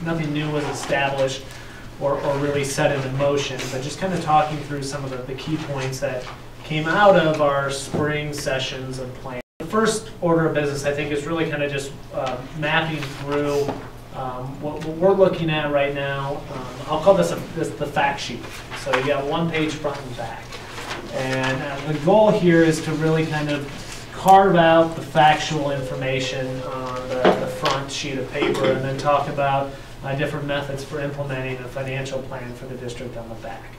nothing new was established or really set into motion, but just kind of talking through some of the key points that came out of our spring sessions of planning. The first order of business, I think, is really kind of just mapping through what we're looking at right now. I'll call this the fact sheet. So you got one page front and back. And the goal here is to really kind of carve out the factual information on the front sheet of paper and then talk about different methods for implementing a financial plan for the district on the back.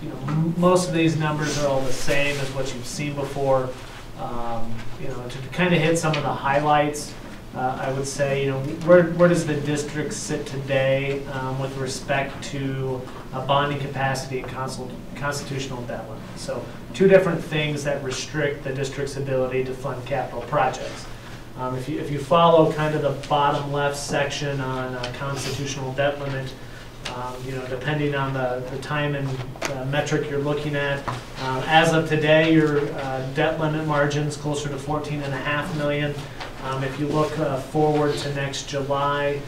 You know, most of these numbers are all the same as what you've seen before. You know, to kind of hit some of the highlights, I would say, you know, where does the district sit today with respect to bonding capacity and constitutional debt limit? So, two different things that restrict the district's ability to fund capital projects. If you follow kind of the bottom left section on constitutional debt limit, you know, depending on the time and metric you're looking at, as of today, your debt limit margin's closer to $14.5 million. If you look forward to next July,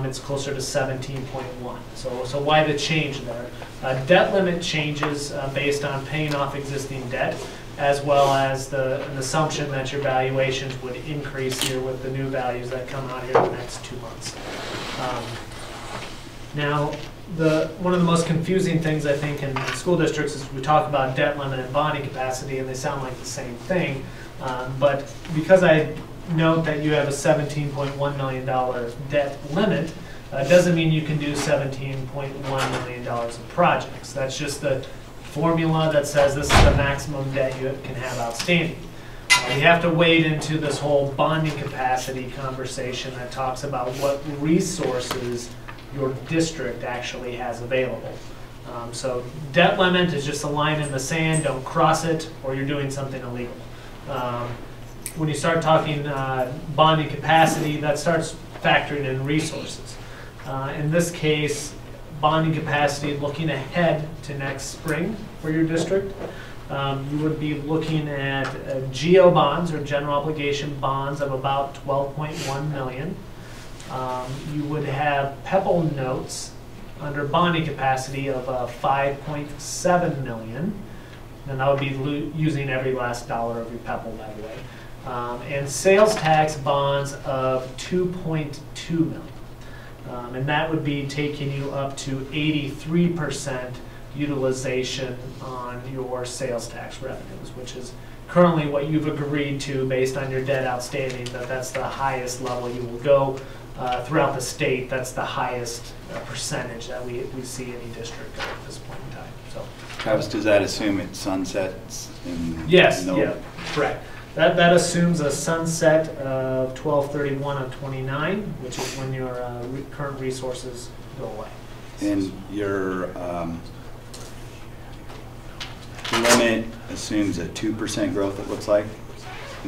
it's closer to 17.1. So why the change there? Debt limit changes based on paying off existing debt, as well as an assumption that your valuations would increase here with the new values that come out here in the next 2 months. Now, one of the most confusing things, I think, in school districts is we talk about debt limit and bonding capacity, and they sound like the same thing. But because I note that you have a $17.1 million debt limit, doesn't mean you can do $17.1 million of projects. That's just the formula that says this is the maximum debt you can have outstanding. You have to wade into this whole bonding capacity conversation that talks about what resources your district actually has available. So debt limit is just a line in the sand, don't cross it, or you're doing something illegal. When you start talking bonding capacity, that starts factoring in resources. In this case, bonding capacity, looking ahead to next spring for your district, you would be looking at GO bonds, or general obligation bonds, of about $12.1 million. You would have PEPL notes under bonding capacity of $5.7 million, and that would be using every last dollar of your PEPL, by the way. And sales tax bonds of $2.2 million. And that would be taking you up to 83% utilization on your sales tax revenues, which is currently what you've agreed to based on your debt outstanding, that's the highest level you will go throughout the state. That's the highest percentage that we see any district at this point in time. So, Travis, does that assume it sunsets? Yes, yeah, correct. That assumes a sunset of 12/31 of 29, which is when your current resources go away. And your limit assumes a 2% growth, it looks like,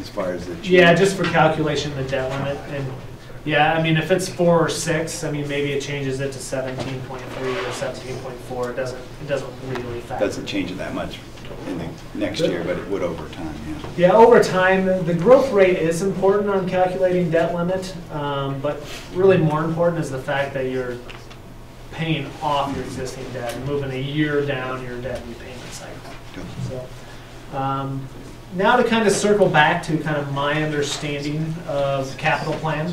as far as the change. Yeah, just for calculation of the debt limit. And yeah, I mean, if it's 4 or 6, I mean, maybe it changes it to 17.3 or 17.4. It doesn't really factor. Doesn't change it that much in the next year, but it would over time. Yeah, over time, the growth rate is important on calculating debt limit, but really more important is the fact that you're paying off your existing debt and moving a year down your debt repayment cycle. So, now to kind of circle back to kind of my understanding of the capital plan.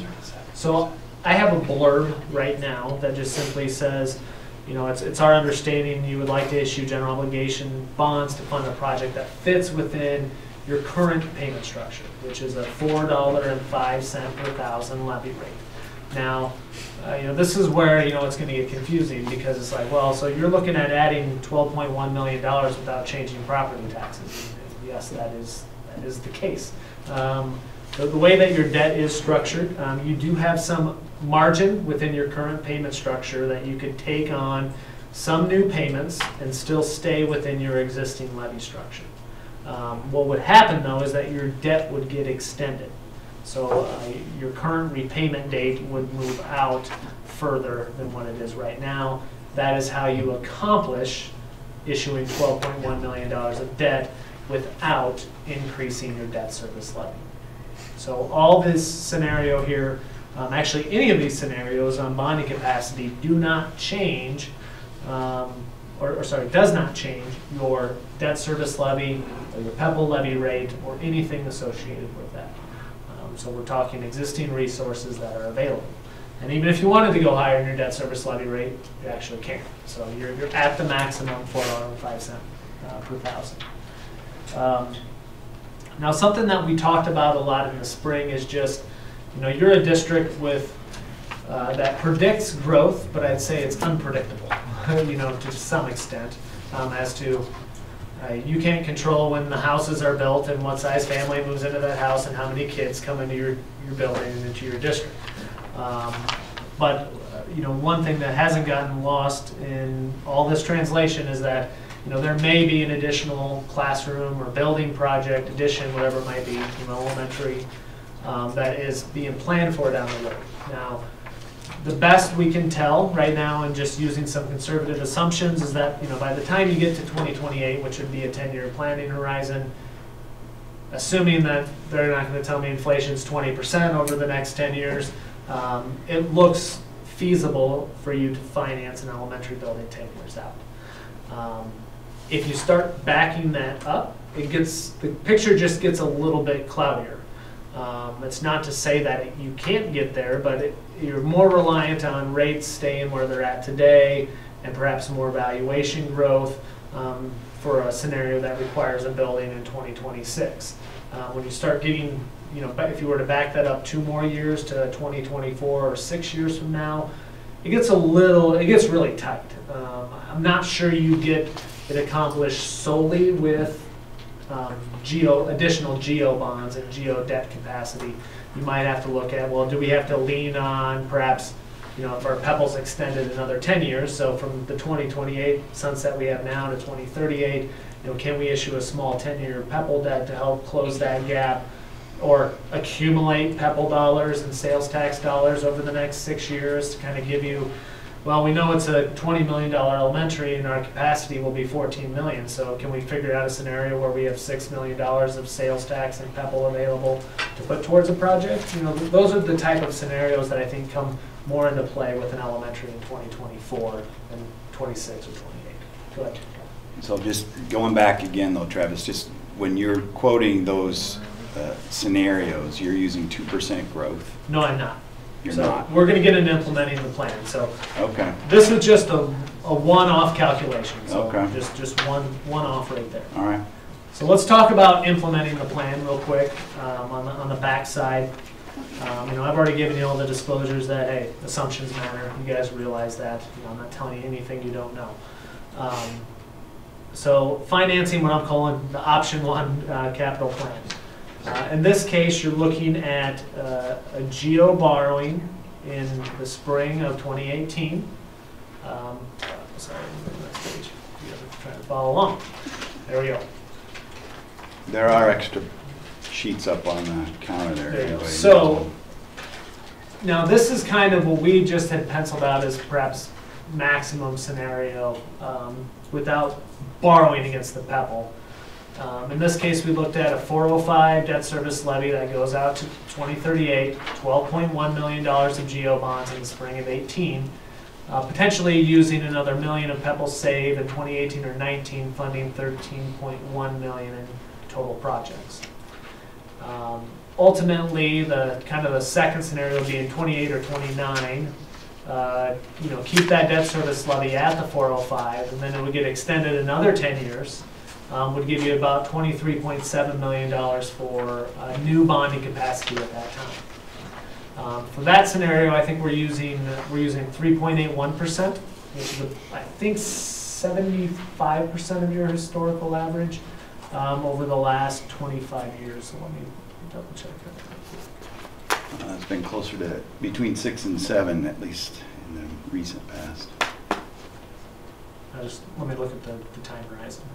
So I have a blurb right now that just simply says, you know, it's our understanding you would like to issue general obligation bonds to fund a project that fits within your current payment structure, which is a $4.05 per thousand levy rate. Now, you know, this is where, you know, it's going to get confusing, because it's like, well, so you're looking at adding $12.1 million without changing property taxes. Yes, that is the case. The way that your debt is structured, you do have some margin within your current payment structure that you could take on some new payments and still stay within your existing levy structure. What would happen, though, is that your debt would get extended. So your current repayment date would move out further than what it is right now. That is how you accomplish issuing $12.1 million of debt without increasing your debt service levy. So all this scenario here Actually, any of these scenarios on bonding capacity do not change, does not change your debt service levy or your PEPAL levy rate or anything associated with that. So we're talking existing resources that are available. And even if you wanted to go higher in your debt service levy rate, you actually can't. So you're at the maximum $4.05 per thousand. Now, something that we talked about a lot in the spring is just, you're a district with that predicts growth, but I'd say it's unpredictable, to some extent, as to you can't control when the houses are built and what size family moves into that house and how many kids come into your building and into your district. But one thing that hasn't gotten lost in all this translation is that there may be an additional classroom or building project addition, whatever it might be, elementary, that is being planned for down the road. Now, the best we can tell right now, and just using some conservative assumptions, is that by the time you get to 2028, which would be a 10-year planning horizon, assuming that they're not going to tell me inflation's 20% over the next 10 years, it looks feasible for you to finance an elementary building 10 years out. If you start backing that up, the picture just gets a little bit cloudier. It's not to say that you can't get there, but you're more reliant on rates staying where they're at today and perhaps more valuation growth for a scenario that requires a building in 2026. When you start getting, if you were to back that up 2 more years to 2024 or 6 years from now, it gets really tight. I'm not sure you get it accomplished solely with additional GEO bonds and GEO debt capacity. You might have to look at, well, do we have to lean on perhaps, if our PEPAL's extended another 10 years, so from the 2028 sunset we have now to 2038, can we issue a small 10-year PEPAL debt to help close that gap, or accumulate PEPAL dollars and sales tax dollars over the next 6 years to kind of give you, well, we know it's a $20 million elementary and our capacity will be $14 million, so can we figure out a scenario where we have $6 million of sales tax and PEPAL available to put towards a project? Those are the type of scenarios that I think come more into play with an elementary in 2024 and 26 or 28. Go ahead. So just going back again though, Travis, just when you're quoting those scenarios, you're using 2% growth. No, I'm not. You're not. We're going to get into implementing the plan. So okay. This is just a one-off calculation. So okay. Just one-off right there. All right. So let's talk about implementing the plan real quick on the back side. I've already given you all the disclosures that, hey, assumptions matter. You guys realize that. I'm not telling you anything you don't know. So financing what I'm calling the option 1 capital plan. In this case, you're looking at a GEO borrowing in the spring of 2018. Sorry, next page. You guys are trying to follow along. There we go. There are extra sheets up on the counter there. There you go. So now this is kind of what we just had penciled out as perhaps maximum scenario without borrowing against the PEPAL. In this case, we looked at a 405 debt service levy that goes out to 2038, $12.1 million of GEO bonds in the spring of 18, potentially using another $1 million of PEPAL save in 2018 or 19, funding $13.1 million in total projects. Ultimately, the second scenario would be in 28 or 29. Keep that debt service levy at the 405, and then it would get extended another 10 years. Would give you about $23.7 million for new bonding capacity at that time. For that scenario, I think we're using 3.81%, which is I think 75% of your historical average over the last 25 years. So let me double check that. It's been closer to between 6 and 7, at least in the recent past. Let me look at the time horizon.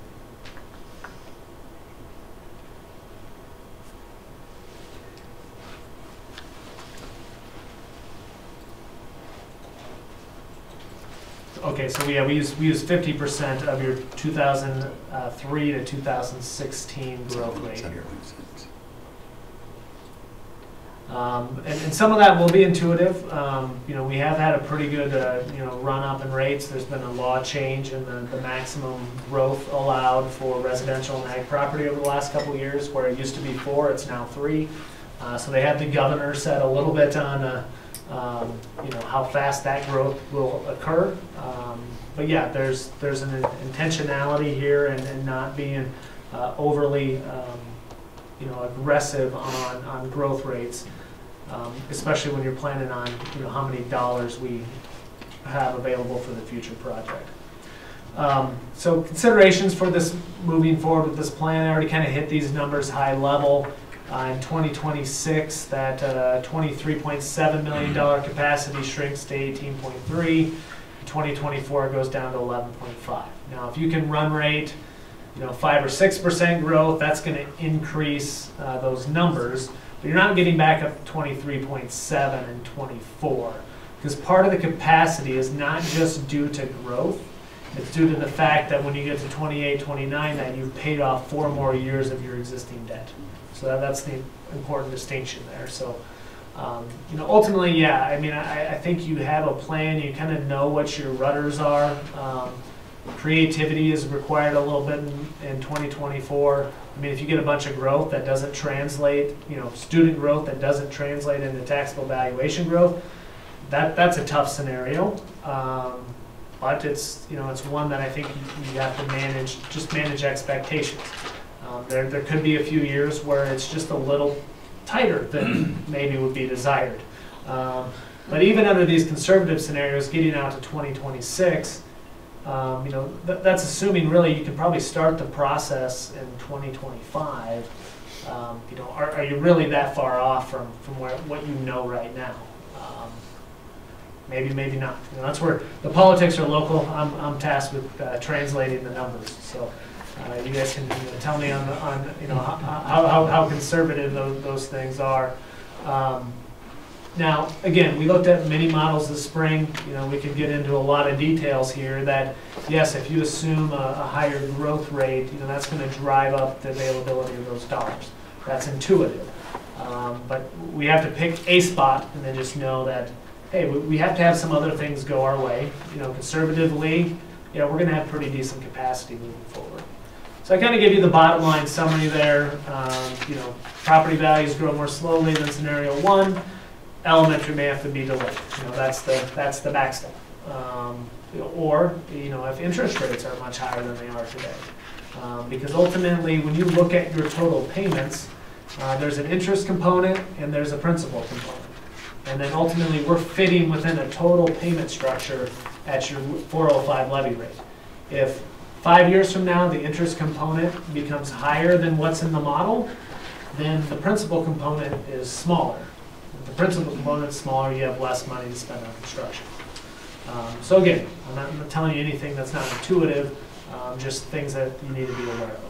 Okay, so we use 50% of your 2003 to 2016 growth rate here. And some of that will be intuitive. You know, we have had a pretty good you know, run up in rates. There's been a law change in the maximum growth allowed for residential and ag property over the last couple of years, where it used to be 4, it's now 3. So they have the governor set a little bit on you know, how fast that growth will occur. But yeah, there's an intentionality here and not being overly you know, aggressive on growth rates, especially when you're planning on, you know, how many dollars we have available for the future project. So considerations for this moving forward with this plan, I already kind of hit these numbers high level. In 2026, that $23.7 million capacity shrinks to 18.3. In 2024, it goes down to 11.5. Now, if you can run rate, you know, 5 or 6% growth, that's going to increase those numbers. But you're not getting back up to 23.7 and 24, because part of the capacity is not just due to growth. It's due to the fact that when you get to 28, 29, that you've paid off 4 more years of your existing debt. So that's the important distinction there. So, you know, ultimately, yeah, I mean, I think you have a plan. You kind of know what your rudders are. Creativity is required a little bit in 2024. I mean, if you get a bunch of growth that doesn't translate, you know, student growth that doesn't translate into taxable valuation growth, that's a tough scenario. But it's, you know, it's one that I think you have to manage, just manage expectations. There could be a few years where it's just a little tighter than maybe would be desired. But even under these conservative scenarios, getting out to 2026, you know, that's assuming really you can probably start the process in 2025. You know, are you really that far off from what you know right now? Maybe, maybe not. You know, that's where the politics are local. I'm tasked with translating the numbers. So you guys can tell me on you know how conservative those things are. Now, again, we looked at many models this spring. You know, we could get into a lot of details here. That yes, if you assume a higher growth rate, you know, that's going to drive up the availability of those dollars. That's intuitive. But we have to pick a spot and then just know that, hey, we have to have some other things go our way. You know, conservatively, yeah, we're going to have pretty decent capacity moving forward. So I kind of give you the bottom line summary there. You know, property values grow more slowly than scenario 1. Elementary may have to be delayed. You know, that's the backstop. Or, you know, if interest rates are much higher than they are today. Because ultimately, when you look at your total payments, there's an interest component and there's a principal component. And then ultimately, we're fitting within a total payment structure at your 405 levy rate. If 5 years from now, the interest component becomes higher than what's in the model, then the principal component is smaller. If the principal component is smaller, you have less money to spend on construction. So again, I'm not telling you anything that's not intuitive, just things that you need to be aware of.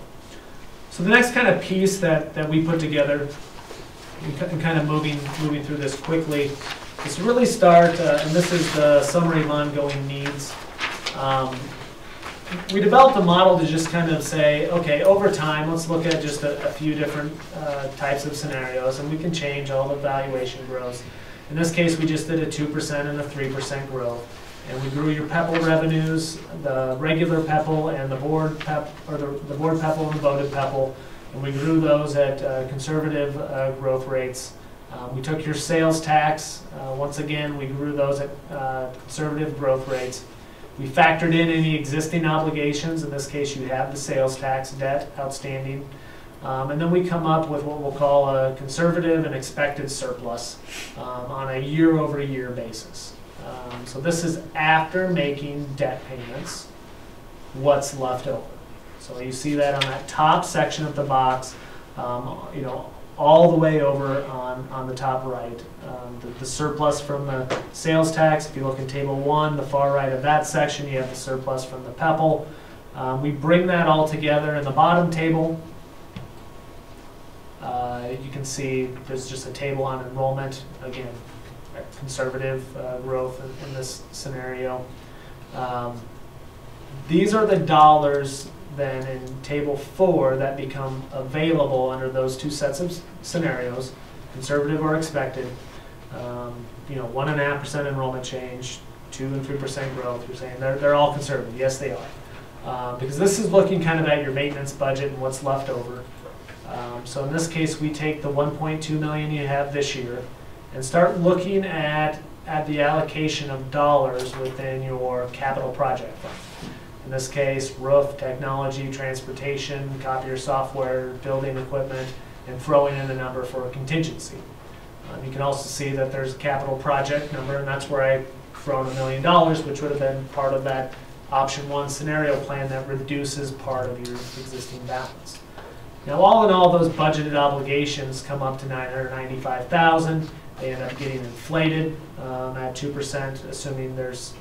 So the next kind of piece that we put together, and kind of moving through this quickly, is to really start, and this is the summary of ongoing needs. We developed a model to just kind of say, okay, over time, let's look at just a few different types of scenarios, and we can change all the valuation growths. In this case, we just did a 2% and a 3% growth, and we grew your PEPL revenues, the regular PEPL and the board PEP, or the board PEPL and the voted PEPL, and we grew those at conservative growth rates. We took your sales tax, once again, we grew those at conservative growth rates. We factored in any existing obligations. In this case, you have the sales tax debt outstanding. And then we come up with what we'll call a conservative and expected surplus on a year-over-year basis. So this is after making debt payments, what's left over. So you see that on that top section of the box, you know, all the way over on the top right. The surplus from the sales tax, if you look in table 1, the far right of that section, you have the surplus from the PEPL. We bring that all together in the bottom table. You can see there's just a table on enrollment. Again, conservative growth in this scenario. These are the dollars then in table 4 that become available under those two sets of scenarios. conservative or expected, 1.5% enrollment change, 2 and 3% growth, you're saying they're all conservative. Yes, they are. Because this is looking kind of at your maintenance budget and what's left over. So in this case, we take the 1.2 million you have this year and start looking at the allocation of dollars within your capital project fund. In this case, roof, technology, transportation, copier software, building equipment, and throwing in a number for a contingency. You can also see that there's a capital project number, and that's where I've thrown $1 million, which would have been part of that option 1 scenario plan that reduces part of your existing balance. Now, all in all, those budgeted obligations come up to $995,000. They end up getting inflated at 2%, assuming there's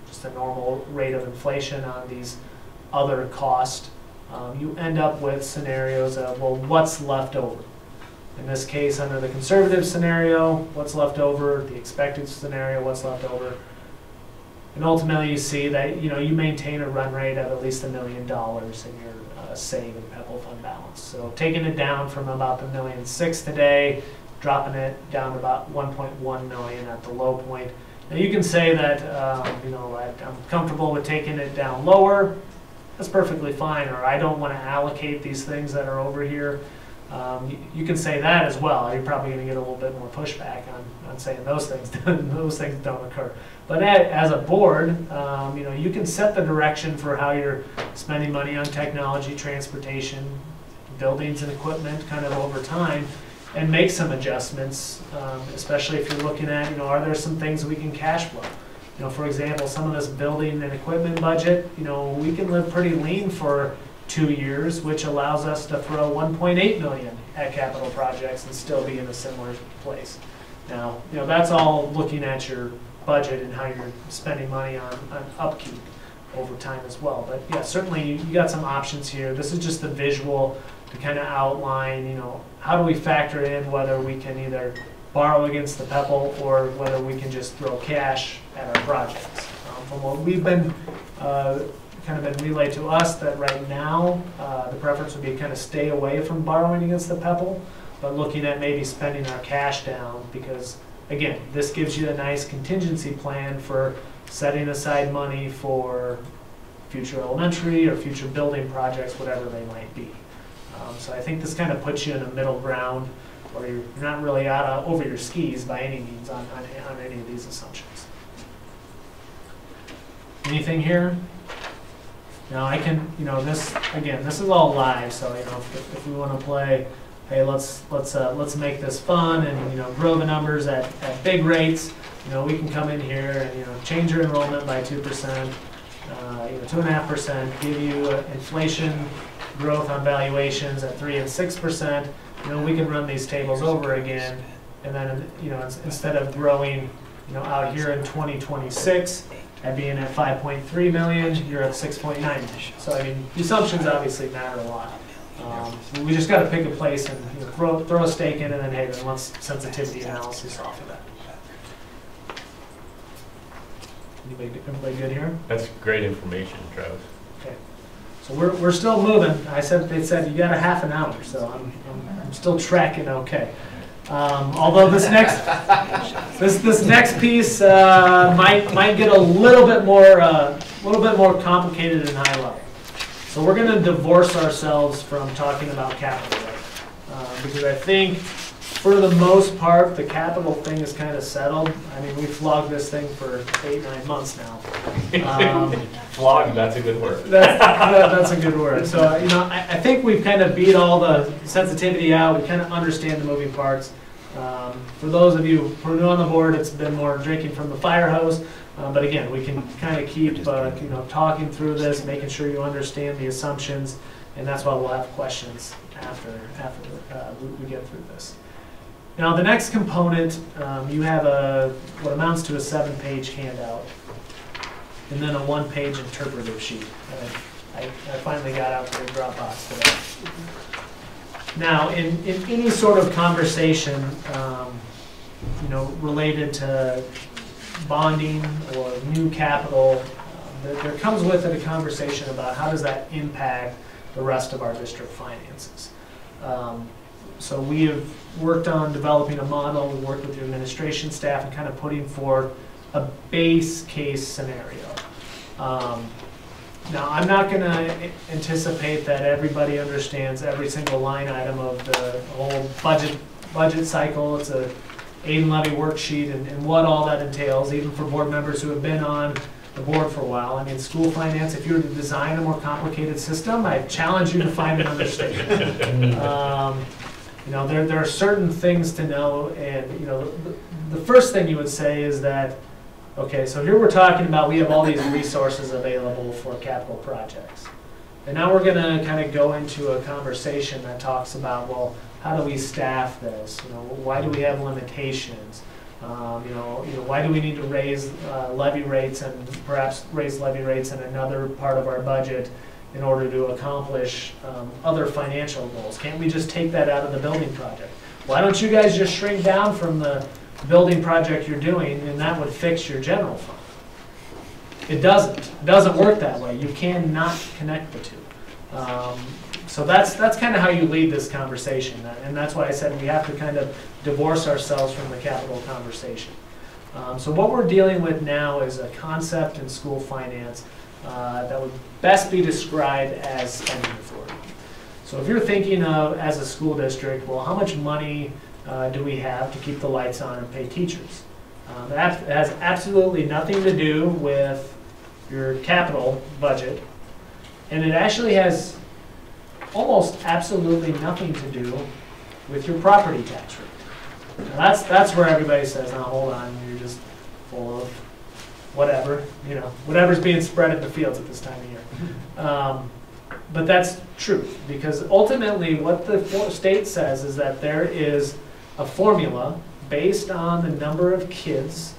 just a normal rate of inflation on these other costs. You end up with scenarios of, well, what's left over? In this case, under the conservative scenario, what's left over? The expected scenario, what's left over? And ultimately, you see that you maintain a run rate of at least $1 million in your save and PEPAL fund balance. So taking it down from about the $1.6 million today, dropping it down to about 1.1 million at the low point. Now you can say that I'm comfortable with taking it down lower. That's perfectly fine. Or I don't want to allocate these things that are over here. You can say that as well. You're probably going to get a little bit more pushback on saying those things. Those things don't occur. But as a board, you can set the direction for how you're spending money on technology, transportation, buildings, and equipment kind of over time, and make some adjustments, especially if you're looking at, are there some things that we can cash flow? For example, some of this building and equipment budget, we can live pretty lean for 2 years, which allows us to throw 1.8 million at capital projects and still be in a similar place. Now, that's all looking at your budget and how you're spending money on upkeep over time as well. But yeah, certainly you got some options here. This is just the visual to kind of outline, how do we factor in whether we can either borrow against the PEPAL or whether we can just throw cash at our projects. From what we've been kind of been relayed to us, that right now the preference would be kind of stay away from borrowing against the PEPAL, but looking at maybe spending our cash down, because again, this gives you a nice contingency plan for setting aside money for future elementary or future building projects, whatever they might be. So I think this kind of puts you in a middle ground where you're not really over your skis by any means on any of these assumptions. Anything here? Now I can, this is all live, so if we want to play, hey, let's make this fun and grow the numbers at big rates. We can come in here and change your enrollment by 2%, 2.5%, give you inflation growth on valuations at 3 and 6%. We can run these tables over again, and then instead of growing out here in 2026 at being at 5.3 million, you're at 6.9 million. So the assumptions obviously matter a lot. We just got to pick a place and throw a stake in, and then hey, then let's sensitivity analysis off of that. Everybody good here? That's great information, Travis. Okay. So we're still moving. They said you got a half an hour, so I'm still tracking okay. Although this next piece might get a little bit more complicated and high level. So we're going to divorce ourselves from talking about capital rate, because I think for the most part the capital thing is kind of settled. We flogged this thing for 8-9 months now. Flogged, that's a good word. That's a good word. So I think we've kind of beat all the sensitivity out. We kind of understand the moving parts. For those of you who are new on the board, it's been more drinking from the fire hose. But again, we can kind of keep talking through this, making sure you understand the assumptions, and that's why we'll have questions after we get through this. Now, the next component, you have what amounts to a 7-page handout, and then a 1-page interpretive sheet. I finally got out to the Dropbox today. Now, in any sort of conversation, related to bonding or new capital, there comes with it a conversation about how does that impact the rest of our district finances. So we have worked on developing a model, we worked with the administration staff and kind of putting forth a base case scenario. Now, I'm not going to anticipate that everybody understands every single line item of the whole budget cycle. It's a aid and levy worksheet and what all that entails, even for board members who have been on the board for a while. I mean, school finance, if you were to design a more complicated system, I challenge you to find an understatement. You know, there are certain things to know, and, you know, the first thing you would say is that, okay, so here we're talking about we have all these resources available for capital projects. And now we're going to kind of go into a conversation that talks about, well, how do we staff this? You know, why do we have limitations? Why do we need to raise levy rates and perhaps raise levy rates in another part of our budget in order to accomplish other financial goals? Can't we just take that out of the building project? Why don't you guys just shrink down from the building project you're doing and that would fix your general fund? It doesn't. It doesn't work that way. You cannot connect the two. So that's kind of how you lead this conversation, and that's why I said we have to kind of divorce ourselves from the capital conversation. So what we're dealing with now is a concept in school finance that would best be described as spending authority. So if you're thinking of, as a school district, well, how much money do we have to keep the lights on and pay teachers? That has absolutely nothing to do with your capital budget, and it actually has almost absolutely nothing to do with your property tax rate. Now that's where everybody says, now hold on, you're just full of whatever, you know, whatever's being spread in the fields at this time of year. But that's true, because ultimately what the state says is that there is a formula based on the number of kids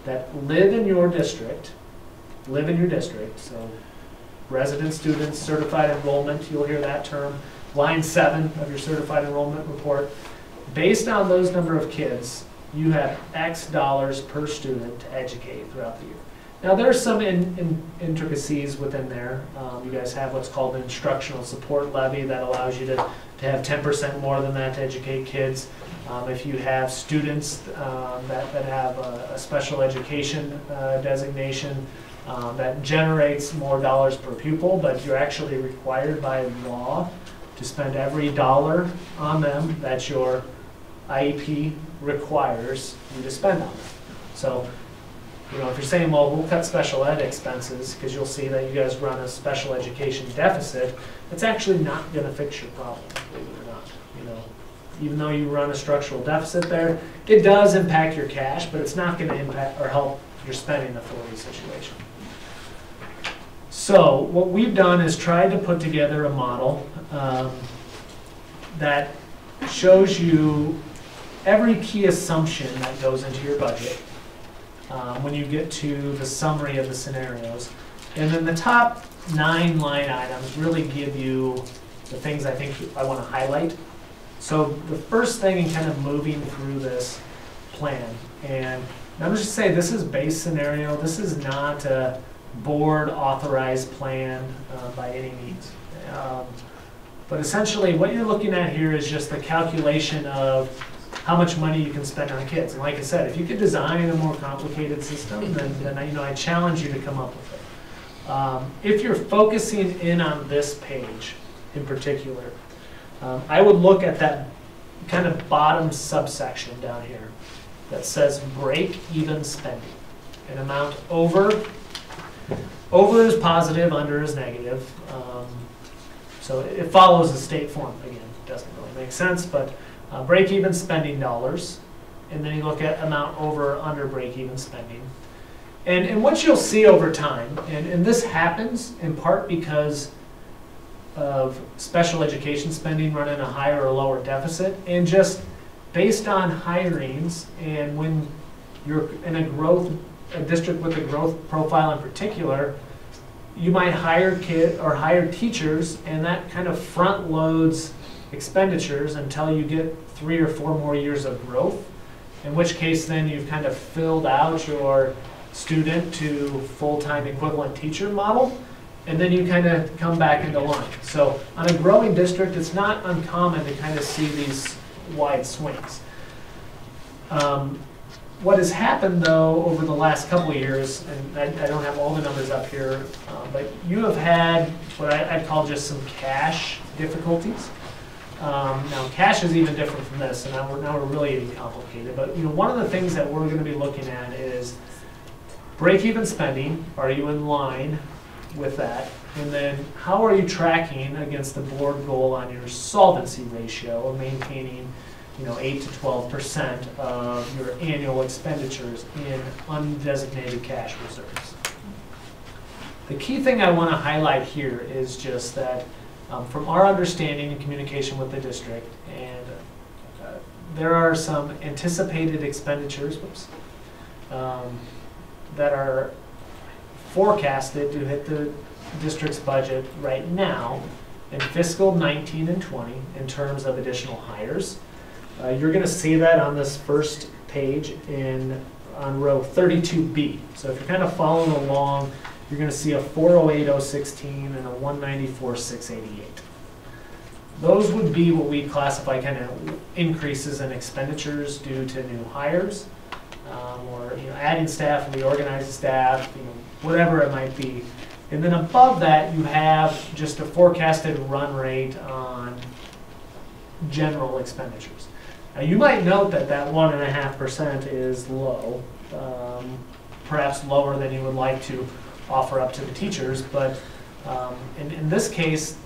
that live in your district, so resident students, certified enrollment, you'll hear that term, line 7 of your certified enrollment report. Based on those number of kids, you have X dollars per student to educate throughout the year. Now there's some intricacies within there. You guys have what's called an instructional support levy that allows you to have 10% more than that to educate kids. If you have students that have a special education designation, that generates more dollars per pupil, but you're actually required by law to spend every dollar on them that your IEP requires you to spend on them. So, you know, if you're saying, well, we'll cut special ed expenses because you'll see that you guys run a special education deficit, it's actually not going to fix your problem, believe it or not. You know, even though you run a structural deficit there, it does impact your cash, but it's not going to impact or help your spending authority situation. So what we've done is tried to put together a model that shows you every key assumption that goes into your budget when you get to the summary of the scenarios. And then the top 9 line items really give you the things I think I want to highlight. So the first thing in kind of moving through this plan, and I'm just say this is base scenario, this is not a board authorized plan by any means. But essentially what you're looking at here is just the calculation of how much money you can spend on kids. And like I said, if you could design a more complicated system, then I challenge you to come up with it. If you're focusing in on this page in particular, I would look at that kind of bottom subsection down here that says break-even spending. An amount over is positive, under is negative. So it follows the state form. Again, it doesn't really make sense, but break-even spending dollars, and then you look at amount over, under break-even spending. And what you'll see over time, and this happens in part because of special education spending running a higher or lower deficit, and just based on hirings, and when you're in a district with a growth profile in particular, you might hire teachers, and that kind of front loads expenditures until you get 3 or 4 more years of growth, in which case then you've kind of filled out your student to full-time equivalent teacher model, and then you kind of come back into line. So on a growing district, it's not uncommon to kind of see these wide swings. What has happened, though, over the last couple of years, and I don't have all the numbers up here, but you have had what I'd call just some cash difficulties. Now, cash is even different from this, and now we're really getting complicated. But one of the things that we're going to be looking at is break-even spending. Are you in line with that? And then how are you tracking against the board goal on your solvency ratio of maintaining 8 to 12% of your annual expenditures in undesignated cash reserves? The key thing I want to highlight here is just that from our understanding and communication with the district, and there are some anticipated expenditures that are forecasted to hit the district's budget right now in fiscal 19 and 20 in terms of additional hires. You're going to see that on this first page on row 32B. So if you're kind of following along, you're going to see a 408,016 and a 194,688. Those would be what we classify kind of increases in expenditures due to new hires, or adding staff, reorganizing staff, whatever it might be. And then above that, you have just a forecasted run rate on general expenditures. Now, you might note that 1.5% is low, perhaps lower than you would like to offer up to the teachers, but in this case,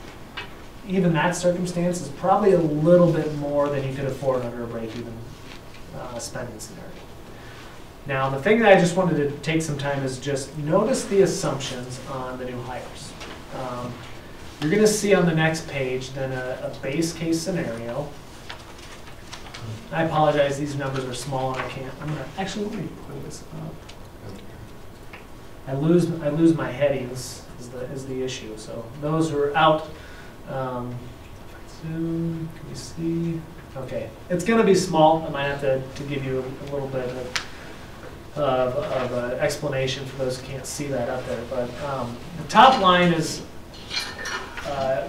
even that circumstance is probably a little bit more than you could afford under a break-even spending scenario. Now, the thing that I just wanted to take some time is just notice the assumptions on the new hires. You're going to see on the next page then a base case scenario. I apologize, these numbers are small and I can't. I'm going to actually let me pull this up. I lose my headings is the issue. So those who are out. Zoom, can you see? Okay, it's going to be small. I might have to give you a little bit of an explanation for those who can't see that up there. But the top line is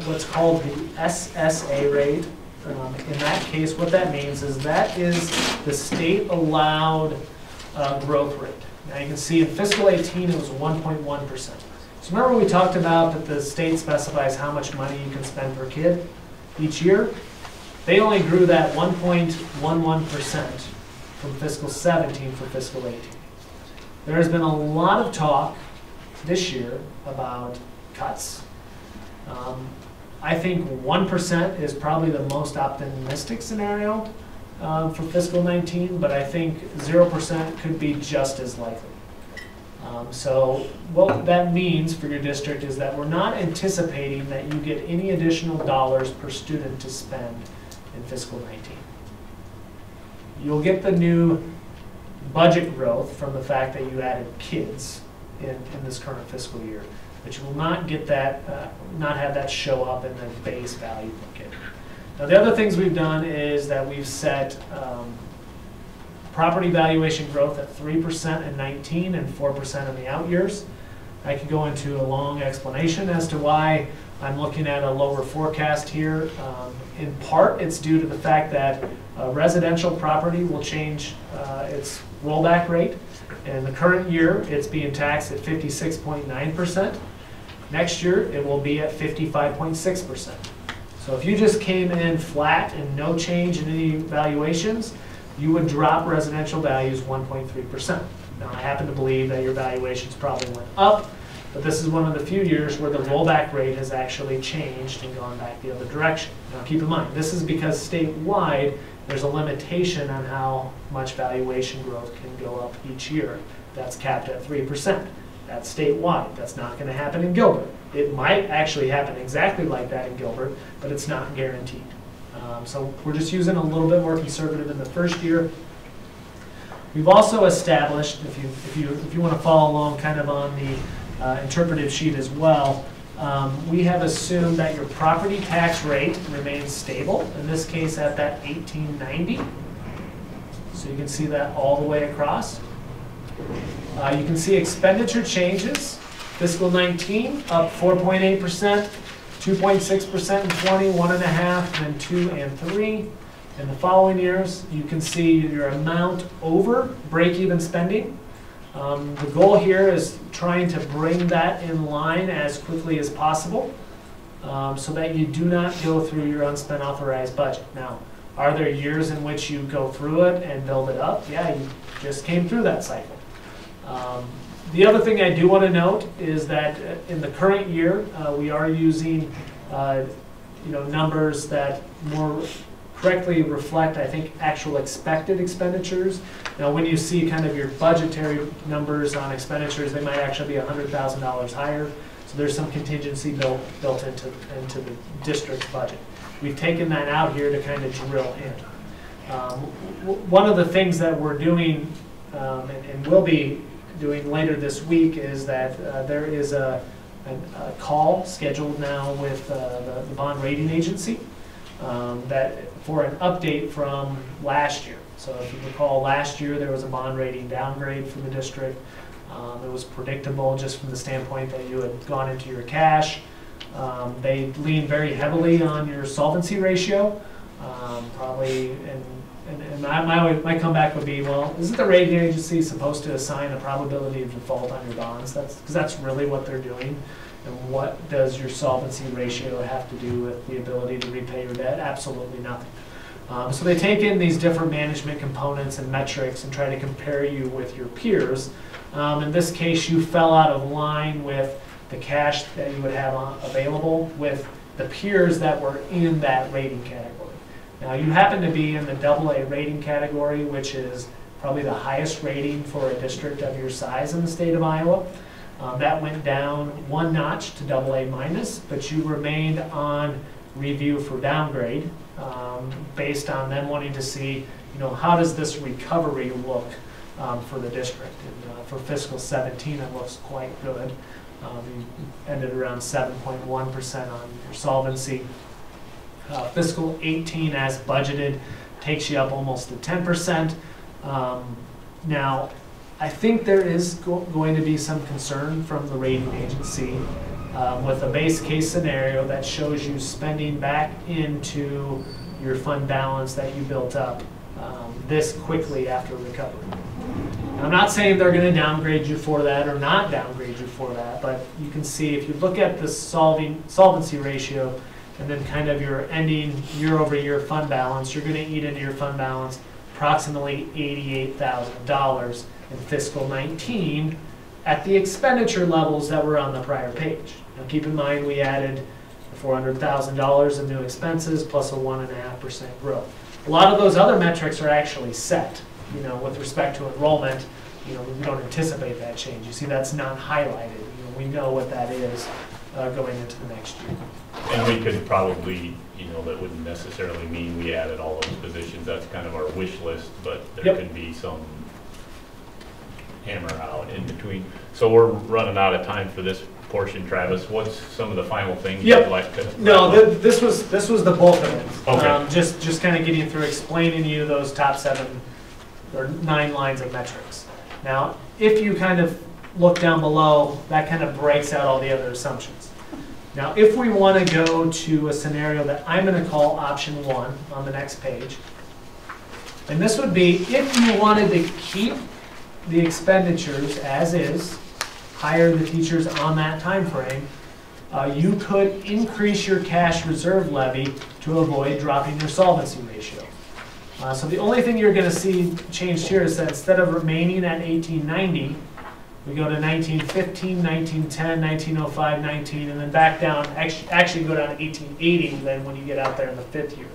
what's called the SSA rate. In that case, what that means is that is the state allowed growth rate. Now you can see in fiscal 18 it was 1.1%. So remember we talked about that the state specifies how much money you can spend per kid each year? They only grew that 1.11% from fiscal 17 for fiscal 18. There has been a lot of talk this year about cuts. I think 1% is probably the most optimistic scenario for fiscal 19, but I think 0% could be just as likely. So what that means for your district is that we're not anticipating that you get any additional dollars per student to spend in fiscal 19. You'll get the new budget growth from the fact that you added kids in this current fiscal year, but you will not get that, not have that show up in the base value per kid. Now the other things we've done is that we've set property valuation growth at 3% in 19 and 4% in the out years. I could go into a long explanation as to why I'm looking at a lower forecast here. In part, it's due to the fact that residential property will change its rollback rate. In the current year, it's being taxed at 56.9%. Next year, it will be at 55.6%. So if you just came in flat and no change in any valuations, you would drop residential values 1.3%. Now, I happen to believe that your valuations probably went up, but this is one of the few years where the rollback rate has actually changed and gone back the other direction. Now, keep in mind, this is because statewide, there's a limitation on how much valuation growth can go up each year. That's capped at 3%. That's statewide. That's not going to happen in Gilbert. It might actually happen exactly like that in Gilbert, but it's not guaranteed. So we're just using a little bit more conservative in the first year. We've also established, if you want to follow along kind of on the interpretive sheet as well, we have assumed that your property tax rate remains stable, in this case at that 1890. So you can see that all the way across. You can see expenditure changes. Fiscal 19 up 4.8%, 2.6% in 20, 1.5%, then 2 and 3. In the following years, you can see your amount over break-even spending. The goal here is trying to bring that in line as quickly as possible so that you do not go through your unspent authorized budget. Now, are there years in which you go through it and build it up? Yeah, you just came through that cycle. The other thing I do want to note is that in the current year, we are using numbers that more correctly reflect, I think, actual expected expenditures. Now, when you see kind of your budgetary numbers on expenditures, they might actually be $100,000 higher. So there's some contingency built into the district's budget. We've taken that out here to kind of drill in. One of the things that we're doing and will be doing later this week is that there is a call scheduled now with the bond rating agency that for an update from last year. So if you recall, last year there was a bond rating downgrade for the district. It was predictable just from the standpoint that you had gone into your cash. They lean very heavily on your solvency ratio, probably, and my comeback would be, well, isn't the rating agency supposed to assign a probability of default on your bonds? Because that's really what they're doing. And what does your solvency ratio have to do with the ability to repay your debt? Absolutely nothing. So they take in these different management components and metrics and try to compare you with your peers. In this case, you fell out of line with the cash that you would have available with the peers that were in that rating category. Now, you happen to be in the AA rating category, which is probably the highest rating for a district of your size in the state of Iowa. That went down one notch to AA minus, but you remained on review for downgrade based on them wanting to see, how does this recovery look for the district. And for fiscal 17, it looks quite good. You ended around 7.1% on your solvency. Fiscal 18, as budgeted, takes you up almost to 10%. Now, I think there is going to be some concern from the rating agency with a base case scenario that shows you spending back into your fund balance that you built up this quickly after recovery. Now, I'm not saying they're going to downgrade you for that or not downgrade you for that, but you can see if you look at the solvency ratio and then kind of your ending year-over-year fund balance, you're going to eat into your fund balance approximately $88,000 in fiscal 19 at the expenditure levels that were on the prior page. Now keep in mind we added $400,000 of new expenses plus a 1.5% growth. A lot of those other metrics are actually set. With respect to enrollment, we don't anticipate that change. You see, that's not highlighted. We know what that is going into the next year. And we could probably, that wouldn't necessarily mean we added all those positions. That's kind of our wish list, but there could be some hammer out in between. So we're running out of time for this portion, Travis. What's some of the final things you'd like to? No, this was the bulk of it. Okay. Just kind of getting through explaining to you those top 7 or 9 lines of metrics. Now, if you kind of look down below, that kind of breaks out all the other assumptions. Now, if we want to go to a scenario that I'm going to call option 1 on the next page, and this would be if you wanted to keep the expenditures as is, hire the teachers on that time frame, you could increase your cash reserve levy to avoid dropping your solvency ratio. So the only thing you're going to see changed here is that instead of remaining at 1890, we go to 1915, 1910, 1905, 19, and then back down, actually go down to 1880 then when you get out there in the 5th year.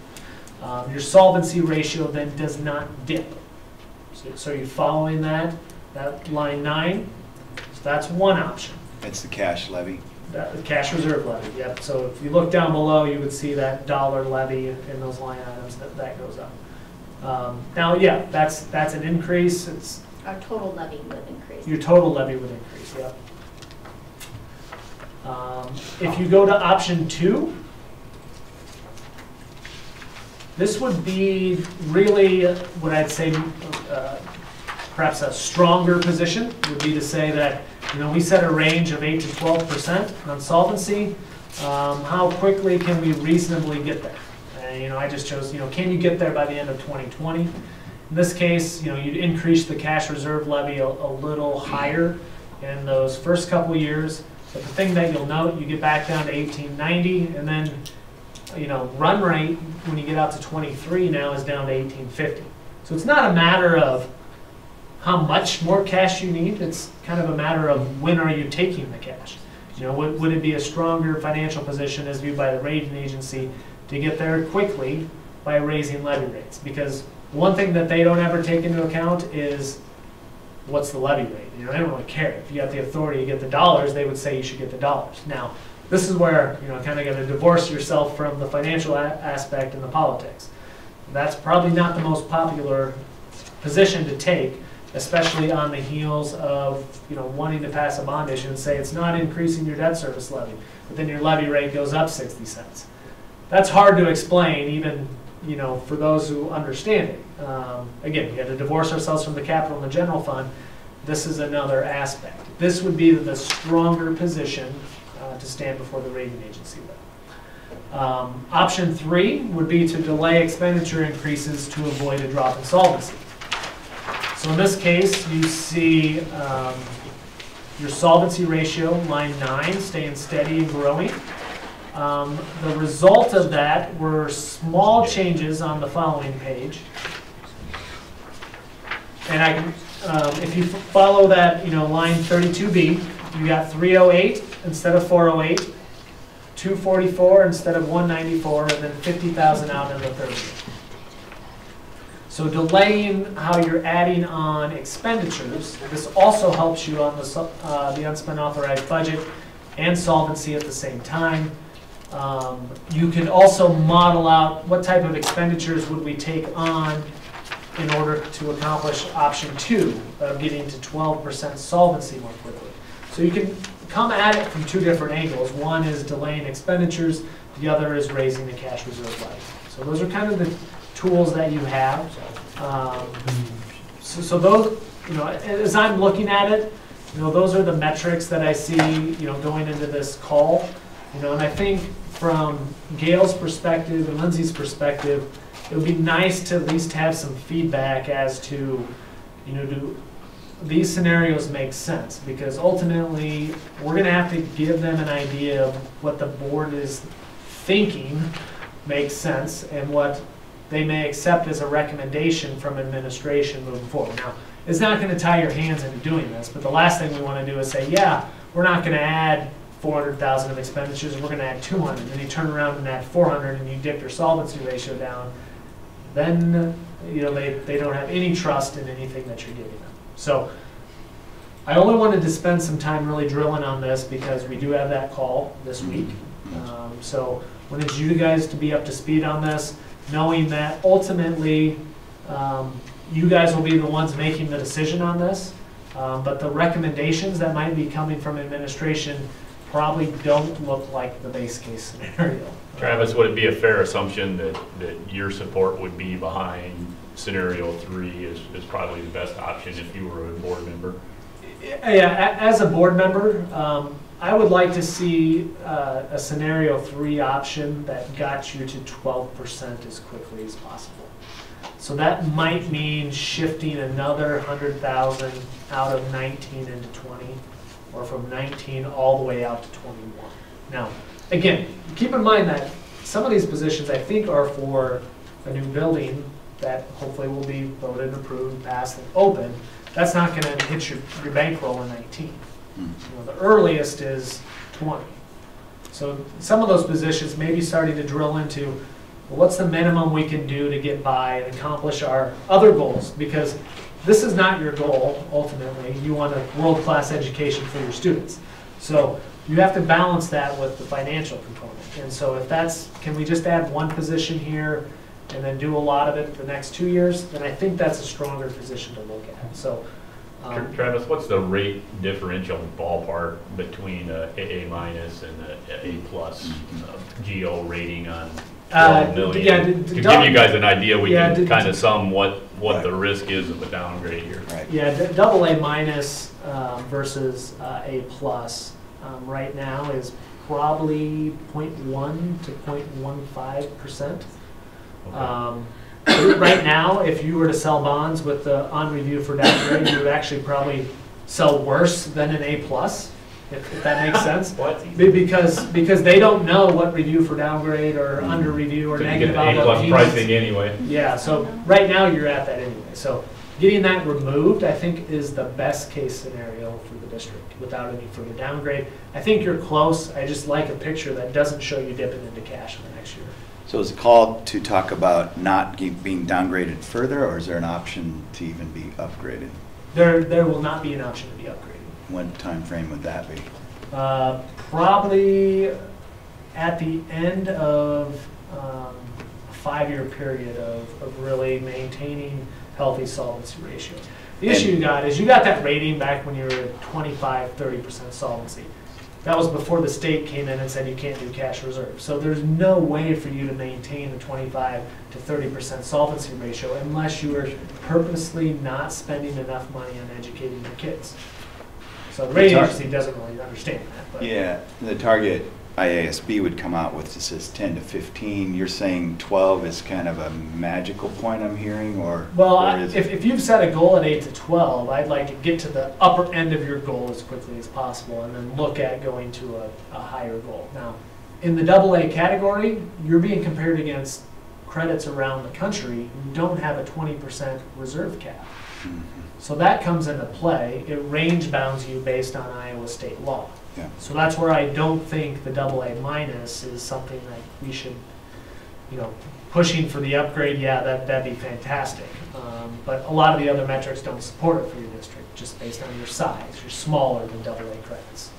Your solvency ratio then does not dip. So you're following that line 9. So that's one option. That's the cash levy. The cash reserve levy, yep. So if you look down below, you would see that dollar levy in those line items, that goes up. Now, yeah, that's an increase. It's our total levy would increase. Your total levy would increase, yep. If you go to option 2, this would be really what I'd say perhaps a stronger position would be to say that we set a range of 8 to 12% on solvency. How quickly can we reasonably get there? And, I just chose, can you get there by the end of 2020? In this case, you'd increase the cash reserve levy a little higher in those first couple years. But the thing that you'll note, you get back down to 1890, and then, run rate when you get out to 23 now is down to 1850. So it's not a matter of how much more cash you need. It's kind of a matter of when are you taking the cash. Would it be a stronger financial position as viewed by the rating agency to get there quickly by raising levy rates? Because one thing that they don't ever take into account is what's the levy rate. They don't really care. If you got the authority to get the dollars, they would say you should get the dollars. Now, this is where kind of got to divorce yourself from the financial aspect and the politics. That's probably not the most popular position to take, especially on the heels of wanting to pass a bond issue and say it's not increasing your debt service levy, but then your levy rate goes up 60 cents. That's hard to explain, even for those who understand it. Again, we had to divorce ourselves from the capital and the general fund. This is another aspect. This would be the stronger position to stand before the rating agency with. Option 3 would be to delay expenditure increases to avoid a drop in solvency. So in this case, you see your solvency ratio, line 9, staying steady and growing. The result of that were small changes on the following page. And if you follow that, line 32B, you got 308 instead of 408, 244 instead of 194, and then 50,000 out in the third year. So delaying how you're adding on expenditures, this also helps you on the unspent authorized budget and solvency at the same time. You can also model out what type of expenditures would we take on in order to accomplish option 2 of getting to 12% solvency more quickly. So you can come at it from 2 different angles. One is delaying expenditures, the other is raising the cash reserve levy. So those are kind of the tools that you have. So those, as I'm looking at it, those are the metrics that I see, going into this call. And I think from Gail's perspective and Lindsay's perspective, it would be nice to at least have some feedback as to, do these scenarios make sense? Because ultimately, we're going to have to give them an idea of what the board is thinking makes sense and what they may accept as a recommendation from administration moving forward. Now, it's not going to tie your hands into doing this, but the last thing we want to do is say, yeah, we're not going to add 400,000 of expenditures, we're going to add 200, and then you turn around and add 400 and you dip your solvency ratio down, then they don't have any trust in anything that you're giving them. So I only wanted to spend some time really drilling on this because we do have that call this week. So I wanted you guys to be up to speed on this, knowing that ultimately you guys will be the ones making the decision on this, but the recommendations that might be coming from administration probably don't look like the base case scenario. Travis, would it be a fair assumption that your support would be behind scenario 3 is probably the best option if you were a board member? Yeah, as a board member, I would like to see a scenario 3 option that got you to 12% as quickly as possible. So that might mean shifting another 100,000 out of 19 into 20, or from 19 all the way out to 21. Now, again, keep in mind that some of these positions I think are for a new building that hopefully will be voted, approved, passed, and open. That's not going to hit your bankroll in 19. The earliest is 20. So some of those positions may be starting to drill into, well, what's the minimum we can do to get by and accomplish our other goals? Because this is not your goal, ultimately. You want a world-class education for your students. So you have to balance that with the financial component. And so if that's, can we just add one position here and then do a lot of it the next 2 years, then I think that's a stronger position to look at. So, Travis, what's the rate differential ballpark between AA minus and A plus GO rating on 12 million? Yeah, to give you guys an idea, we can kind of sum what the risk is of a downgrade here. Right. Yeah, AA minus versus A plus right now is probably 0.1 to 0.15%. Right now, if you were to sell bonds with the on review for downgrade, you would actually probably sell worse than an A+, if that makes sense. What? Because they don't know what review for downgrade or under review or So you negative get outlook A+ means. pricing anyway. Yeah, so right now you're at that anyway. So getting that removed, I think, is the best case scenario for the district without any further downgrade. I think you're close. I just like a picture that doesn't show you dipping into cash in the next year. So is the call to talk about not being downgraded further, or is there an option to even be upgraded? There will not be an option to be upgraded. What time frame would that be? Probably at the end of a 5-year period of really maintaining healthy solvency ratio. The issue you got is you got that rating back when you were at 25–30% solvency. That was before the state came in and said you can't do cash reserve. So there's no way for you to maintain a 25–30% solvency ratio unless you are purposely not spending enough money on educating your kids. So the rating agency doesn't really understand that. But Yeah, the target IASB would come out with, this is 10 to 15. You're saying 12 is kind of a magical point I'm hearing, or? Well, or is it- if you've set a goal at 8 to 12, I'd like to get to the upper end of your goal as quickly as possible and then look at going to a higher goal. Now, in the AA category, you're being compared against credits around the country who don't have a 20% reserve cap. Mhm. So that comes into play. It range bounds you based on Iowa state law. Yeah. So that's where I don't think the AA- is something that we should, pushing for the upgrade, yeah, that'd be fantastic. But a lot of the other metrics don't support it for your district, just based on your size. You're smaller than AA credits.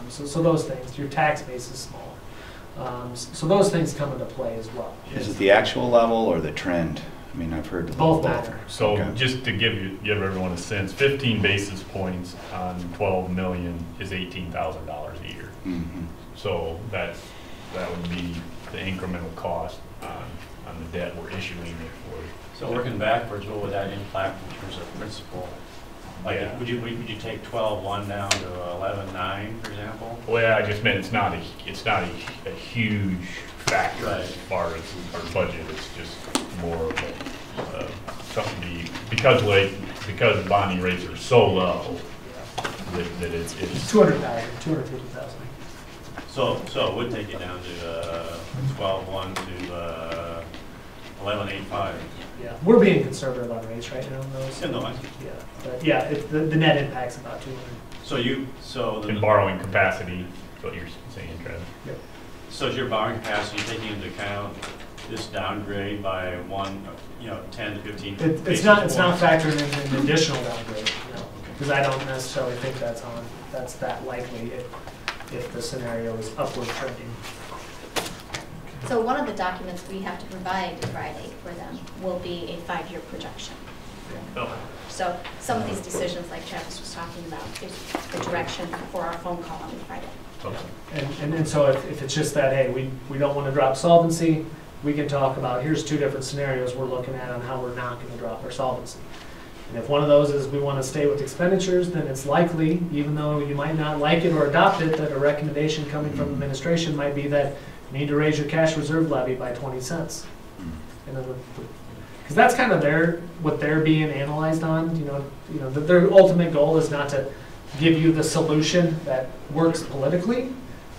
So those things, your tax base is smaller. So those things come into play as well. Is it the actual level or the trend? I mean, I've heard Both matter. So Okay. just to give everyone a sense, 15 basis points on 12 million is $18,000 a year. Mhm. So that would be the incremental cost on the debt we're issuing it for. So working backwards, what would that impact in terms of principal? Like, Yeah. would you take 12.1 down to 11.9, for example? Well, yeah, I just meant it's not a huge factor Right. as far as our budget. It's just more of a, something because bonding rates are so low that it's 200,000, 250,000. So it would take it down to 12.1 to 11.85. Yeah, we're being conservative on rates right now, those. Yeah, no, Yeah, but yeah, the net impact's about 200. so in borrowing capacity. Is what you're saying, Travis? Yep. So is your borrowing capacity taking into account this downgrade by 10 to 15 It's basis not points? factoring in an additional downgrade, because I don't necessarily think that's that likely if the scenario is upward trending. So one of the documents we have to provide Friday for them will be a 5-year projection. Oh. So some of these decisions, like Travis was talking about, is the direction for our phone call on Friday. Okay. And so if it's just that, hey, we don't want to drop solvency, we can talk about, here's 2 different scenarios we're looking at on how we're not going to drop our solvency. And if one of those is we want to stay with expenditures, then it's likely, even though you might not like it or adopt it, that a recommendation coming from administration might be that you need to raise your cash reserve levy by 20 cents. And then because that's kind of what they're being analyzed on, their ultimate goal is not to give you the solution that works politically,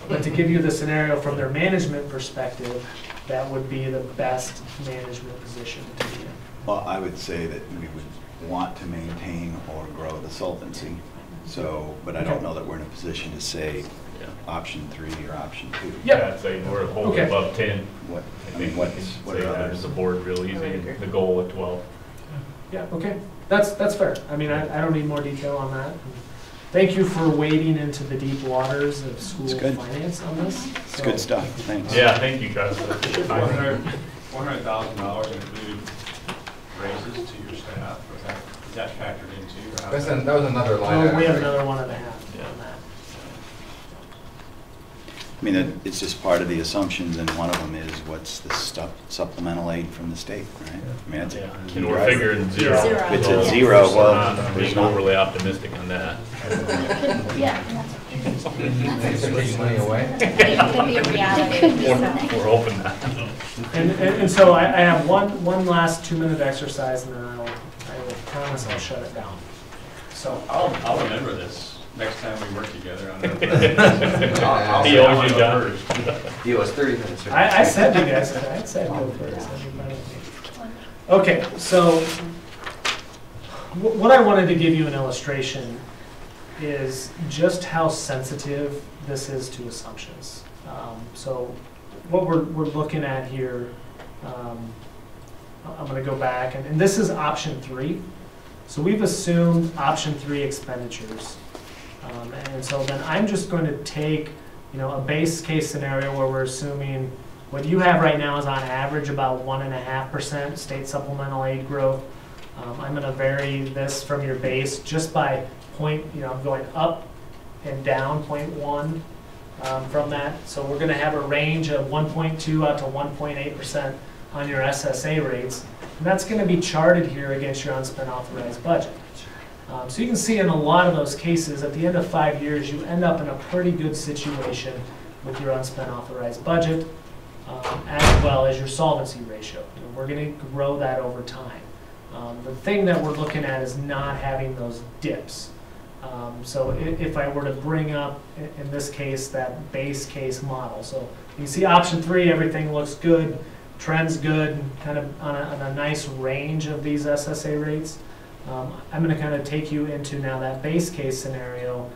but to give you the scenario from their management perspective that would be the best management position to be in. Well, I would say that we would want to maintain or grow the solvency. So, but I don't Okay. know that we're in a position to say Yeah. option 3 or option 2. Yep. Yeah, I'd say we're holding Okay. above 10. What, I I mean, think what say are that others? as a board real easy, agree. the goal at 12. Yeah, okay, that's fair. I mean, I don't need more detail on that. Thank you for wading into the deep waters of school It's good. finance on this. It's good stuff, thanks. Yeah, thank you, Travis. $400,000 include raises to your staff, or is that factored into? Or how- That was another line. Oh, we have item. another 1.5 on that. I mean, it's just part of the assumptions, and one of them is what's the supplemental aid from the state, right? I mean, that's a key And we're driver. figuring 0. Zero. If it's So at 0, we're well, not there's being not. overly optimistic on that. Yeah, Taking money away. It could be a reality. We're hoping not. And so I have one last 2-minute exercise, and then I will promise I'll shut it down. So I'll remember this next time we work together on it. He owes you, John. He was 30 minutes. I said you guys, I said go first. Okay, so what I wanted to give you an illustration is just how sensitive this is to assumptions. So what we're looking at here, I'm going to go back, and this is option 3. So we've assumed option 3 expenditures. And so then I'm just going to take, a base case scenario where we're assuming what you have right now is on average about 1.5% state supplemental aid growth. I'm going to vary this from your base just by I'm going up and down 0.1 from that. So we're going to have a range of 1.2 out to 1.8% on your SSA rates. And that's going to be charted here against your unspent authorized budget. So you can see in a lot of those cases, at the end of 5 years, you end up in a pretty good situation with your unspent authorized budget, as well as your solvency ratio. We're going to grow that over time. The thing that we're looking at is not having those dips. So if I were to bring up, in this case, that base case model. So you see option 3, everything looks good, trend's good, kind of on a nice range of these SSA rates. I'm going to kind of take you into now that base case scenario.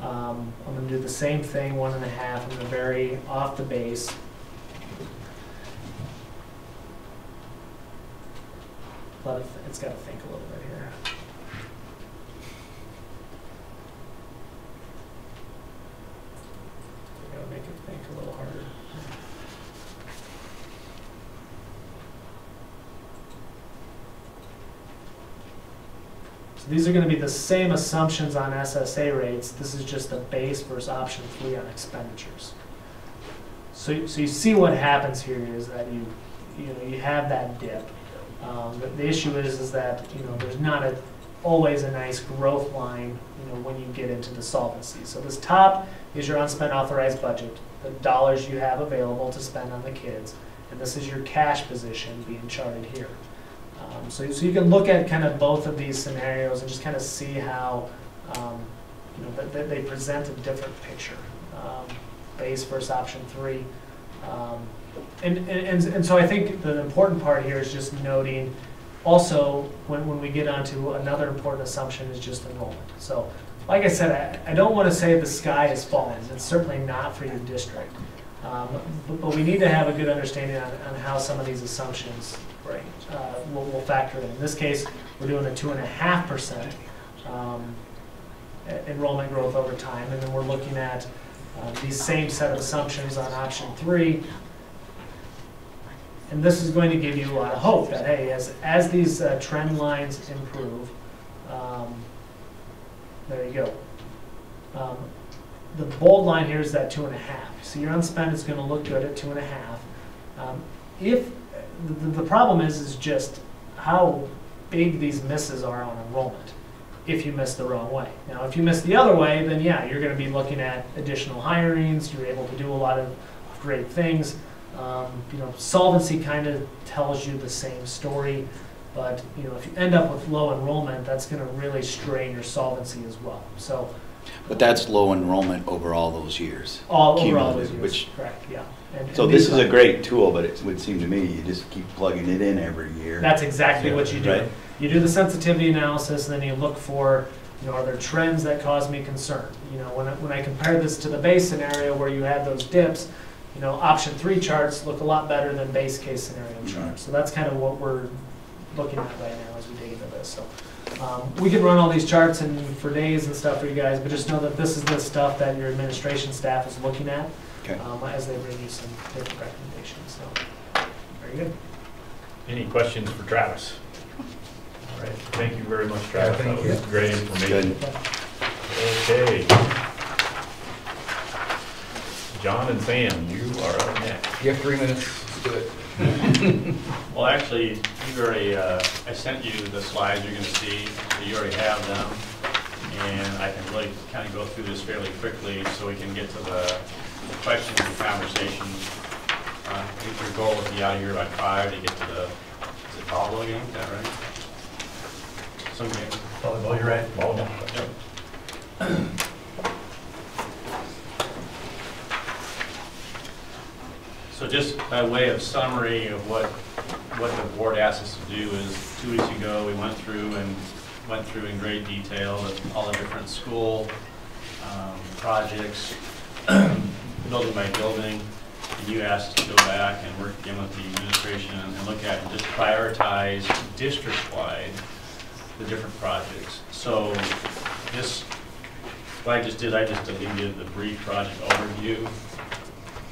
I'm going to do the same thing, 1.5. I'm going to vary off the base. But it's got to think a little bit here. Got to make it think a little harder. So these are going to be the same assumptions on SSA rates. This is just the base versus option 3 on expenditures. So you see what happens here is that you have that dip. The issue is that there's not always a nice growth line when you get into the solvency. So this top is your unspent authorized budget, the dollars you have available to spend on the kids, and this is your cash position being charted here. So you can look at kind of both of these scenarios and just kind of see how that they present a different picture, base versus option 3. And so I think the important part here is just noting also when we get onto another important assumption is just enrollment. So like I said, I don't want to say the sky is falling. It's certainly not for your district. But we need to have a good understanding on how some of these assumptions will factor in. In this case, we're doing a 2.5% enrollment growth over time, and then we're looking at these same set of assumptions on option 3. And this is going to give you a lot of hope that, hey, as these trend lines improve, there you go. The bold line here is that 2.5. So your unspent is going to look good at 2.5. If the problem is just how big these misses are on enrollment if you miss the wrong way. Now, if you miss the other way, then yeah, you're going to be looking at additional hirings. You're able to do a lot of great things. Solvency kind of tells you the same story, but if you end up with low enrollment, that's going to really strain your solvency as well. So, but that's low enrollment over all those years. Over all those years, which, correct, yeah. So this is a great tool, but it would seem to me you just keep plugging it in every year. That's exactly what you do. Right? You do the sensitivity analysis, and then you look for, are there trends that cause me concern? When I compare this to the base scenario where you had those dips, option 3 charts look a lot better than base case scenario charts. So that's kind of what we're looking at right now as we dig into this. So we can run all these charts for days and stuff for you guys, but just know that this is the stuff that your administration staff is looking at as they bring you some different recommendations. So very good. Any questions for Travis? All right. Thank you very much, Travis. Yeah, that was great information. Okay. John and Sam, you are up next. You have 3 minutes to do it. Well, actually, you already, I sent you the slides you're going to see, so you already have them. and I can really kind of go through this fairly quickly so we can get to the questions and conversations. I think your goal would be out of here by 5 to get to the, is it volleyball game, is that right? Some game. Volleyball, you're right. Volleyball. Yep. So just by way of summary of what the board asked us to do is 2 weeks ago we went through in great detail all the different school projects, building by building. And you asked us to go back and work again with the administration and look at and just prioritize district-wide the different projects. So this, what I just deleted the brief project overview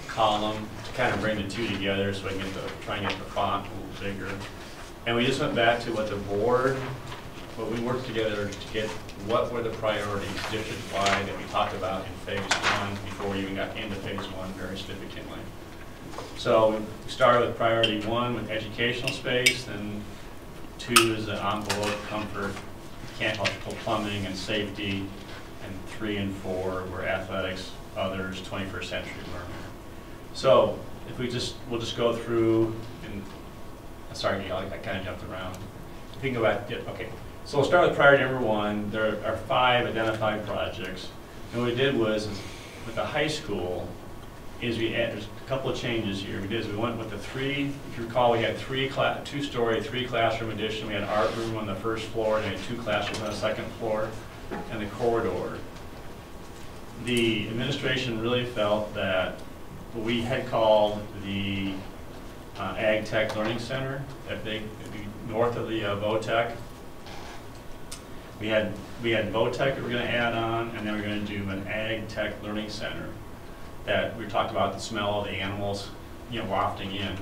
column to kind of bring the two together so I can try and get the font a little bigger. And we just went back to what we worked together to get what were the priorities district-wide that we talked about in phase 1 before we even got into phase 1 very significantly. So we started with priority 1 with educational space, then 2 is the envelope, comfort, mechanical, plumbing, and safety, and 3 and 4 were athletics, others, 21st century learning. So if we'll just go through, and sorry, Gail, I kind of jumped around. If we can go back, okay. So we'll start with priority number 1. There are 5 identified projects. And what we did was, with the high school, there's a couple of changes here. We went with the 3, if you recall, we had 2-story, 3-classroom addition. We had art room on the first floor, and we had 2 classrooms on the second floor, and the corridor. The administration really felt that what we had called the Ag Tech Learning Center, that big, north of the VOTEC. We had VOTEC that we're going to add on, and then we're going to do an Ag Tech Learning Center that we talked about the smell of the animals, wafting in.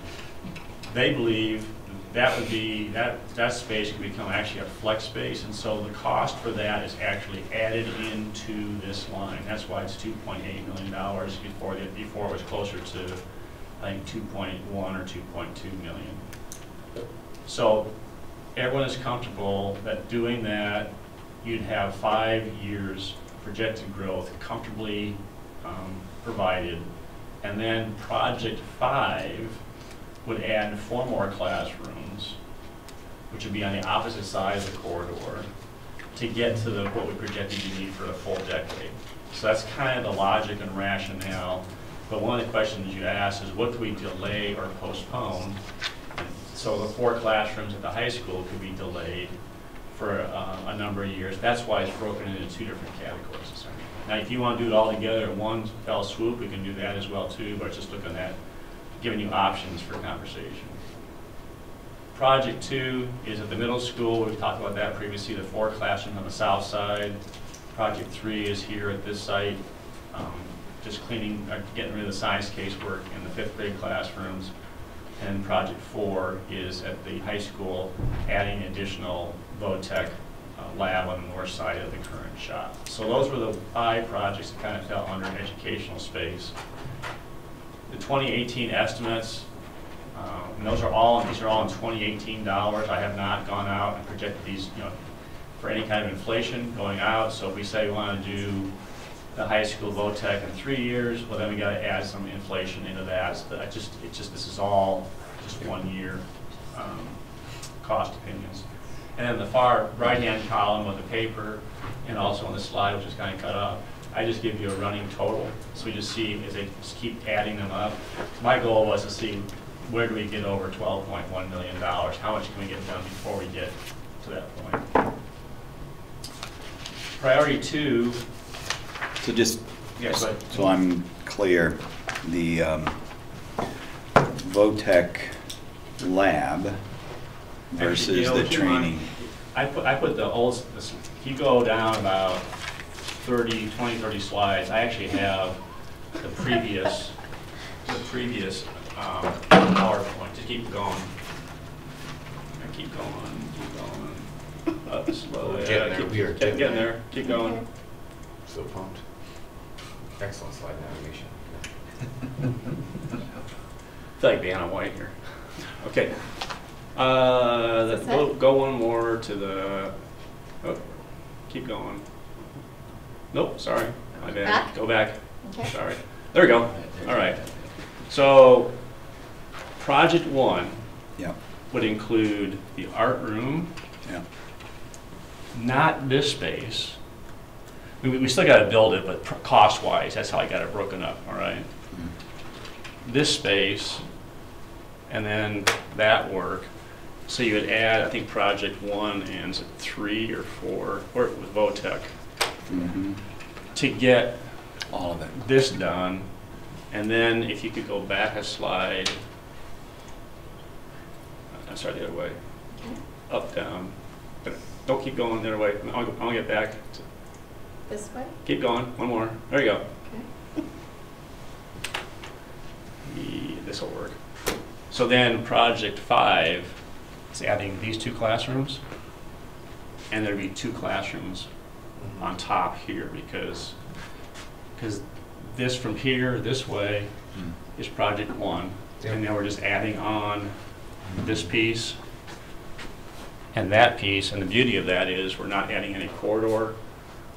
They believe that would be that space could become actually a flex space, and so the cost for that is actually added into this line. That's why it's $2.8 million before it was closer to I think 2.1 or 2.2 million. So everyone is comfortable that doing that, you'd have 5 years projected growth comfortably provided, and then project 5 would add 4 more classrooms, which would be on the opposite side of the corridor, to get to what we projected you need for a full decade. So that's kind of the logic and rationale. But one of the questions you asked is, what do we delay or postpone? So the 4 classrooms at the high school could be delayed for a number of years. That's why it's broken into 2 different categories. Now, if you want to do it all together in one fell swoop, we can do that as well too, but it's just looking at giving you options for conversation. Project 2 is at the middle school. We've talked about that previously, the 4 classrooms on the south side. Project 3 is here at this site, just cleaning, getting rid of the science casework in the 5th grade classrooms. And project 4 is at the high school, adding additional VOTEC lab on the north side of the current shop. So those were the 5 projects that kind of fell under educational space. The 2018 estimates, and these are all in 2018 dollars. I have not gone out and projected these, for any kind of inflation going out. So if we say we want to do the high school VOTEC in 3 years, well then we got to add some inflation into that. So that this is all just 1 year cost opinions. And then the far right-hand column of the paper, and also on the slide, which is kind of cut up, I just give you a running total. So we just see as they just keep adding them up. My goal was to see where do we get over $12.1 million? How much can we get done before we get to that point? Priority 2. So just, Yeah, go ahead. so I'm clear, the VOTEC lab versus Gail, the if you want, training. I put the old, if you go down about 20, 30 slides, I actually have the previous PowerPoint. Just keep going. Keep going. Up slow. We're getting there. We are Getting there. Keep going. So pumped. Excellent slide navigation. I feel like Vanna White here. Okay. Go one more to the. Oh, keep going. Nope, sorry, my bad. Back? Go back. Okay. Sorry. There we go. All right. So, project 1 Yep, would include the art room, yep. not this space. We still got to build it, but cost-wise, that's how I got it broken up, all right? This space, and then that work. So you would add, I think project 1 ends at 3 or 4, or with Votech, Mhm. to get All of it. this done. And then if you could go back a slide, I'm sorry, the other way, up, down, but don't keep going the other way. I want to get back. This way? Keep going, one more. There you go. Okay. This will work. So then project 5 is adding these 2 classrooms, and there'll be 2 classrooms on top here because this from here, this way, is project 1. Yep. And then we're just adding on this piece and that piece. And the beauty of that is we're not adding any corridor.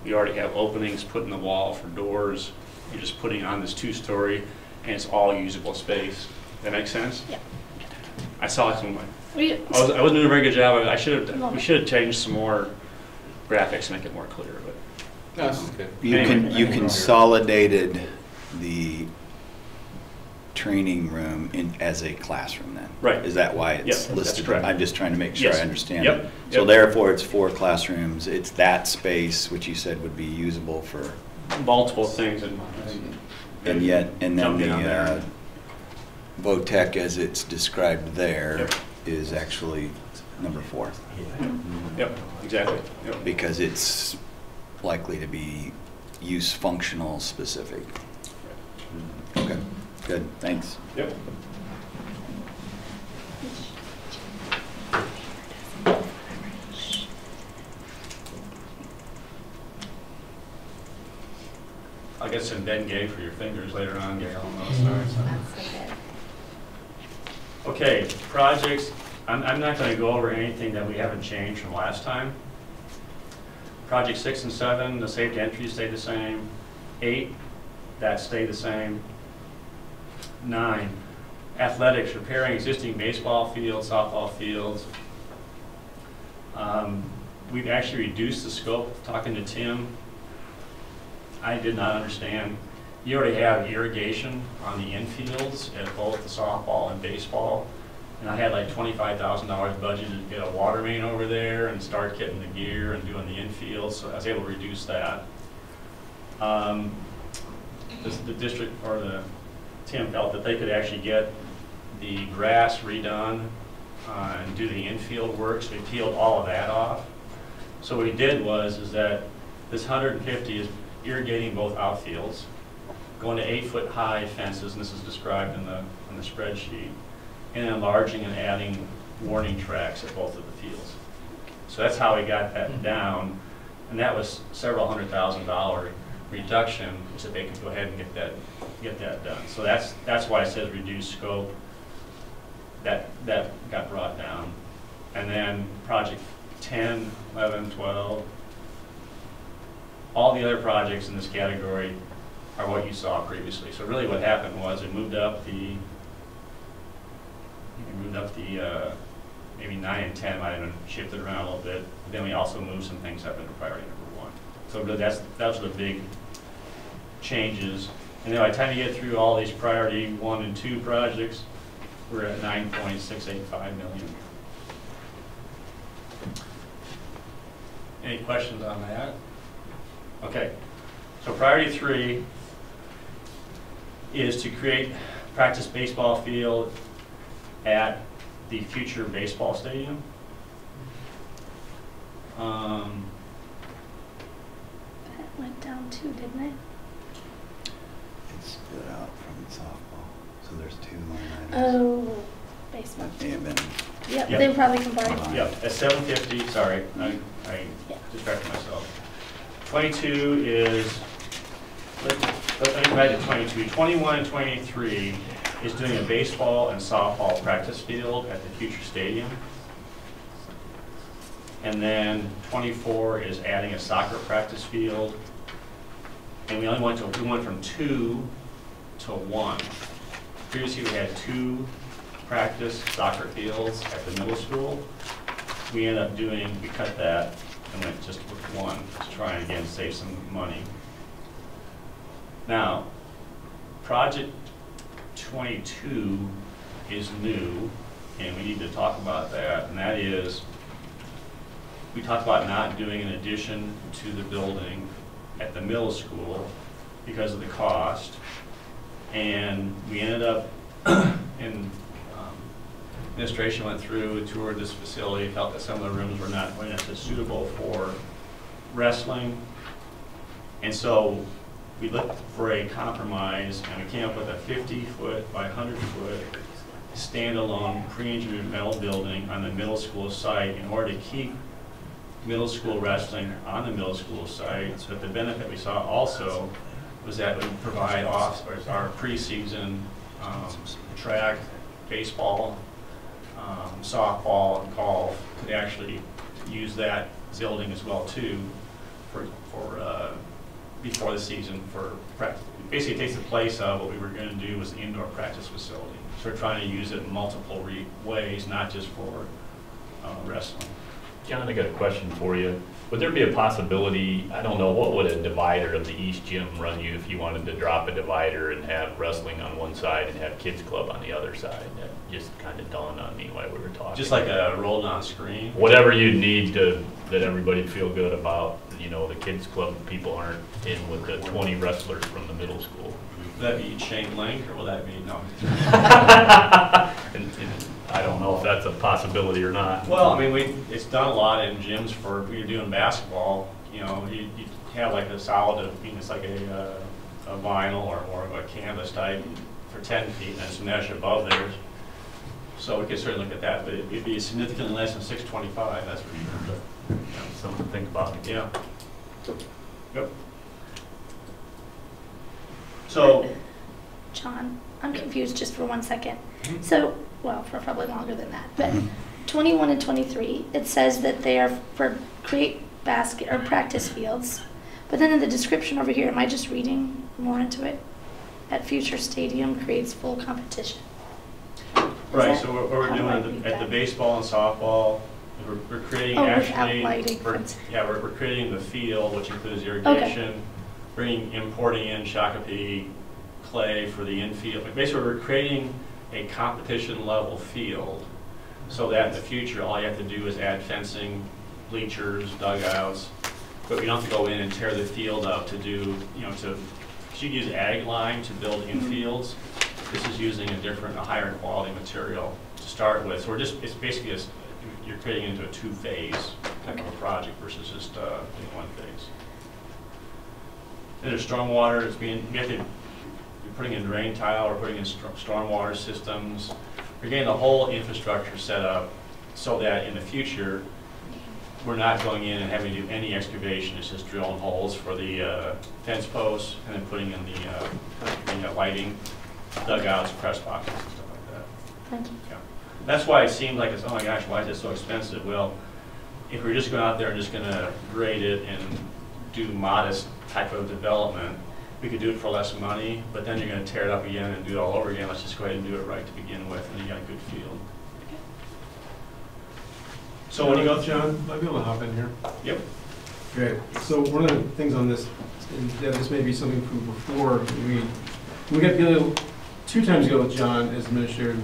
We already have openings put in the wall for doors. You're just putting on this 2-story, and it's all usable space. That makes sense? Yeah. I saw it somewhere. We, I wasn't doing a very good job. No. We should have changed some more graphics to make it more clear. But No, this is good. You consolidated the training room as a classroom then? Right. Is that why Yep, it's that's listed? correct. I'm just trying to make sure Yes. I understand Yep, it. yep. So therefore, it's 4 classrooms. It's that space, which you said would be usable for, multiple things and and then Jumping on the there. VOTEC as it's described there Yep. is actually number 4. Yep, exactly. Yep. Because it's likely to be use functional specific. Okay, good, thanks. Yep. I'll get some Bengay for your fingers later on, Gail. No, sorry. that's okay. Okay, projects. I'm not going to go over anything that we haven't changed from last time. Project 6 and 7, the safety entries stay the same. 8, that stayed the same. 9, athletics, repairing existing baseball fields, softball fields. We've actually reduced the scope. Talking to Tim, I did not understand. You already have irrigation on the infields at both the softball and baseball. And I had like $25,000 budgeted to get a water main over there and start getting the gear and doing the infield, so I was able to reduce that. The district, or Tim felt that they could actually get the grass redone and do the infield work, so we peeled all of that off. So what we did is that this 150 is irrigating both outfields, going to 8-foot-high fences, and this is described in the spreadsheet, and enlarging and adding warning tracks at both of the fields. So that's how we got that down, and that was several $100,000 reduction, so they could go ahead and get that done. So that's why it says reduced scope. That got brought down, and then project 10, 11, 12. All the other projects in this category are what you saw previously. So really what happened was it moved up the maybe 9 and 10 might have been shifted around a little bit. But then we also moved some things up into priority number 1. So really those are the big changes. And then by the time you get through all these priority 1 and 2 projects, we're at 9.685 million. Any questions on that? Okay, so priority 3 is to create practice baseball field at the future baseball stadium. That went down too, didn't it? It's split out from softball, so there's 2 line items. Oh, baseball. May have been, Yep, Yep. they probably combined. Yeah, at 750, sorry, I Yeah. distracted myself. 22 is, let me go back to 22. 21 and 23 is doing a baseball and softball practice field at the future stadium. And then 24 is adding a soccer practice field and we only went from 2 to 1. Previously, we had 2 practice soccer fields at the middle school. We cut that and went just with 1 to try and again save some money. Now, Project 22 is new, and we need to talk about that, and that is, we talked about not doing an addition to the building at the middle school because of the cost, and we ended up, administration went through, toured this facility, felt that some of the rooms were not necessarily suitable for wrestling, and so we looked for a compromise, and we came up with a 50-foot by 100-foot standalone pre-engineered metal building on the middle school site in order to keep middle school wrestling on the middle school site. But the benefit we saw also was that we provide our preseason track, baseball, softball, and golf could actually use that building as well too for before the season for practice. Basically, it takes the place of what we were going to do was an indoor practice facility. So we're trying to use it in multiple ways, not just for wrestling. John, I got a question for you. Would there be a possibility, I don't know, what would a divider of the East Gym run you if you wanted to drop a divider and have wrestling on one side and have kids club on the other side? That just kind of dawned on me while we were talking. Just like a rolled on screen? Whatever you need to, that everybody feel good about, you know, the kids club people aren't in with the 20 wrestlers from the middle school. Will that be chain link or will that be, no? and I don't know if that's a possibility or not. Well, I mean, it's done a lot in gyms for, when you're doing basketball, you know, you have like a solid, I mean, it's like a vinyl or more of a canvas type for 10 feet and it's mesh above there. So we could certainly look at that, but it'd be significantly less than 625, that's for sure. But, something to think about. Yeah. Yep. So, John, I'm confused just for 1 second. So, well, for probably longer than that, but 21 and 23, it says that they are for create basket or practice fields, but then in the description over here, am I just reading more into it? At future stadium creates full competition. right, so what we're doing at the baseball and softball, we're creating actually, we're creating the field, which includes irrigation, importing in Shakopee clay for the infield. But basically, we're creating a competition level field so that in the future, all you have to do is add fencing, bleachers, dugouts, but we don't have to go in and tear the field up to do, you know, you use ag line to build infields. This is using a higher quality material to start with. So it's basically you're creating into a 2-phase type of a project versus just in 1 phase. And there's stormwater. You're putting in drain tile. We're putting in stormwater systems. We're getting the whole infrastructure set up so that in the future we're not going in and having to do any excavation. It's just drilling holes for the fence posts and then putting in the lighting, dugouts, press boxes, and stuff like that. Thank you. Yeah. That's why it seems like it's, oh my gosh, why is it so expensive? Well, if we're just going out there and just going to grade it and do modest type of development, we could do it for less money, but then you're going to tear it up again and do it all over again. Let's just go ahead and do it right to begin with, and you got a good field. So when you go through, John, might be able to hop in here. Yep. Okay, so one of the things on this, and this may be something from before, we got together 2 times ago with John as administrator.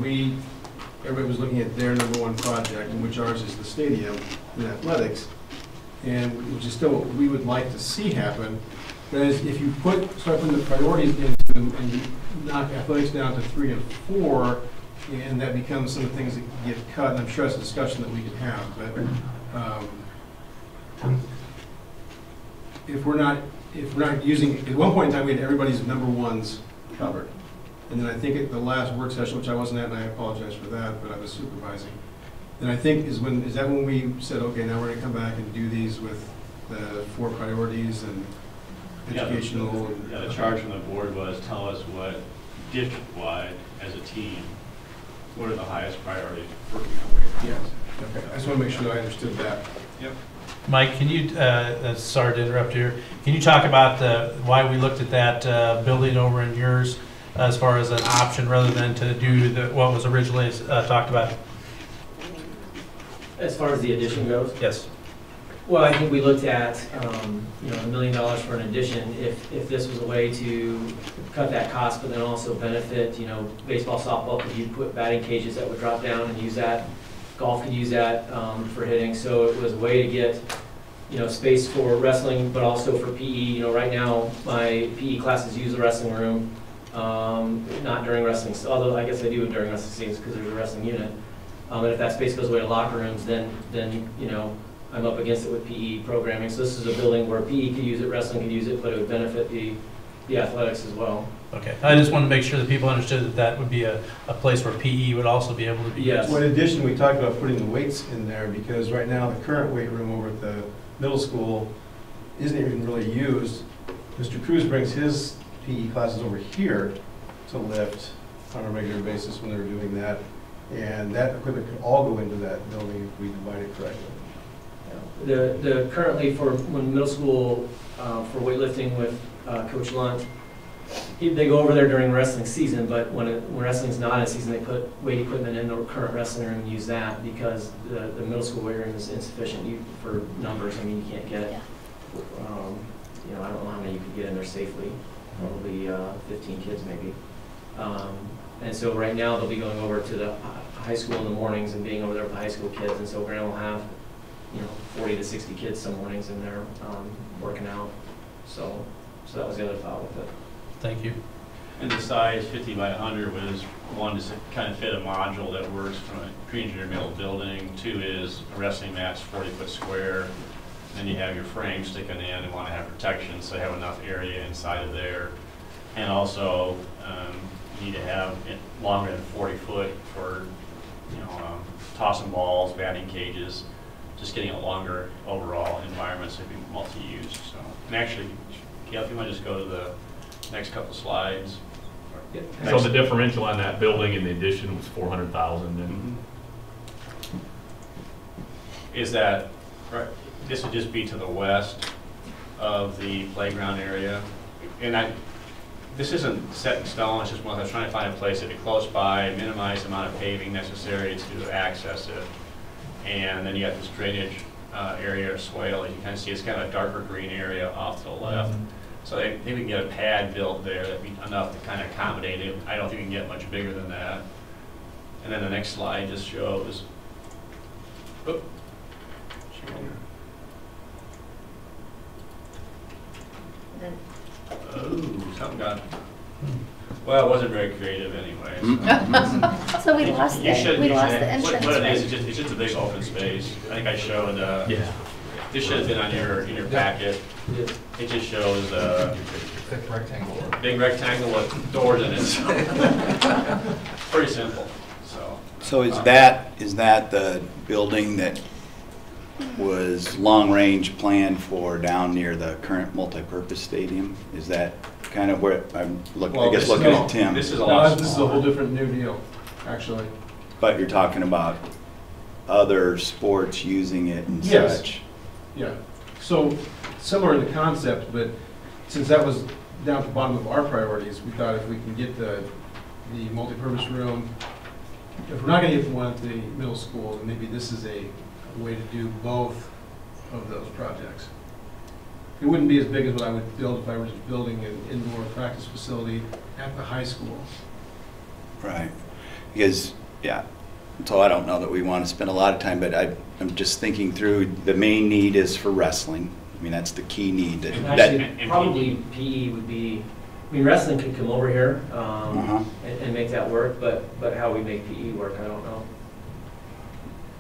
Everybody was looking at their #1 project, and which ours is the stadium in athletics, and which is still what we would like to see happen. That is, if you start putting the priorities into and you knock athletics down to 3 and 4, and that becomes some of the things that get cut, and I'm sure that's a discussion that we could have, but if we're not using, at one point in time, we had everybody's #1s covered. And then I think at the last work session, which I wasn't at, and I apologize for that, but I was supervising. And I think is that when we said, okay, now we're gonna come back and do these with the 4 priorities and educational. The charge from the board was tell us what district-wide as a team, what are the highest priorities working on? Yes. Okay. I just want to make sure that I understood that. Yep. Mike, can you, sorry to interrupt here, can you talk about why we looked at that building over in yours as far as an option rather than to do what was originally talked about? As far as the addition goes? Yes. Well, I think we looked at, $1 million for an addition, if this was a way to cut that cost, but then also benefit, baseball, softball, could you put batting cages that would drop down and use that? Golf could use that for hitting, so it was a way to get, space for wrestling, but also for PE. Right now, my PE classes use the wrestling room, not during wrestling, although I guess they do it during wrestling seasons because there's a wrestling unit. And if that space goes away to locker rooms, then I'm up against it with PE programming. So this is a building where PE could use it, wrestling could use it, but it would benefit the athletics as well. Okay, I just want to make sure that people understood that that would be a place where PE would also be able to be Yes. used. Well, in addition, we talked about putting the weights in there because right now the current weight room over at the middle school isn't even really used. Mr. Cruz brings his PE classes over here to lift on a regular basis when they're doing that. And that equipment could all go into that building if we divide it correctly. The currently for when middle school for weightlifting with Coach Lunt, they go over there during wrestling season, but when wrestling's not in season, they put weight equipment in the current wrestling room and use that because the middle school weight room is insufficient for numbers. I mean, you can't get, Yeah. I don't know how many you could get in there safely, probably 15 kids maybe. And so right now they'll be going over to the high school in the mornings and being over there with the high school kids, and so we're going to have 40 to 60 kids some mornings in there working out. So that was the other thought with it. Thank you. And the size 50 by 100 was one to kind of fit a module that works from a pre-engineered metal building. Two is a wrestling mat's 40-foot square. Then you have your frame sticking in and want to have protection, so you have enough area inside of there. And also you need to have it longer than 40 foot for tossing balls, batting cages, just getting a longer overall environment so it can be multi-used. So, and actually, Gail, if you want to just go to the next couple slides. So the differential on that building in the addition was 400,000 then? Is that, right, this would just be to the west of the playground area. And this isn't set in stone, it's just one I was trying to find a place that would be close by, minimize the amount of paving necessary to access it. And then you got this drainage area or swale, as you kind of see, it's kind of a darker green area off to the left. So they think we can get a pad built there that'd be enough to kind of accommodate it. I don't think we can get much bigger than that. And then the next slide just shows, oh, something got, well, it wasn't very creative anyway. So we lost the entrance. What it is, it's just a big open space. I think I showed, this should have been on in your packet. It just shows big rectangle with doors in it. Pretty simple. So is that the building that was long-range planned for down near the current multipurpose stadium? Is that kind of where I'm looking? I guess looking at Tim. This is a lot. This is a whole different new deal, actually. But you're talking about other sports using it and Yes. such. Yeah. So similar in the concept, but since that was down at the bottom of our priorities, we thought if we can get the multipurpose room, if we're not going to get the one at the middle school, then maybe this is a way to do both of those projects. It wouldn't be as big as what I would build if I were just building an indoor practice facility at the high school. Right. Because, so I don't know that we want to spend a lot of time, but I'm just thinking through, the main need is for wrestling. I mean, that's the key need. Actually, probably PE would be, wrestling could come over here and make that work, but how we make PE work, I don't know.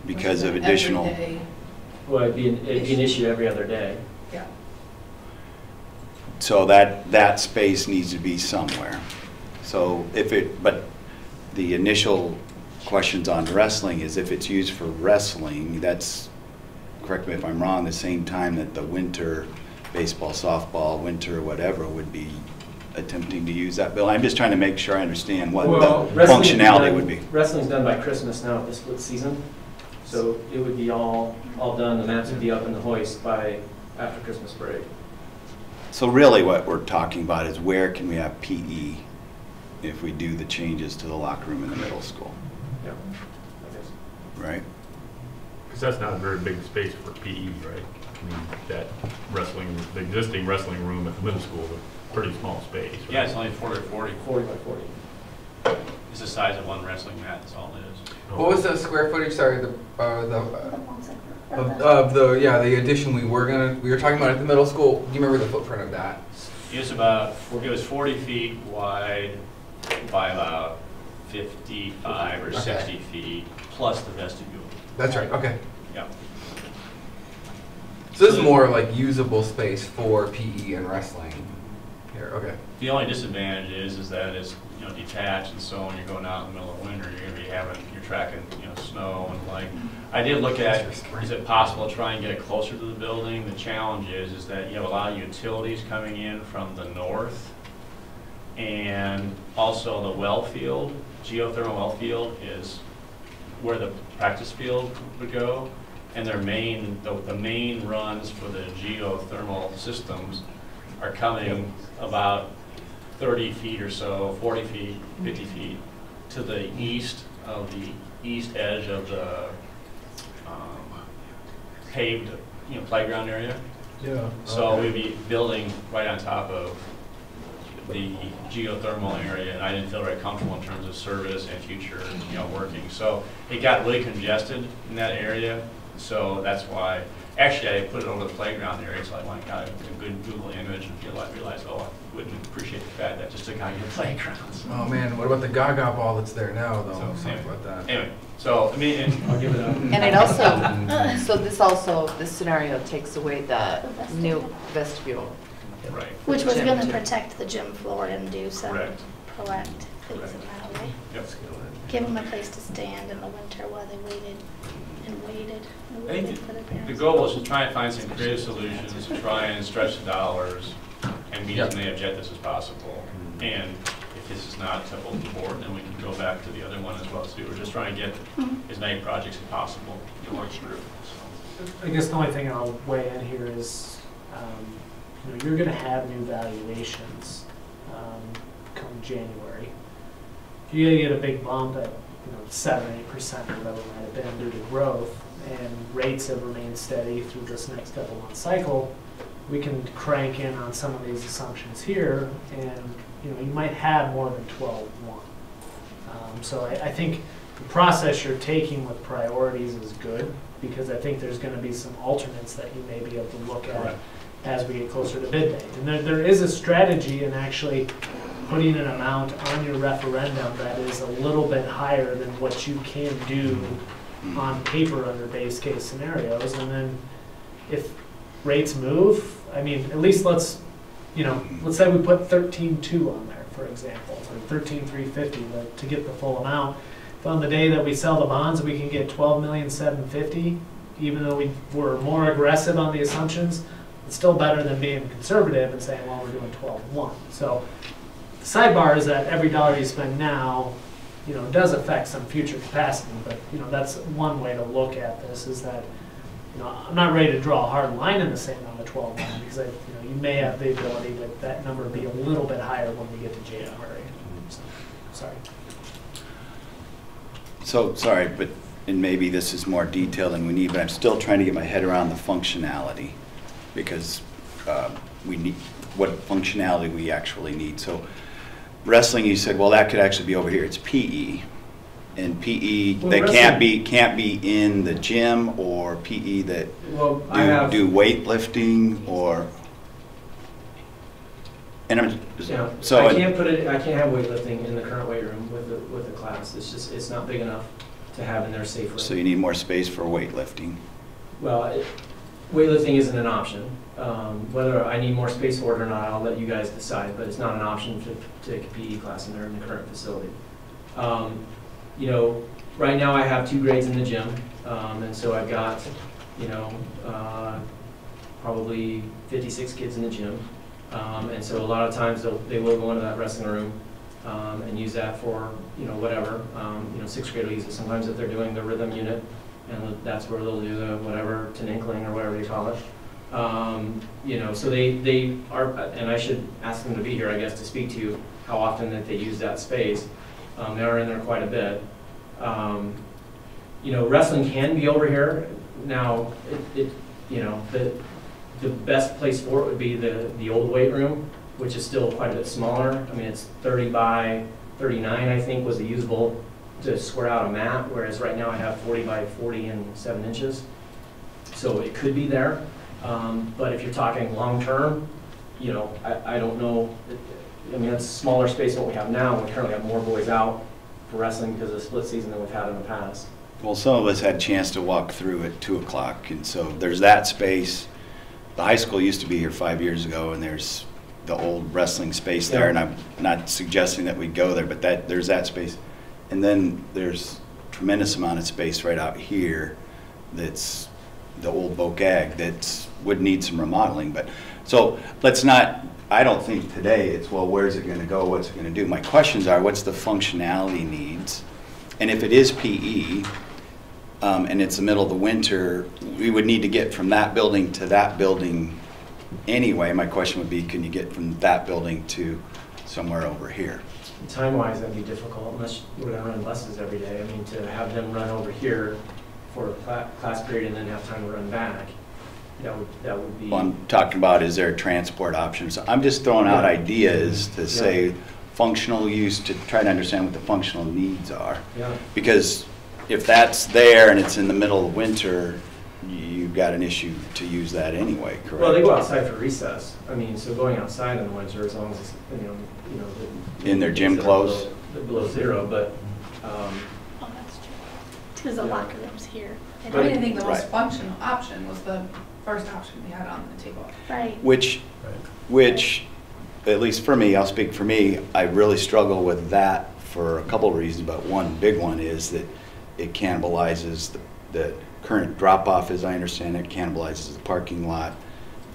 Because of additional. Well, it'd be an issue every other day. Yeah. So that space needs to be somewhere. So but the initial questions on wrestling is if it's used for wrestling, that's, correct me if I'm wrong, the same time that the winter baseball, softball, winter, whatever would be attempting to use that bill. I'm just trying to make sure I understand what the functionality would be. Wrestling's done by Christmas now at the split season. So it would be all done, the mats would be up in the hoist by after Christmas break. So really what we're talking about is where can we have PE if we do the changes to the locker room in the middle school, Yeah. I guess. right? Because that's not a very big space for PE, right? I mean, that wrestling, the existing wrestling room at the middle school is a pretty small space, right? Yeah, it's only 40 by 40. 40 by 40. It's the size of one wrestling mat, that's all it is. What was the square footage, sorry, The one second. of the, yeah, the addition we were talking about at the middle school? Do you remember the footprint of that? It was 40 feet wide by about 55 or Okay. 60 feet, plus the vestibule. That's right, okay. Yeah. So this is more like usable space for PE and wrestling here, okay. The only disadvantage is that it's, you know, detached, and so when you're going out in the middle of winter, you're gonna be you're tracking, you know, snow and like. I did look at, is it possible to try and get it closer to the building? The challenge is that you have a lot of utilities coming in from the north, and also the well field, geothermal well field is where the practice field would go, and their main, the main runs for the geothermal systems are coming about 30 feet or so, 40 feet, 50 feet to the east of the east edge of the paved, you know, playground area. Yeah. So we'd be building right on top of the geothermal area, and I didn't feel very comfortable in terms of service and future, you know, working. So it got really congested in that area, so that's why. Actually, I put it over the playground area, so I got a good Google image and realized, oh, I wouldn't appreciate the fact that just took out your playground. So, Oh man, what about the Gaga ball that's there now though? So, Something about that. anyway, so I mean, I'll give it up. And it also, this scenario takes away the new vestibule. right, Which was Gym gonna too. protect the gym floor and do some Correct. proactive things in that way. yep. Give them a place to stand in the winter while they waited and waited and I think waited for their parents. the goal was to try and find some creative solutions, to try and stretch the dollars and meet as many objectives as possible. And if this is not acceptable to the board, then we can go back to the other one as well too. We're just trying to get Mhm. as many projects as possible to work through. So, I guess the only thing I'll weigh in here is, you know, you're gonna have new valuations come January. You're gonna get a big bump at, 7-8% or whatever it might have been due to growth, and rates have remained steady through this next couple month cycle. We can crank in on some of these assumptions here, and you might have more than 12-1. So I think the process you're taking with priorities is good, because I think there's going to be some alternates that you may be able to look at Correct. as we get closer to bid date. And there is a strategy in actually putting an amount on your referendum that is a little bit higher than what you can do on paper under base case scenarios. And then if rates move, I mean, at least let's say we put 13.2 on there, for example, or 13.350 to get the full amount. If on the day that we sell the bonds, we can get 12,750,000, even though we were more aggressive on the assumptions, it's still better than being conservative and saying, well, we're doing 12-1. So the sidebar is that every dollar you spend now, does affect some future capacity. But that's one way to look at this, is that I'm not ready to draw a hard line in the sand on the 12-1, because you may have the ability that number be a little bit higher when we get to January. So, sorry. So, sorry, and maybe this is more detailed than we need, but I'm still trying to get my head around the functionality, because we need, what functionality we actually need. So wrestling, you said, well, that could actually be over here. It's PE. And PE, Well, that wrestling- can't be in the gym, or PE that Well, I have, do weightlifting, or, and I'm, yeah, so. I can't have weightlifting in the current weight room with the class. It's not big enough to have in there safely. So you need more space for weightlifting. Well, weightlifting isn't an option. Whether I need more space for it or not, I'll let you guys decide, but it's not an option to take a PE class in there in the current facility. Right now I have 2 grades in the gym, and so I've got, probably 56 kids in the gym. And so a lot of times they will go into that wrestling room and use that for, whatever. 6th grade will use it sometimes if they're doing the rhythm unit. and that's where they'll do the whatever, tinkling or whatever you call it. You know, so they are, and I should ask them to be here, I guess, to speak to how often that they use that space. They are in there quite a bit. You know, wrestling can be over here. Now, you know, the best place for it would be the old weight room, which is still quite a bit smaller. I mean, it's 30 by 39, I think, was the usable to square out a mat, whereas right now I have 40 by 40 and 7 inches. So it could be there. But if you're talking long-term, you know, I don't know. I mean, that's a smaller space than what we have now. We currently have more boys out for wrestling because of the split season than we've had in the past. Well, some of us had a chance to walk through at 2 o'clock, and so there's that space. The high school used to be here 5 years ago, and there's the old wrestling space there, and I'm not suggesting that we go there, but there's that space. And then there's a tremendous amount of space right out here that's the old Bocag that would need some remodeling. But so let's not, I don't think today it's, well, where's it going to go? What's it going to do? My questions are, what's the functionality needs? And if it is PE, and it's the middle of the winter, we would need to get from that building to that building anyway. My question would be, can you get from that building to somewhere over here? Time-wise, that'd be difficult unless we're going to run buses every day. I mean, to have them run over here for a class period and then have time to run back, that would be... Well, I'm talking about, is there transport options? I'm just throwing out ideas to say functional use, to try to understand what the functional needs are. Yeah. Because if that's there and it's in the middle of winter, you've got an issue to use that anyway, correct? Well, they go outside for recess. I mean, so going outside in the winter, as long as it's, in their gym clothes? Below zero, but... Oh, that's true. Because the locker room's here. I didn't think the most functional option was the first option we had on the table. Right. Which, at least for me, I'll speak for me, I really struggle with that for a couple of reasons, but one big one is that it cannibalizes the current drop-off, as I understand it, cannibalizes the parking lot,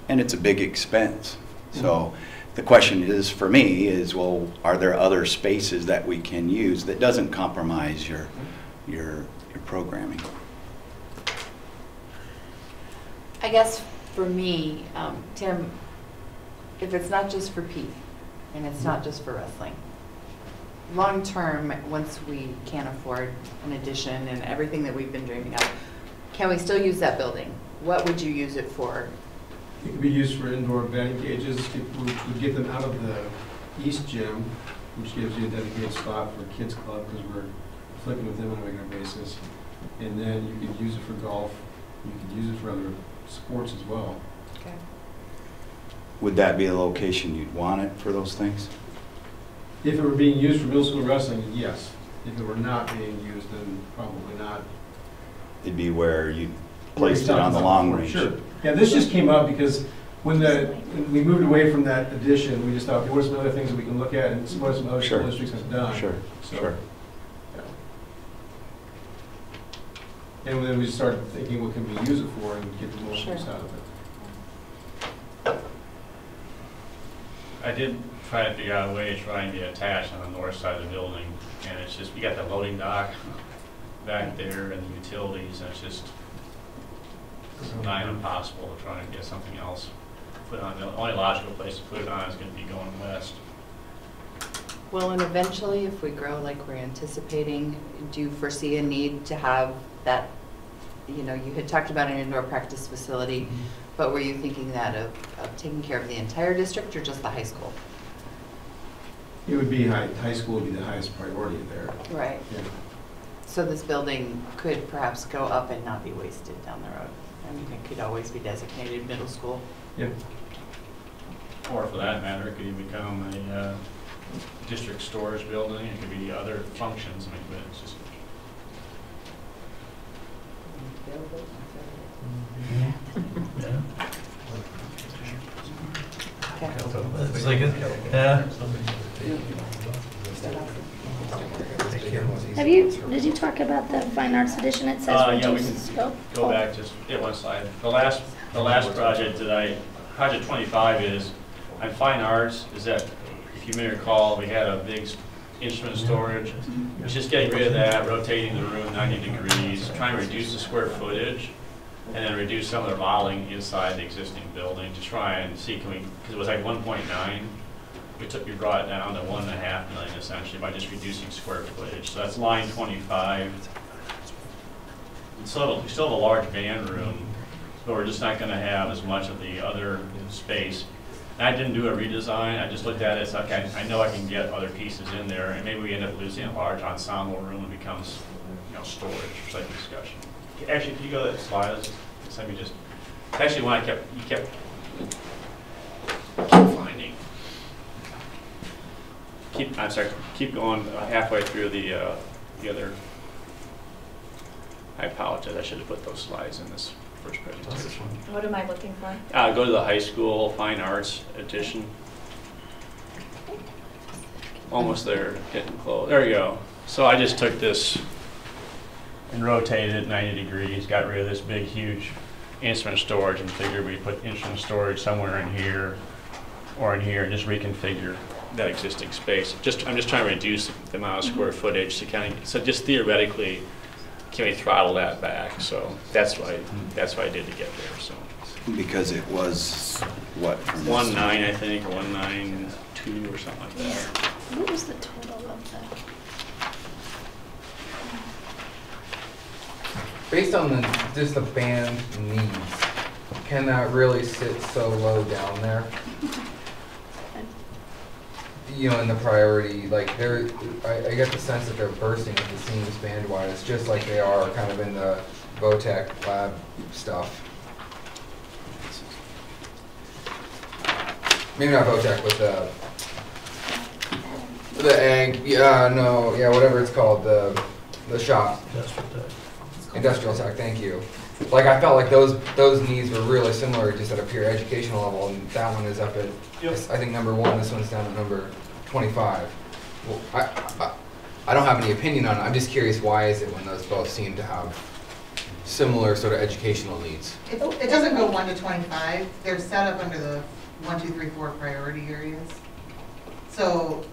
and it's a big expense. So the question is, for me, is, well, are there other spaces that we can use that doesn't compromise your programming? I guess for me, Tim, if it's not just for PE and it's not just for wrestling, long term, once we can't afford an addition and everything that we've been dreaming of, can we still use that building? What would you use it for? It could be used for indoor batting cages. We get them out of the East Gym, which gives you a dedicated spot for kids club because we're flipping with them on a regular basis. And then you could use it for golf. You could use it for other sports as well. Okay. Would that be a location you'd want it for those things? If it were being used for middle school wrestling, yes. If it were not being used, then probably not. It'd be where you placed it on the long range. Sure. Yeah, this just came up because when we moved away from that addition, we just thought, what are some other things that we can look at and what are some other school districts have done? Sure, sure. And then we started thinking what can we use it for and get the most use out of it. I did try to figure out a way to try and get attached on the north side of the building, and it's just, you got the loading dock back there and the utilities, and it's just nigh impossible to try and get something else put on. The only logical place to put it on is going to be going west. Well, and eventually, if we grow like we're anticipating, do you foresee a need to have that, you had talked about an indoor practice facility, but were you thinking that of taking care of the entire district or just the high school? It would be high school would be the highest priority there. Right. Yeah. So this building could perhaps go up and not be wasted down the road. I mean, it could always be designated middle school. Yeah. Or for that matter, it could even become a district storage building. It could be other functions. I mean, but it's just. It's like, yeah. Did you talk about the fine arts edition? It says Yeah, we reduce can scope. go back just one slide. The last project project 25 is on fine arts. Is that, if you may recall, we had a big instrument storage. It's just getting rid of that, rotating the room 90 degrees, trying to reduce the square footage, and then reduce some of the modeling inside the existing building to try and see, can we, because it was like 1.9, we brought it down to 1.5 million essentially by just reducing square footage. So that's line 25. We still have a large band room, but we're just not going to have as much of the other space. And I didn't do a redesign. I just looked at it and said, okay, I know I can get other pieces in there, and maybe we end up losing a large ensemble room and becomes, storage for sake of discussion. Actually, if you go to that slide, let me just. Actually, one you kept finding. I'm sorry. Keep going halfway through the other. I apologize. I should have put those slides in this first presentation. What am I looking for? Go to the high school fine arts edition. Almost there, getting close. There you go. So I just took this and rotated it 90 degrees, got rid of this big, huge instrument storage, and figured we put instrument storage somewhere in here or in here, and just reconfigure that existing space. I'm just trying to reduce the amount of square footage to so just theoretically, can we throttle that back? So that's what I did to get there. So because it was what? 1.9, I think, or 1.92 or something like that. What was the total of that? Based on just the band needs, can that really sit so low down there? In the priority, like I get the sense that they're bursting at the seams band-wise, just like they are kind of in the VOTEC lab stuff. Maybe not VOTEC, but the ag, whatever it's called, the shop. Industrial tech, thank you. Like I felt like those needs were really similar, just at a pure educational level, and that one is up at, I think, number 1. This one's down at number 25. Well, I don't have any opinion on it. I'm just curious, why is it when those both seem to have similar sort of educational needs? It doesn't go 1 to 25. They're set up under the 1, 2, 3, 4 priority areas. So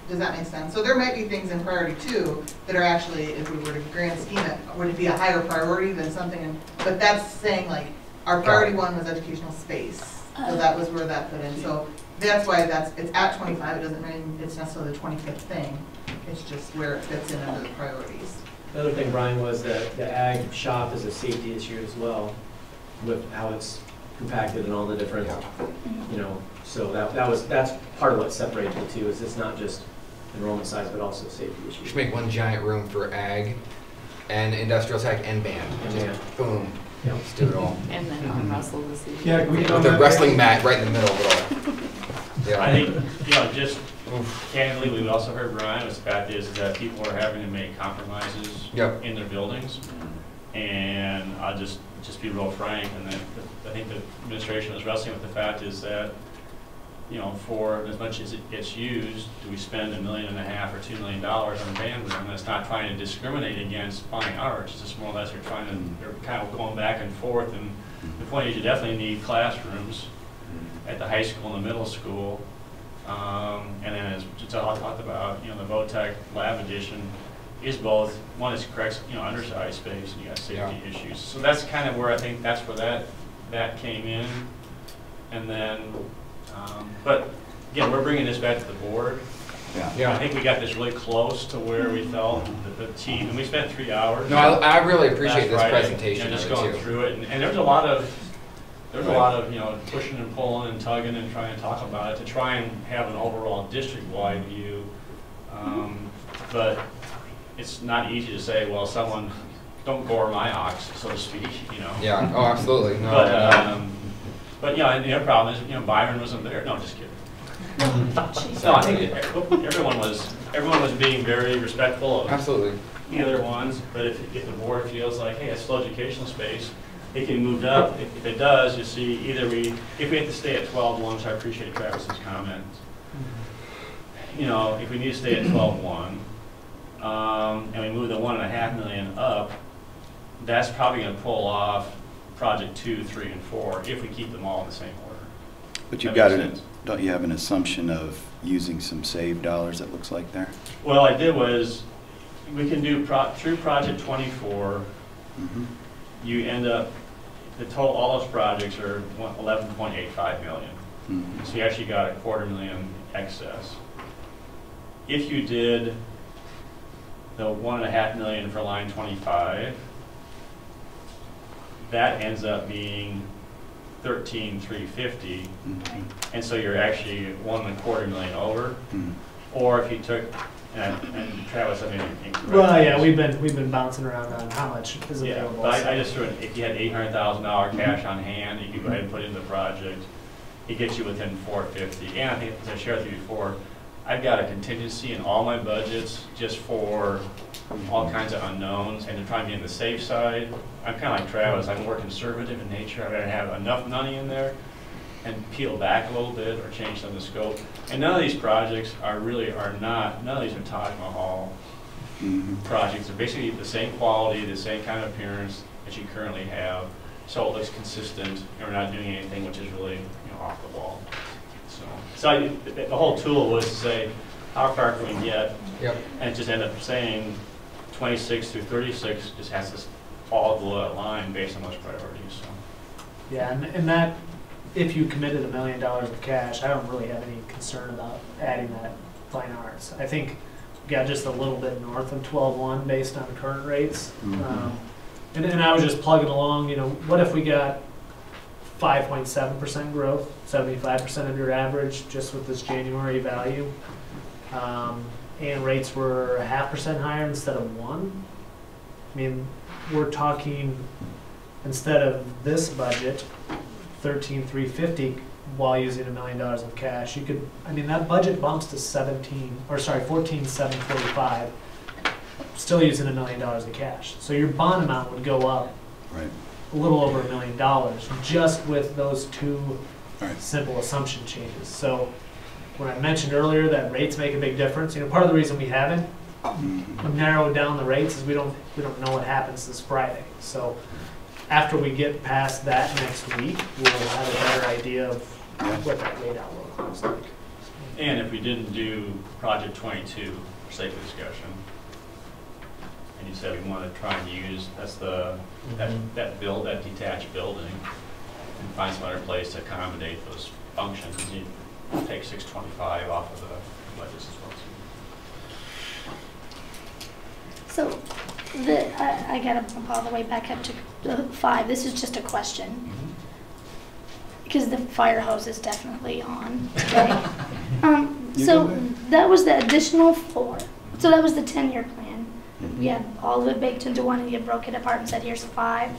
does that make sense? So there might be things in priority 2 that are actually, if we were to grand scheme it, would it be a higher priority than something? But that's saying like our priority 1 was educational space. So that was where that fit in. So that's why it's at 25. It doesn't mean it's necessarily the 25th thing. It's just where it fits in under the priorities. The other thing, Brian, was that the ag shop is a safety issue as well, with how it's compacted and all the different, so that's part of what separated the two. Is it's not just enrollment size, but also safety issues. You should make one giant room for ag and industrial tech and band. Boom. Yeah. Let's do it all. And then arm wrestle this evening. Yeah, we With the wrestling mat right in the middle of it all. Yeah. I think, just candidly, we also heard Brian, the fact is that people are having to make compromises in their buildings. And I'll just be real frank, and then I think the administration is wrestling with the fact is that, for as much as it gets used, do we spend $1.5 million or $2 million on a band room? That's not trying to discriminate against fine arts. It's just more or less they're kind of going back and forth. And the point is, you definitely need classrooms at the high school and the middle school. And then as Giselle talked about, the VOTEC lab edition is both, one is correct, undersized space, and you got safety issues. So that's kind of where I think that's where that came in. And then, but again, we're bringing this back to the board. I think we got this really close to where we felt that the team, and we spent 3 hours. No, I really appreciate this presentation. Just going through it, and there was a lot of pushing and pulling and tugging and trying to talk about it to try and have an overall district-wide view. But it's not easy to say, well, someone don't gore my ox, so to speak. Yeah. Oh, absolutely. No. But and the other problem is, Byron wasn't there. No, just kidding. No, I think everyone was being very respectful of absolutely the other ones. But if the board feels like, hey, it's still educational space, it can be moved up. If it does, you see, if we have to stay at 12-1, so I appreciate Travis's comments. If we need to stay at 12-1, and we move the $1.5 million up, that's probably going to pull off project 2, 3, and 4 if we keep them all in the same order. But you've got don't you have an assumption of using some saved dollars, it looks like there? Well, I did was, we can do through project 24, you end up, the total, all those projects are 11.85 million. So you actually got $250,000 excess. If you did the $1.5 million for line 25, that ends up being 13,350, and so you're actually $1.25 million over. Or if you took, and Travis, I mean, incorrect. Well, yeah, we've been bouncing around on how much is available. Yeah, but I just threw it, if you had $800,000 cash on hand, you could go ahead and put it in the project. It gets you within 450. And I think, as I shared with you before, I've got a contingency in all my budgets just for all kinds of unknowns, and to try and be on the safe side. I'm kind of like Travis, I'm more conservative in nature. I'd rather have enough money in there and peel back a little bit or change some of the scope. And none of these projects none of these are Taj Mahal projects. They're basically the same quality, the same kind of appearance that you currently have. So it looks consistent, and we're not doing anything which is really off the wall. So the whole tool was to say, how far can we get? Yep. And it just ended up saying 26 through 36 just has to fall below that line based on those priorities. So. Yeah, and that, if you committed $1 million of cash, I don't really have any concern about adding that fine arts. I think we got just a little bit north of 12.1 based on current rates. And I was just plugging along, what if we got 5.7% growth, 75% of your average just with this January value, and rates were 0.5% higher instead of 1%? I mean, we're talking, instead of this budget, 13,350 while using $1 million of cash, you could, that budget bumps to 14,745, still using $1 million of cash. So your bond amount would go up a little over $1 million just with those two simple assumption changes. So when I mentioned earlier that rates make a big difference, part of the reason we haven't narrowed down the rates is we don't know what happens this Friday. So after we get past that next week, we'll have a better idea of what that rate outlook looks like. And if we didn't do project 22 for sake of discussion, and you said we want to try and use that detached building and find some other place to accommodate those functions, you take 625 off of the budgets as well. So I got to bump all the way back up to 5. This is just a question. Because the fire hose is definitely on. Right? So that was the additional 4. So that was the 10-year plan. We had all of it baked into one, and you broke it apart and said, here's 5.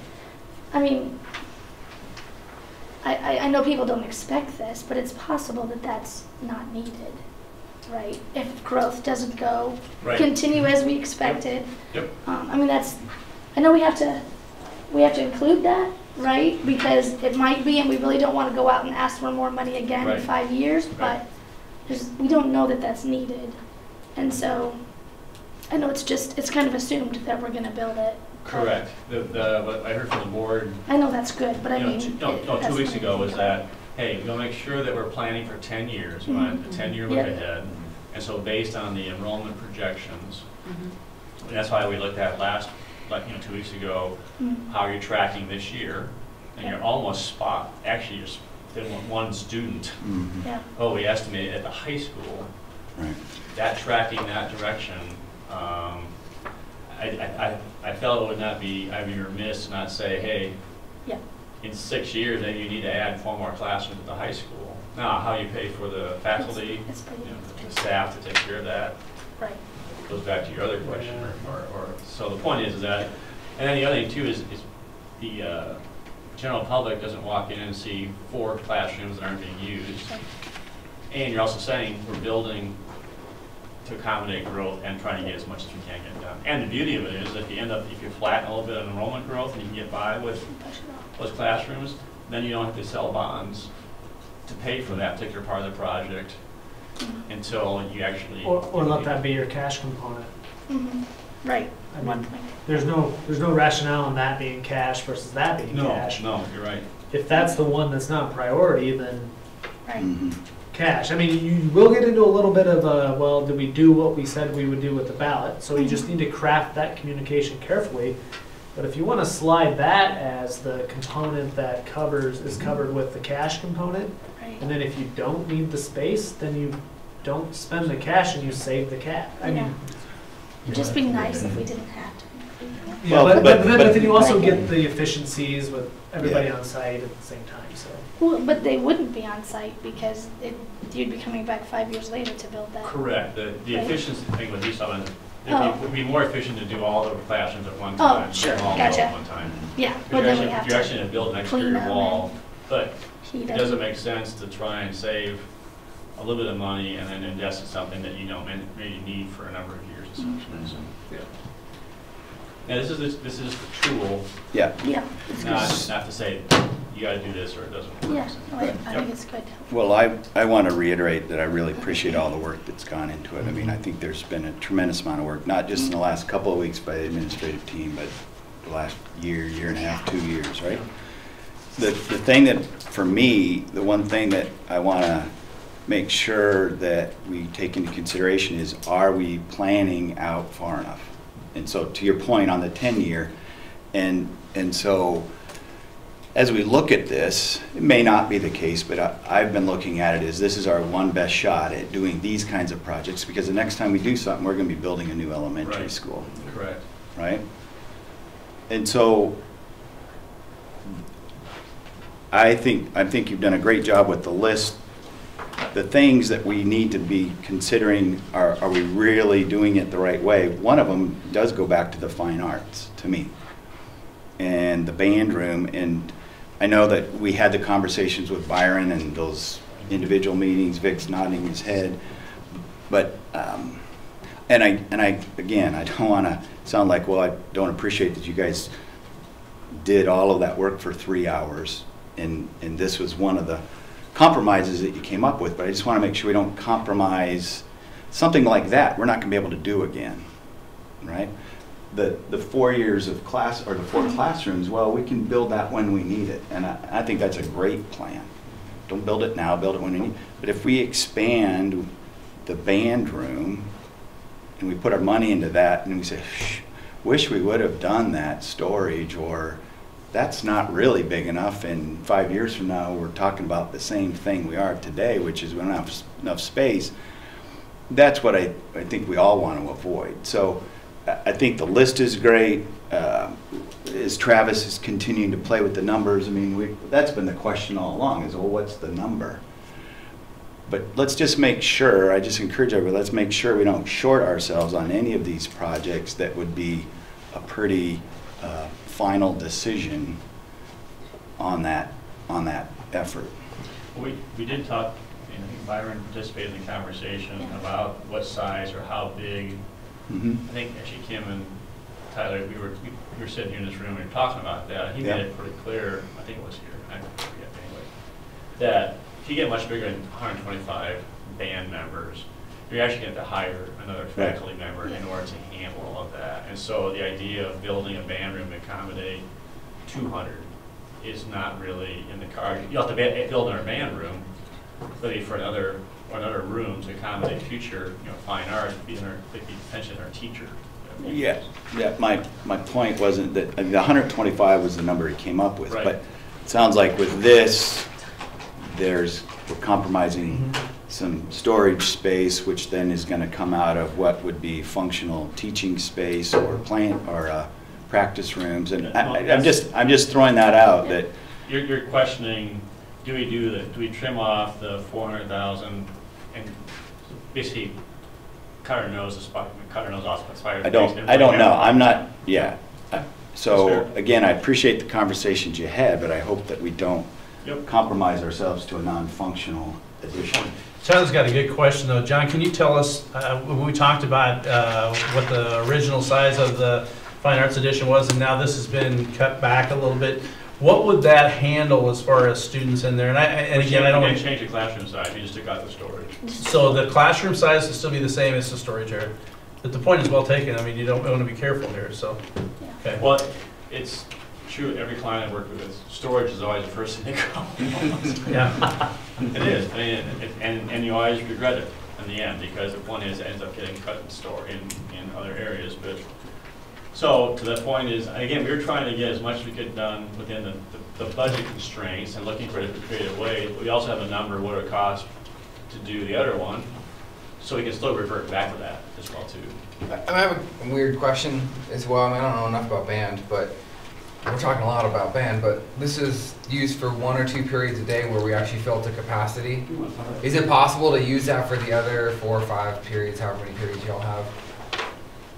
I know people don't expect this, but it's possible that that's not needed, right? If growth doesn't continue as we expected. Yep. I know we have to include that, right? Because it might be, and we really don't want to go out and ask for more money again in 5 years, but we don't know that that's needed. And so I know it's kind of assumed that we're going to build it. Correct. What I heard from the board. I know that's good, but 2 weeks ago was that, hey, we'll make sure that we're planning for 10 years. We want a 10-year look ahead. And so based on the enrollment projections, and that's why we looked at 2 weeks ago, how you're tracking this year, and you're almost spot. Actually, you're within one student. We estimated at the high school. That tracking that direction. I felt it would not be, I'd be remiss to not say, hey, in 6 years, maybe you need to add 4 more classrooms at the high school. Now, how you pay for the faculty, the staff to take care of that, goes back to your other question. So the point is that, and then the other thing too is the general public doesn't walk in and see 4 classrooms that aren't being used. And you're also saying we're building to accommodate growth and trying to get as much as we can get done. And the beauty of it is if you flatten a little bit of enrollment growth and you can get by with those classrooms, then you don't have to sell bonds to pay for that particular part of the project until you actually... Or let that be your cash component. Right. There's no rationale in that being cash versus that being cash. No, you're right. If that's the one that's not priority, then cash. I mean, you will get into a little bit of a, well, did we do what we said we would do with the ballot? So you just need to craft that communication carefully. But if you want to slide that as the component that is covered with the cash component, Right. and then if you don't need the space, then you don't spend the cash and you save the cash. I Yeah. mean, It'd just be nice if we didn't have to. yeah, Well, but but- then you also get the efficiencies with everybody on site at the same time. So Well, but they wouldn't be on site because you'd be coming back 5 years later to build that. Correct. The Right. efficiency thing with these, it Oh. would be more efficient to do all the classrooms at one Oh, time. sure, all gotcha. at one time. Yeah, You're but then we actually- have You're actually to going to build an clean exterior them wall, but heat it it. doesn't make sense to try and save a little bit of money and then invest in something that you don't maybe need for a number of years essentially. So, yeah. Now, this is the tool, Yeah. Yeah, it's good. not to say you got to do this or it doesn't work. Yeah, So, no, I think it's good. Well, I want to reiterate that I really appreciate all the work that's gone into it. I mean, I think there's been a tremendous amount of work, not just in the last couple of weeks by the administrative team, but the last year and a half, 2 years, right? The thing that, for me, the one thing that I want to make sure that we take into consideration is, are we planning out far enough? And so to your point on the 10-year, and so as we look at this, it may not be the case, but I've been looking at it as this is our one best shot at doing these kinds of projects, because the next time we do something, we're going to be building a new elementary Right. school, Correct. right? And so I think you've done a great job with the list. The things that we need to be considering are we really doing it the right way? One of them does go back to the fine arts, to me, and the band room. And I know that we had the conversations with Byron and those individual meetings. Vic's nodding his head, but and I again, I don't want to sound like, well, I don't appreciate that you guys did all of that work for 3 hours, and this was one of the compromises that you came up with, but I just want to make sure we don't compromise something like that. We're not going to be able to do again, right? The 4 years of class, or the 4 classrooms, well, we can build that when we need it, and I think that's a great plan. Don't build it now, build it when we need it. But if we expand the band room and we put our money into that and we say, wish we would have done that storage, or that's not really big enough, and 5 years from now we're talking about the same thing we are today, which is we don't have enough space. That's what I think we all want to avoid. So I think the list is great. As Travis is continuing to play with the numbers, I mean, that's been the question all along, is, well, what's the number? But let's just make sure, I just encourage everybody, let's make sure we don't short ourselves on any of these projects that would be a pretty final decision on that effort. We did talk, and I think Byron participated in the conversation about what size or how big. Mm-hmm. I think actually Kim and Tyler, we were sitting here in this room and we were talking about that. He made it pretty clear, I think it was here, I forget anyway, that if you get much bigger than 125 band members, you're actually going to have to hire another faculty member in order to handle all of that. And so the idea of building a band room to accommodate 200 is not really in the cards. You'll have to build another band room, but for another room to accommodate future, fine arts, could be potentially our teacher. Yeah. My point wasn't that, the 125 was the number he came up with, but it sounds like with this, we're compromising some storage space, which then is going to come out of what would be functional teaching space or practice rooms. And I'm just throwing that out. That you're questioning, do we trim off the 400,000 and basically cut our nose off the fire? I don't know. I'm not. Yeah. So again, I appreciate the conversations you had, but I hope that we don't compromise ourselves to a non-functional addition. Tyler's got a good question though. John, can you tell us, when we talked about what the original size of the Fine Arts Edition was, and now this has been cut back a little bit, what would that handle as far as students in there? And again, I don't want to change the classroom size, you just took out the storage. So the classroom size will still be the same as the storage area. But the point is well taken. I mean, you don't want to be careful here, so. Okay. Well, it's true, every client I work with, storage is always the first thing they go. Yeah. It is, I mean, and you always regret it in the end, because if one ends up getting cut in other areas, but, so, to that point is, again, we were trying to get as much as we could done within the budget constraints and looking for different creative ways. We also have a number of what it costs to do the other one, so we can still revert back to that as well, too. I have a weird question as well. I mean, I don't know enough about band, but we're talking a lot about band, but this is used for 1 or 2 periods a day where we actually fill to capacity. Is it possible to use that for the other 4 or 5 periods, however many periods y'all have?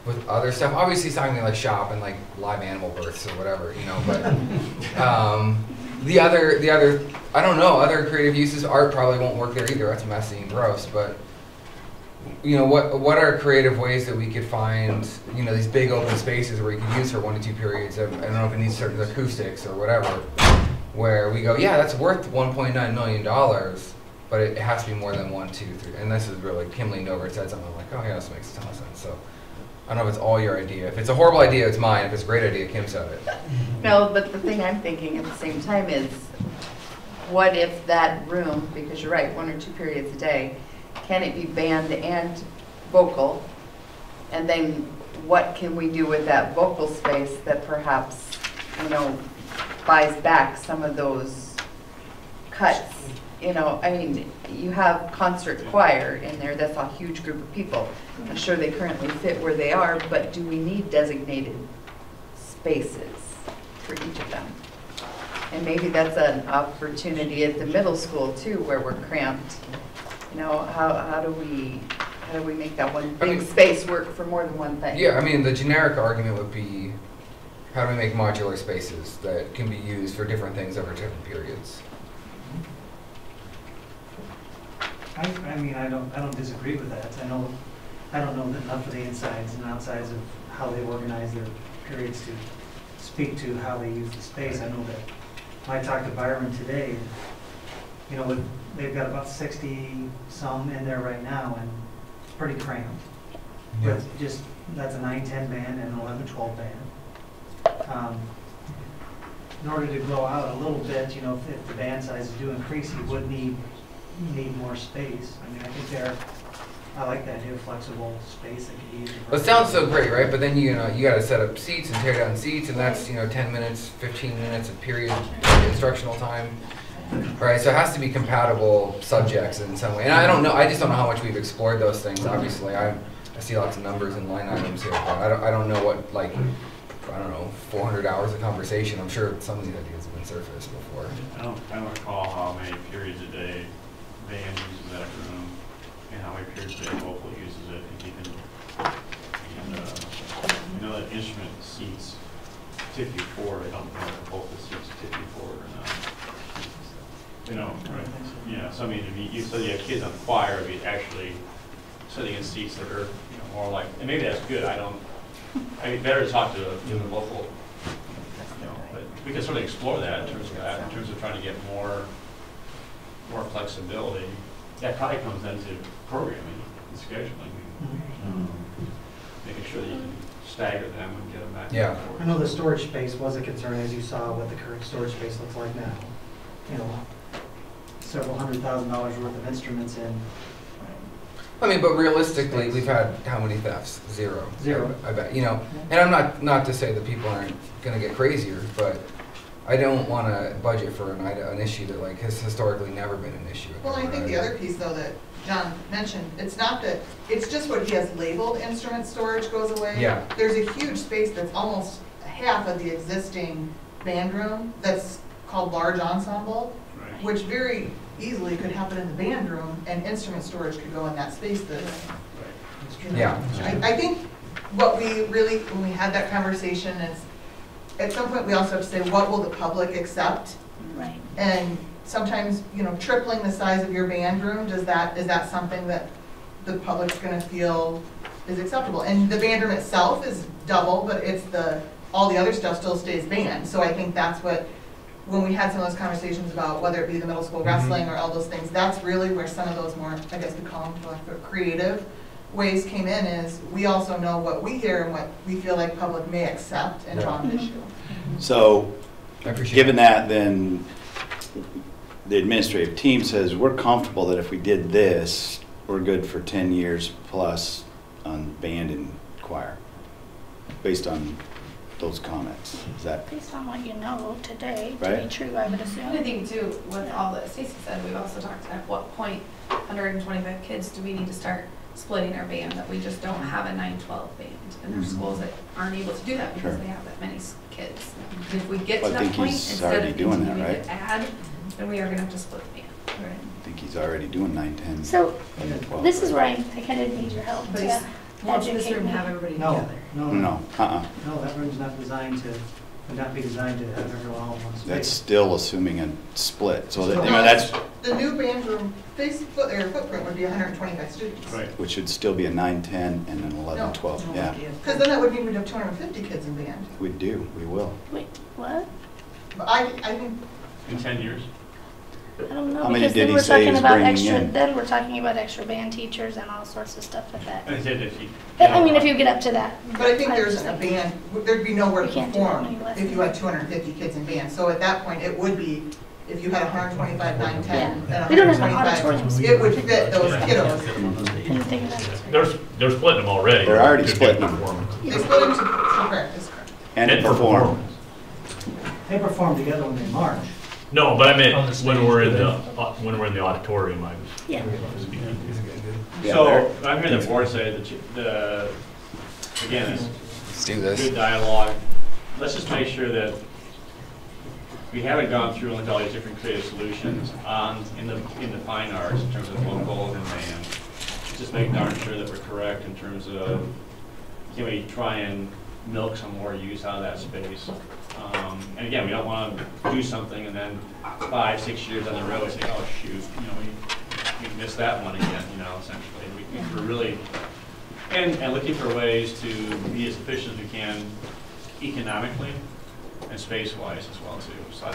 With other stuff, obviously something like shop and like live animal births or whatever, you know, but the other, I don't know, other creative uses, art probably won't work there either, that's messy and gross, but you know, what are creative ways that we could find, you know, these big open spaces where you can use for 1 to 2 periods, I don't know if it needs certain acoustics or whatever, where we go, yeah, that's worth $1.9 million, but it has to be more than 1, 2, 3, and this is really, Kim leaned over and said something like, oh yeah, this makes a ton of sense, so. I don't know if it's all your idea. If it's a horrible idea, it's mine. If it's a great idea, Kim said it. No, but the thing I'm thinking at the same time is, what if that room, because you're right, 1 or 2 periods a day, can it be band and vocal? And then what can we do with that vocal space that perhaps, you know, buys back some of those cuts? You know, I mean, you have concert choir in there, that's a huge group of people. I'm sure they currently fit where they are, but do we need designated spaces for each of them? And maybe that's an opportunity at the middle school too, where we're cramped. You know, how do we make that one big space work for more than one thing? Yeah, I mean, the generic argument would be, how do we make modular spaces that can be used for different things over different periods? I mean, I don't disagree with that. I don't know enough of the insides and outsides of how they organize their periods to speak to how they use the space. I know that when I talked to Byron today, you know, they've got about 60 some in there right now, and it's pretty cramped. Yeah. But just, that's a 9-10 band and an 11-12 band. In order to grow out a little bit, you know, if the band sizes do increase, you would need more space. I mean, I think I like the idea of flexible space that can be used. Well, it sounds so great, right? But then you got to set up seats and tear down seats, and that's 10 minutes, 15 minutes of period instructional time, right? So it has to be compatible subjects in some way. And I don't know. I just don't know how much we've explored those things. Obviously, I see lots of numbers and line items here, but I don't know what, like, I don't know, 400 hours of conversation. I'm sure some of these ideas have been surfaced before. I don't recall how many periods a day band uses that room and how many periods a day vocal uses it. And you know that instrument seats typically forward. I don't know if the vocal seats typically forward or not. You know, right? Yeah. So I mean, if you so you have kids on choir, be actually sitting in seats that are more like, and maybe that's good. I mean, better to talk to the vocal. But we can sort of explore that in terms of that, in terms of trying to get more flexibility. That probably comes into programming and scheduling, making sure that you can stagger them and get them back. Yeah. I know the storage space was a concern, as you saw what the current storage space looks like now. You know, several $100,000 worth of instruments in. I mean, but realistically, we've had how many thefts? Zero. I bet. You know, and I'm not to say that people aren't going to get crazier, but I don't want to budget for an issue that like has historically never been an issue. Well, I think the other piece though that John mentioned, it's not that, it's just what he has labeled instrument storage goes away. Yeah. There's a huge space that's almost half of the existing band room that's called large ensemble, Right. which very easily could happen in the band room, and instrument storage could go in that space that, you know, Yeah. I think what we really, when we had that conversation is, at some point we also have to say, what will the public accept? Right. And sometimes, you know, tripling the size of your band room, is that something that the public's gonna feel is acceptable? And the band room itself is double, but it's all the other stuff still stays band. So I think that's what, when we had some of those conversations about whether it be the middle school wrestling or all those things, that's really where some of those more, I guess we call them for lack of creative ways came in, is we also know what we hear and what we feel like public may accept and on an issue. So, given that, then the administrative team says, we're comfortable that if we did this, we're good for 10 years plus on band and choir, based on those comments. Is that Based on what you know today, to Right. be true, I would assume. I think too, with all that Stacy said, we've also talked at what point, 125 kids, do we need to start splitting our band, that we just don't have a 9-12 band? And there's schools that aren't able to do that because Sure. they have that many kids. And if we get Well, to I that think point, he's instead already of doing that, continuing right? to add, then we are gonna have to split the band. I think he's already doing 9, 10, So 11, 12. this is where I kind of need your help But to it's more this educate room, me. have everybody No, together. no, No, No, that room's not designed to, would not be designed to have everyone all in one space. That's still assuming a split. So that, So- you know, that's, The new band room footprint would be 125 students. Right. which should still be a 9, 10, and an 11, No. 12. Yeah, Because then that would mean we'd have 250 kids in band. we do, we will. Wait, what? But I think, In 10 years? I don't know, How many because did then he we're say talking he's about bringing extra, in? then we're talking about extra band teachers and all sorts of stuff like that. I said if you. I mean, if you get up to that. but I think there's just a think- band, there'd be nowhere We to can't do that perform many lessons. if you had 250 kids in band. So at that point, it would be, if you had 125, 9, 10, Yeah. and We don't have an 125, auditorium. it would fit those kiddos. Didn't think of that. They're splitting them already. They're already Just splitting get them. performance. They split into practice, correct. And And for perform. performance. They perform together when they march. No, but I On the meant stage, when we're in do when we're in the auditorium, I was Yeah. speaking. Yeah, So, they're- I'm hearing the board say that, again, it's Let's do this. good dialogue. Let's just make sure that we haven't gone through and looked at all these different creative solutions in the fine arts in terms of local and band. Just make darn sure that we're correct in terms of, can we try and milk some more use out of that space? And again, we don't want to do something and then 5, 6 years down the road, say, oh, shoot, we missed that one again, essentially. We're really, and looking for ways to be as efficient as we can economically and space-wise as well, too. So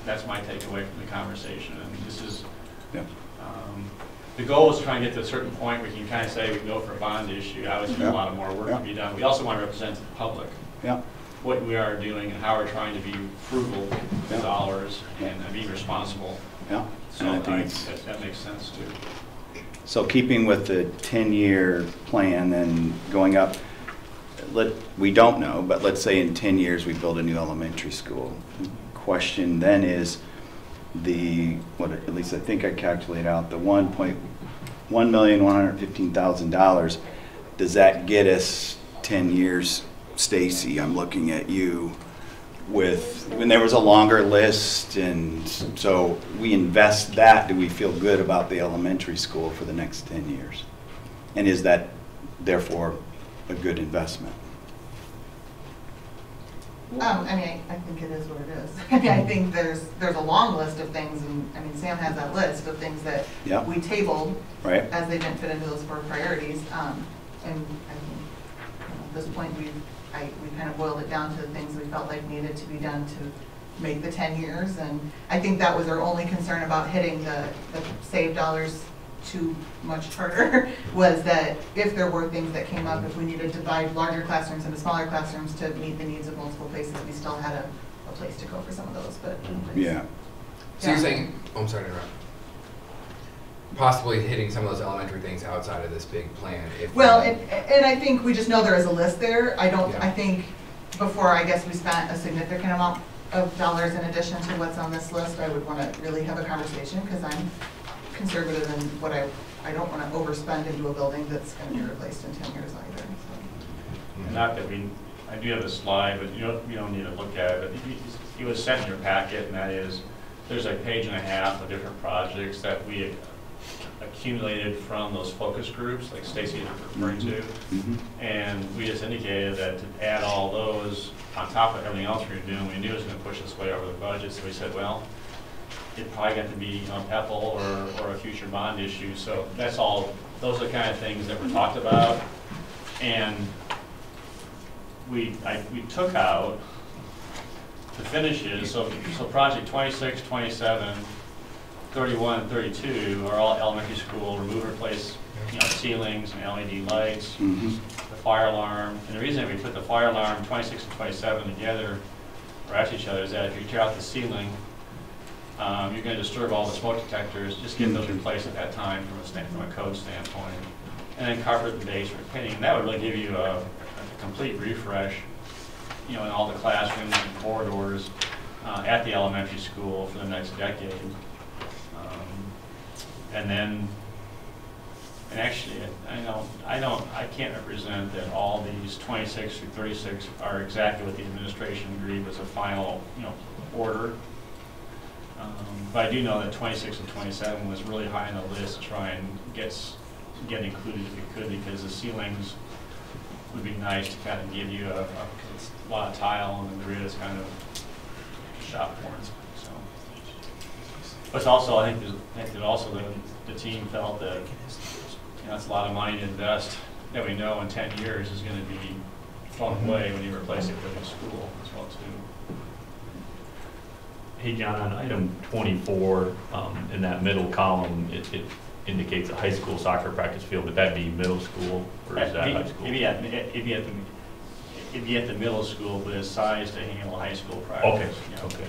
that's my takeaway from the conversation. And this is, Yep. the goal is to try and get to a certain point where you can kind of say we can go for a bond issue. Obviously, there's a lot of more work to be done. We also want to represent to the public Yeah. what we are doing and how we're trying to be frugal with dollars and be responsible. Yeah. So And I I think think it's, that makes sense too. so keeping with the 10-year plan and going up, we don't know, but let's say in 10 years we build a new elementary school. Question then is what at least I think I calculated out, the $1,115,000, does that get us 10 years? Stacy, I'm looking at you when there was a longer list, and so we invest that, do we feel good about the elementary school for the next 10 years? And is that therefore a good investment? I mean, I think it is what it is. I mean, I think there's a long list of things, and I mean, Sam has that list of things that Yep. we tabled Right? as they didn't fit into those 4 priorities. And I think, at this point, we kind of boiled it down to the things we felt like needed to be done to make the 10 years. And I think that was our only concern about hitting the save dollars too much harder, was that if there were things that came up, if we needed to divide larger classrooms into smaller classrooms to meet the needs of multiple places, we still had a place to go for some of those, but. Yeah. So you're saying, oh, I'm sorry to interrupt. Possibly hitting some of those elementary things outside of this big plan. Well, and I think we just know there is a list there. I Yeah. think before, I guess, we spent a significant amount of dollars in addition to what's on this list, I would want to really have a conversation, because I'm conservative in what I don't want to overspend into a building that's going to be replaced in 10 years either. So. Not that I do have a slide, but you don't need to look at it, but it was sent in your packet, and that is, there's a page and a half of different projects that we accumulated from those focus groups, like Stacy is referring to. Mm-hmm. And we just indicated that to add all those on top of everything else we were doing, we knew it was going to push us way over the budget. So we said, well, it probably got to be PEPL or a future bond issue. So that's all, those are the kind of things that were talked about. And we took out the finishes. So project 26, 27, 31 and 32 are all elementary school, remove, replace, ceilings and LED lights, Mm-hmm. the fire alarm. And the reason we put the fire alarm 26 and 27 together, or after each other, is that if you tear out the ceiling, You're going to disturb all the smoke detectors, just get those replaced at that time from a code standpoint. And then carpet the basement painting, that would really give you a complete refresh, you know, in all the classrooms and corridors at the elementary school for the next decade. And then, and actually, I can't represent that all these 26 through 36 are exactly what the administration agreed was a final, you know, order. But I do know that 26 and 27 was really high on the list to try and get included if we could, because the ceilings would be nice to kind of give you a lot of tile, and the grid is kind of shop worn. So, but it's also, I think that also the team felt that, you know, it's a lot of money to invest that we know in 10 years is going to be thrown away when you replace it with a school as well too. Hey John, on item 24, in that middle column, it indicates a high school soccer practice field. Would that be middle school, or is that high school? It'd be at the middle school, but it's sized to handle high school practice. Okay. You know. Okay.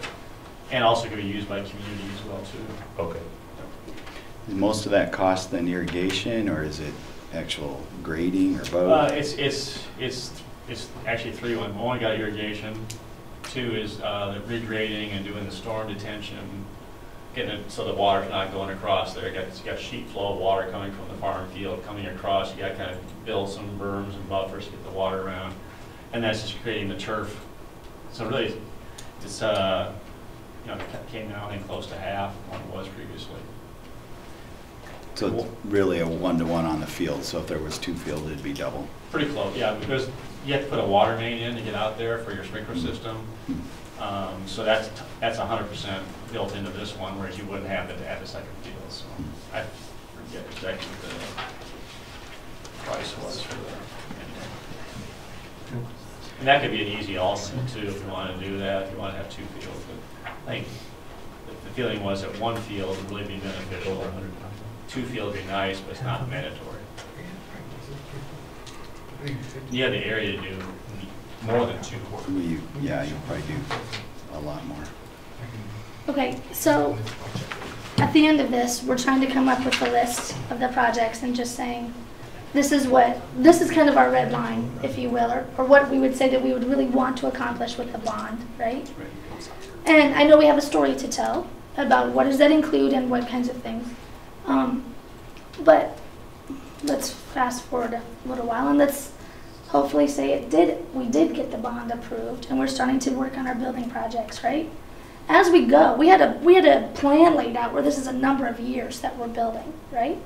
And also could be used by community as well too. Okay. Is most of that cost then irrigation, or is it actual grading, or both? It's actually 3. One only got irrigation. 2 is the regrading and doing the storm detention, getting it so the water's not going across there. It's got sheet flow of water coming from the farm field coming across. You got to kind of build some berms and buffers to get the water around, and that's just creating the turf. So really, it's you know, it came down in close to half what it was previously. So it's really a 1-to-1 on the field. So if there was 2 fields, it'd be double. Pretty close, yeah, because you have to put a water main in to get out there for your sprinkler system. So that's 100% built into this one, whereas you wouldn't have it at the second field. So I forget exactly what the price was for the. And that could be an easy alternate too if you want to do that, if you want to have 2 fields. But I think the feeling was that 1 field would really be beneficial. 2 fields would be nice, but it's not mandatory. You have the area to do more than 2 quarters. Yeah, you probably do a lot more. Okay, so at the end of this, we're trying to come up with a list of the projects and just saying, this is kind of our red line, if you will, or what we would say that we would really want to accomplish with the bond, right? And I know we have a story to tell about what does that include and what kinds of things. But let's fast forward a little while and let's hopefully say we did get the bond approved and we're starting to work on our building projects, right? As we go, we had a plan laid out where this is a number of years that we're building, right?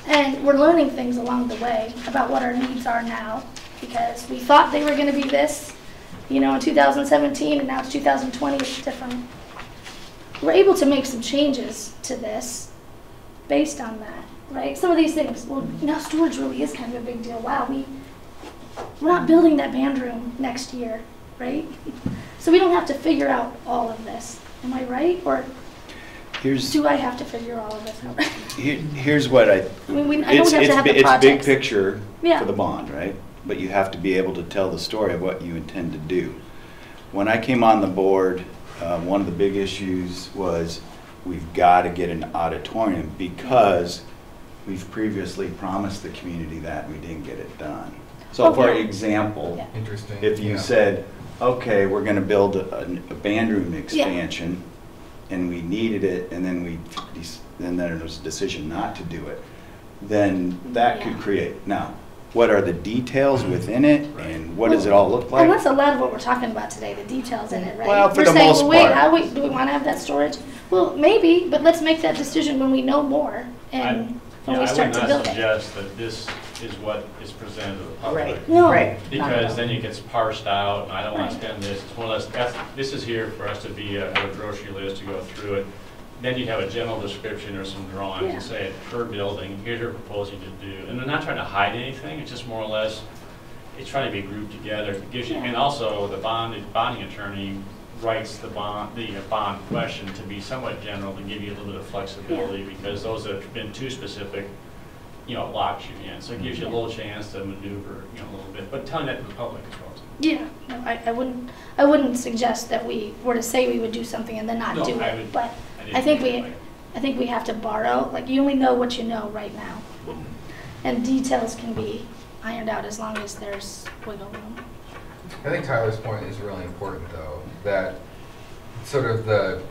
And we're learning things along the way about what our needs are now, because we thought they were going to be this, you know, in 2017, and now it's 2020, it's different. We're able to make some changes to this based on that, right? Some of these things, well, now storage really is kind of a big deal. Wow, we're not building that band room next year, right? So we don't have to figure out all of this. Am I right? Or do I have to figure all of this out? Here's what I know we have to have the it's projects. big picture Yeah. for the bond, right? But you have to be able to tell the story of what you intend to do. When I came on the board, one of the big issues was we've got to get an auditorium because we've previously promised the community that we didn't get it done. So for example, Interesting. if you said, okay, we're going to build a band room expansion, and we needed it, and then there was a decision not to do it, then that could create. Now, what are the details within it, and what does it all look like? And that's a lot of what we're talking about today, the details in it, right? Well, for we're the saying, most well, wait, part. do we want to have that storage? Well, maybe, but let's make that decision when we know more and when we start to build I would not it. suggest that this is what is presented to the public. Right. No. Right. Because then it gets parsed out, and I don't want to spend this. It's more or less, this is here for us to have a grocery list to go through it. Then you have a general description or some drawings and say, per building, here's what we're proposing to do. And they're not trying to hide anything, it's just more or less, it's trying to be grouped together. It gives you, and also the bonding attorney writes the bond question to be somewhat general, to give you a little bit of flexibility, because those that have been too specific, you know, it locks you in. So it gives you a little chance to maneuver, you know, a little bit, but telling that to the public as well. Yeah, no, I wouldn't suggest that we were to say we would do something and then not do it, but I think we have to borrow, like, you only know what you know right now. And details can be ironed out as long as there's wiggle room. I think Tyler's point is really important, though, that sort of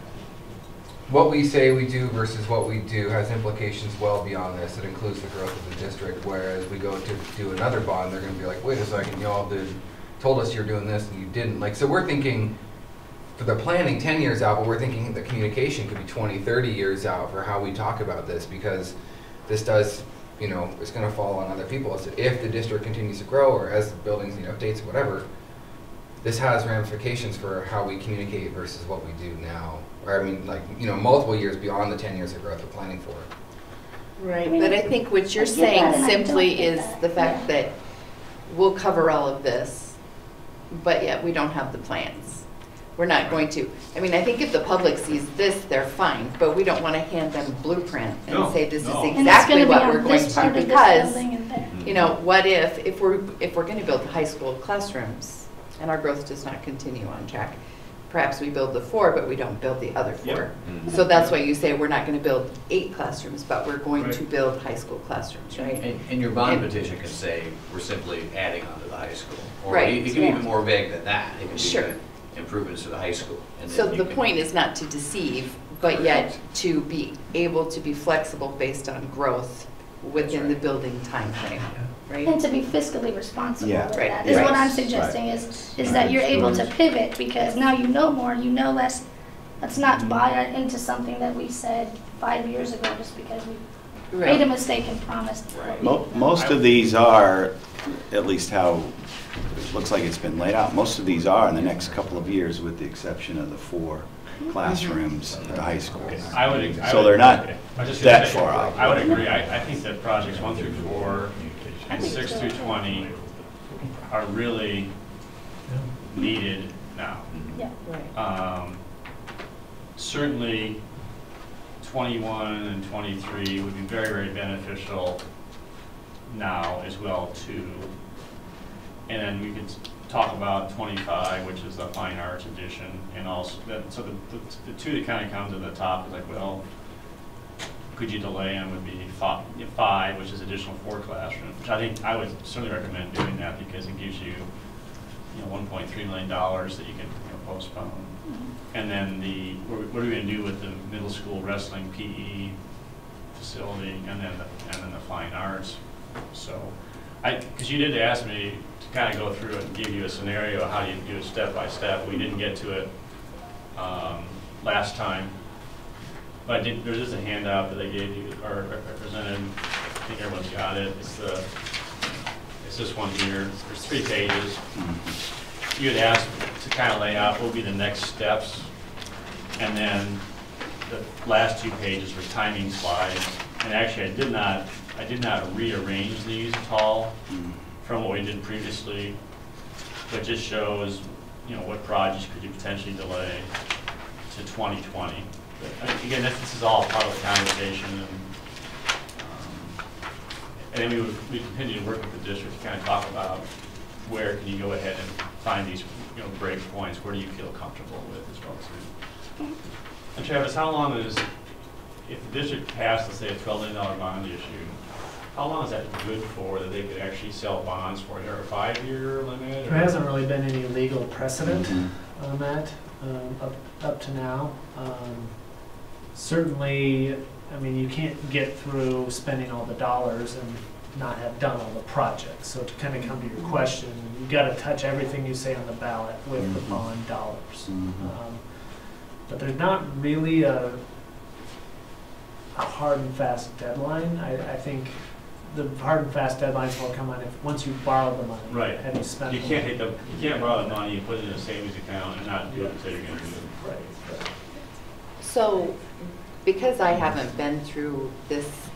what we say we do versus what we do has implications well beyond this. It includes the growth of the district, whereas we go to do another bond, they're going to be like, wait a second, y'all told us you're doing this and you didn't. Like, so we're thinking for the planning 10 years out, but we're thinking the communication could be 20, 30 years out for how we talk about this, because this does, you know, it's going to fall on other people. So if the district continues to grow or as the buildings need updates or whatever, this has ramifications for how we communicate versus what we do now. Or, I mean, like, you know, multiple years beyond the 10 years of growth we're planning for. Right, I mean, but I think what you're I get saying that, and I simply don't get is that. the fact that we'll cover all of this, but yet we don't have the plans. We're not going to. I mean, I think if the public sees this, they're fine, but we don't want to hand them a blueprint and say this is And it's exactly gonna be what on we're going this to part do, of this because, building and there. you know, what if we're going to build high school classrooms and our growth does not continue on track? Perhaps we build the 4, but we don't build the other 4. So that's why you say we're not going to build 8 classrooms, but we're going to build high school classrooms, right? And your bond petition can say, we're simply adding on to the high school. Or Right. it can be even more vague than that. It can be Sure. improvements to the high school. And So then you the can- point is not to deceive, but yet to be able to be flexible based on growth within the building timeframe, right? And to be fiscally responsible Yeah. with Right. that is Right. what I'm suggesting is that you're able to pivot because now you know more, you know less. Let's not buy into something that we said 5 years ago just because we made a mistake and promised. what we- Most of these are, at least how it looks like it's been laid out, most of these are in the next couple of years with the exception of the 4 classrooms at the high school. So they're not that far out. I would agree. I think that projects 1 through 4 and 6 through 20 are really needed now. Yeah. Right. Certainly 21 and 23 would be very, very beneficial now as well too. And then we could talk about 25, which is the fine arts edition, and also so the 2 that kind of come to the top is like, well, could you delay them would be 5, which is additional 4 classrooms, which I think I would certainly recommend doing that because it gives you, $1.3 million that you can postpone. And then what are we going to do with the middle school wrestling PE facility, and then the fine arts? So, because you did ask me to kind of go through it and give you a scenario of how you do it step by step. We didn't get to it last time, but there's just a handout that they gave you or presented. I think everyone's got it. It's this one here. There's 3 pages. You had asked to kind of lay out what would be the next steps, and then the last 2 pages were timing slides. And actually, I did not rearrange these at all from what we did previously, but just shows, what projects could you potentially delay to 2020. But again, this is all part of the conversation, and then we continue to work with the district to kind of talk about where can you go ahead and find these, break points. Where do you feel comfortable with as well too. And Travis, how long is, if the district passed, let's say, a $12 million bond issue, how long is that good for that they could actually sell bonds for? Is there a 5-year limit? There hasn't really been any legal precedent on that up to now. Certainly, I mean, you can't get through spending all the dollars and not have done all the projects. So to kind of come to your question, you've got to touch everything you say on the ballot with the bond dollars. But there's not really a hard and fast deadline. I think the hard and fast deadlines will come on once you've borrowed the money. Right. Have you spent You can't borrow the money, you put it in a savings account and not do it until you're going to do it. Right. So, because I haven't been through this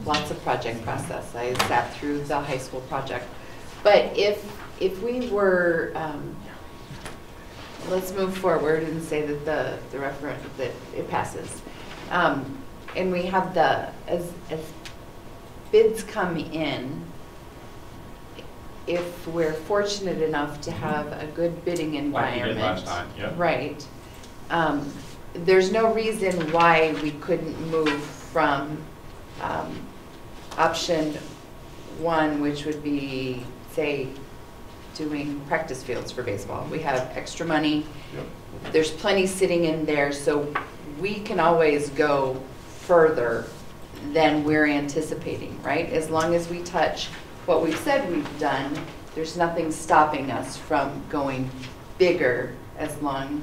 lots of project process, I sat through the high school project. But if we were, let's move forward and say that the referendum, that it passes. And we have as bids come in, if we're fortunate enough to have a good bidding environment, Like you did last time, yeah. right, there's no reason why we couldn't move from option one, which would be, say, doing practice fields for baseball. We have extra money. Yep. There's plenty sitting in there, so we can always go further than we're anticipating, right? As long as we touch what we've said we've done, there's nothing stopping us from going bigger as long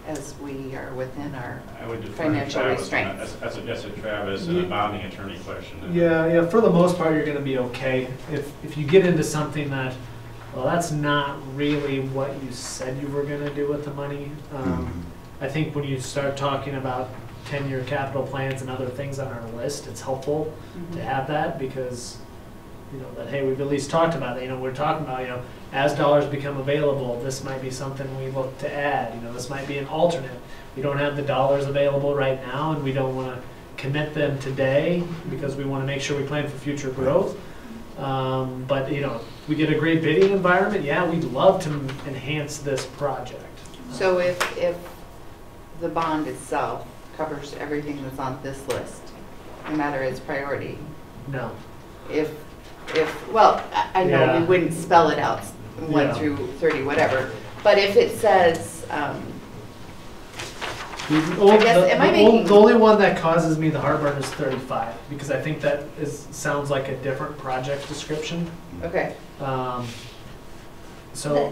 as we are within our I would defer to financial Travis on that. restraints. That's a Travis and a bonding attorney question. Yeah, for the most part, you're gonna be okay. If you get into something that, well, that's not really what you said you were gonna do with the money. I think when you start talking about 10-year capital plans and other things on our list, it's helpful to have that because, you know, that, hey, we've at least talked about it. You know, we're talking about, you know, as dollars become available, this might be something we look to add. You know, this might be an alternate. We don't have the dollars available right now, and we don't want to commit them today because we want to make sure we plan for future growth. But, you know, if we get a great bidding environment, yeah, we'd love to enhance this project. So if the bond itself covers everything that's on this list, no matter its priority, No. Well, I know Yeah. we wouldn't spell it out, 1 through 30, whatever, but if it says, The only one that causes me the heartburn is 35, because I think that sounds like a different project description. okay. So,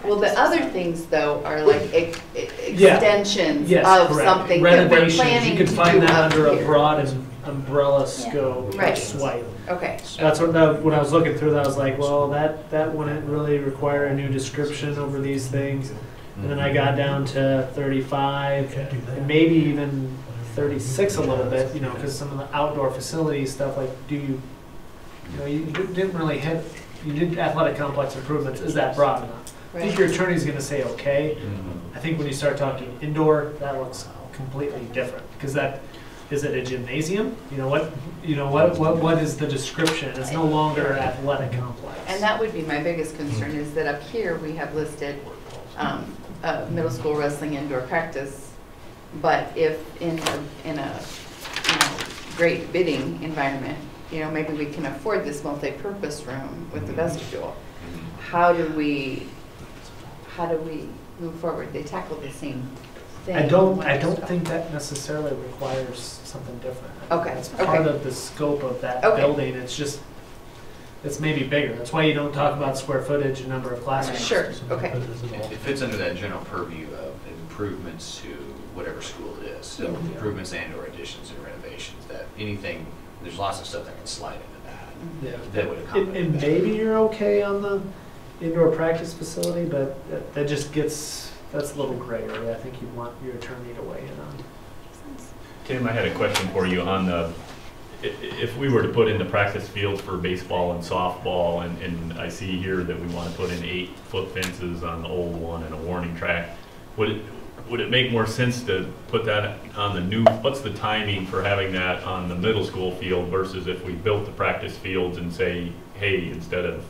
Well, the other things though are like extensions yes, of correct. something that we're Renovations, planning you could to find do that up under a here. broad umbrella scope Right. swipe. Okay, That's when I was looking through that, I was like, well, that wouldn't really require a new description over these things. And then I got down to 35, and maybe even 36 a little bit, you know, because some of the outdoor facility stuff, like, you didn't really hit, you did athletic complex improvements, is that broad enough? I think your attorney's gonna say, okay. I think when you start talking indoor, that looks completely different, because is it a gymnasium? What is the description? It's no longer athletic complex. and that would be my biggest concern is that up here we have listed middle school wrestling indoor practice, but if in a great bidding environment, you know, maybe we can afford this multi-purpose room with the vestibule. How do we move forward? They tackle the same thing. I don't think that necessarily requires something different. Okay, It's part okay. of the scope of that Okay. building. It's maybe bigger. That's why you don't talk about square footage and number of classrooms. Sure, okay. It fits under that general purview of improvements to whatever school it is. So improvements and or additions and renovations, that anything, there's lots of stuff that can slide into that. Yeah. That would accommodate And that. maybe you're okay on the indoor practice facility, but that's a little gray area. I think you want your attorney to weigh in on. Tim, I had a question for you on if we were to put in the practice fields for baseball and softball, and I see here that we want to put in 8-foot fences on the old one and a warning track, would it make more sense to put that on the new, what's the timing for having that on the middle school field versus if we built the practice fields and say, hey, instead of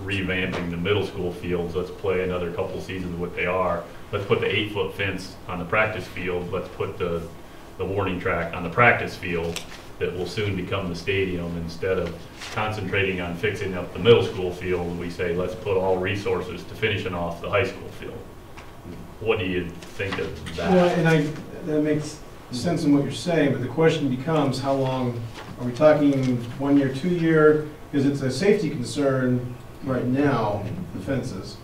revamping the middle school fields, let's play another couple seasons what they are, let's put the 8-foot fence on the practice field, let's put the warning track on the practice field that will soon become the stadium. Instead of concentrating on fixing up the middle school field, we say let's put all resources to finishing off the high school field. What do you think of that? Well, and that makes sense in what you're saying, but the question becomes, how long, are we talking 1 year, 2 year? Because it's a safety concern right now, the fences.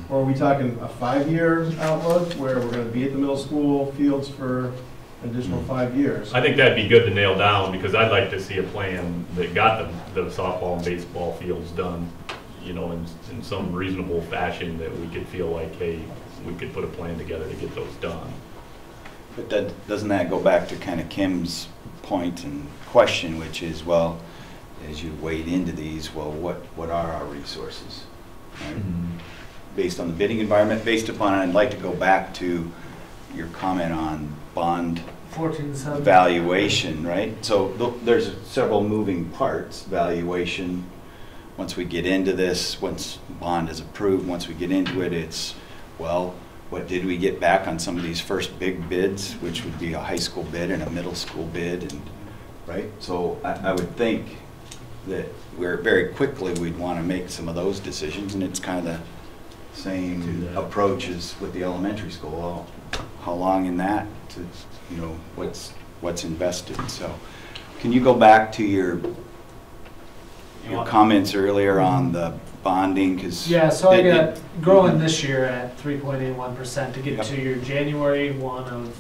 Or are we talking a 5-year outlook where we're gonna be at the middle school fields for an additional 5 years? I think that'd be good to nail down, because I'd like to see a plan that got the softball and baseball fields done, you know, in some reasonable fashion that we could feel like, hey, we could put a plan together to get those done. But doesn't that go back to kind of Kim's point and question, which is, well, as you wade into these, well, what are our resources? Right? Based on the bidding environment, based upon, I'd like to go back to your comment on bond 14.7 valuation, right? So there's several moving parts. Valuation, once we get into this, once bond is approved, once we get into it, it's, well, what did we get back on some of these first big bids, which would be a high school bid and a middle school bid, and right? So I would think that we're very quickly we'd want to make some of those decisions, and it's kind of the same approach as with the elementary school. Well, how long in that to, you know, what's invested? So can you go back to your comments earlier on the bonding? Cause yeah, so I got growing this year at 3.81% to get to your January 1 of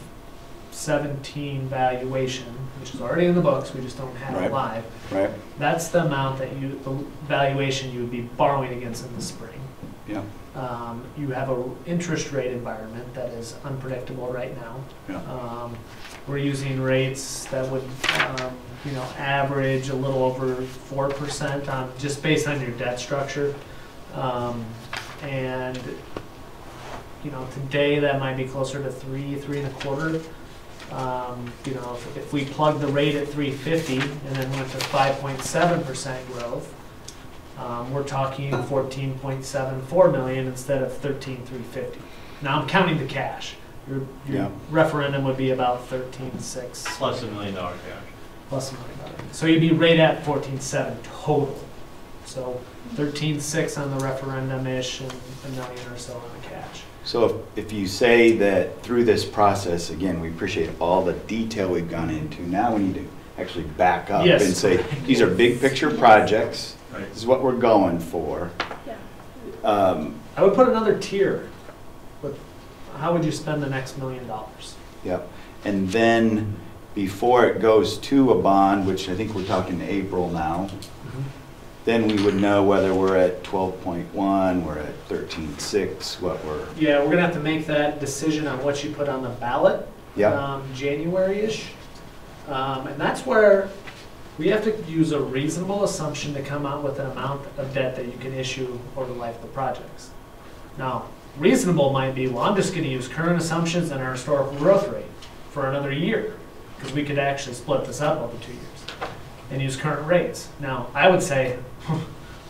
17 valuation, which is already in the books, we just don't have it live. Right. That's the amount that the valuation you would be borrowing against in the spring. Yeah. You have an interest rate environment that is unpredictable right now. Yeah. We're using rates that would, you know, average a little over 4% on just based on your debt structure. And you know, today that might be closer to 3.25. You know, if we plug the rate at 350 and then went to 5.7% growth, we're talking 14.74 million instead of 13,350. Now I'm counting the cash. Your referendum would be about 13.6 plus $1 million cash. Plus $1 million. So you'd be right at 14.7 total. So 13.6 on the referendum-ish and $1 million or so on the cash. So if you say that through this process, again, we appreciate all the detail we've gone into. Now we need to actually back up and say, these are big picture projects. Right. This is what we're going for. Yeah. I would put another tier. With how would you spend the next $1 million? Yep. And then before it goes to a bond, which I think we're talking April now, then we would know whether we're at 12.1, we're at 13.6, what we're... Yeah, we're going to have to make that decision on what you put on the ballot January-ish. And that's where we have to use a reasonable assumption to come out with an amount of debt that you can issue over the life of the projects. Now, reasonable might be, well, I'm just going to use current assumptions and our historical growth rate for another year, because we could actually split this up over 2 years and use current rates. Now, I would say, I'm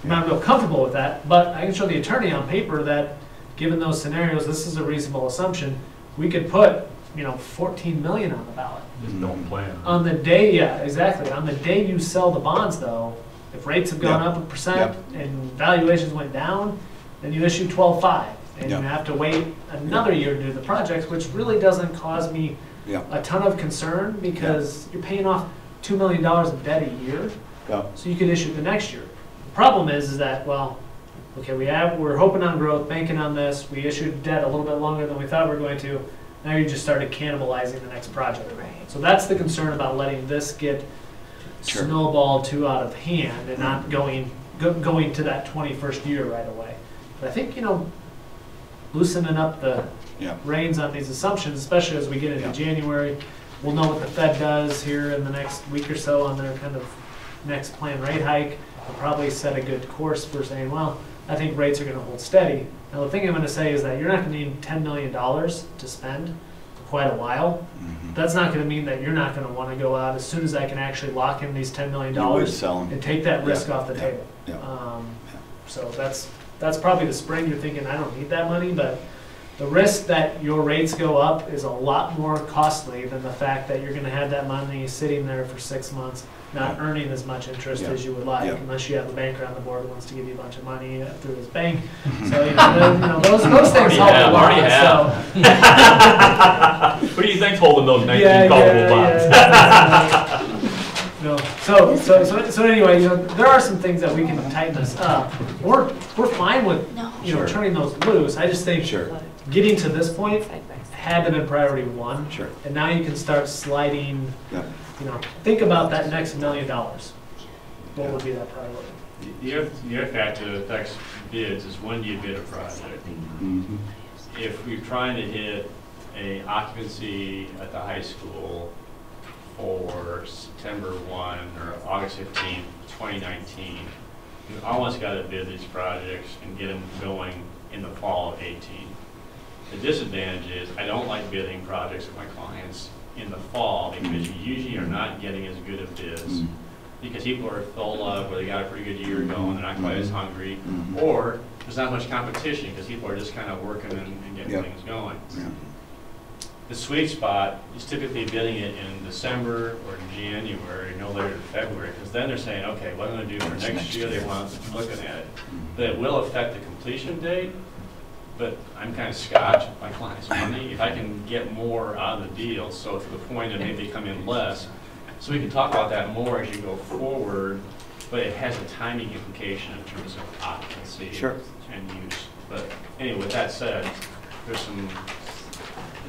not real comfortable with that, but I can show the attorney on paper that given those scenarios, this is a reasonable assumption. We could put, you know, 14 million on the ballot. Just don't plan. On the day, yeah, exactly. On the day you sell the bonds, though, if rates have gone up 1% and valuations went down, then you issue 12.5, and you have to wait another year to do the projects, which really doesn't cause me a ton of concern because you're paying off $2 million of debt a year, so you could issue the next year. The problem is that, well, okay, we're hoping on growth, banking on this. We issued debt a little bit longer than we thought we were going to. Now you just started cannibalizing the next project. Right. So that's the concern about letting this get snowballed too out of hand and not going to that 21st year right away. But I think, you know, loosening up the reins on these assumptions, especially as we get into January, we'll know what the Fed does here in the next week or so on their kind of next planned rate hike. They'll probably set a good course for saying, well, I think rates are going to hold steady. Now, the thing I'm going to say is that you're not going to need $10 million to spend for quite a while. That's not going to mean that you're not going to want to go out as soon as I can actually lock in these $10 million and take that risk off the table. So that's probably the spring you're thinking, I don't need that money, but the risk that your rates go up is a lot more costly than the fact that you're going to have that money sitting there for 6 months, not earning as much interest as you would like, unless you have a banker on the board who wants to give you a bunch of money through his bank. So those things help a lot. What do you think's holding those 19 callable bonds? No. So anyway, you know, there are some things that we can tighten this up. We're fine with turning those loose. I just think getting to this point had to have been priority one. And now you can start sliding. You know, think about that next $1 million. What would be that priority? The other factor that affects bids is when do you bid a project? If we're trying to hit a occupancy at the high school for September 1 or August 15th, 2019, you almost got to bid these projects and get them going in the fall of 18. The disadvantage is I don't like bidding projects with my clients in the fall because you usually are not getting as good of bids because people are filled up or they got a pretty good year going, they're not quite as hungry, or there's not much competition because people are just kind of working and getting Yep. things going. Yeah. The sweet spot is typically bidding it in December or January, no later than February, because then they're saying, okay, what am I going to do for next year? They want us looking at it. But it will affect the completion date, but I'm kind of scotch with my client's money. If I can get more out of the deal, so to the point of maybe come in less. So we can talk about that more as you go forward, but it has a timing implication in terms of occupancy Sure. and use. But anyway, with that said, there's some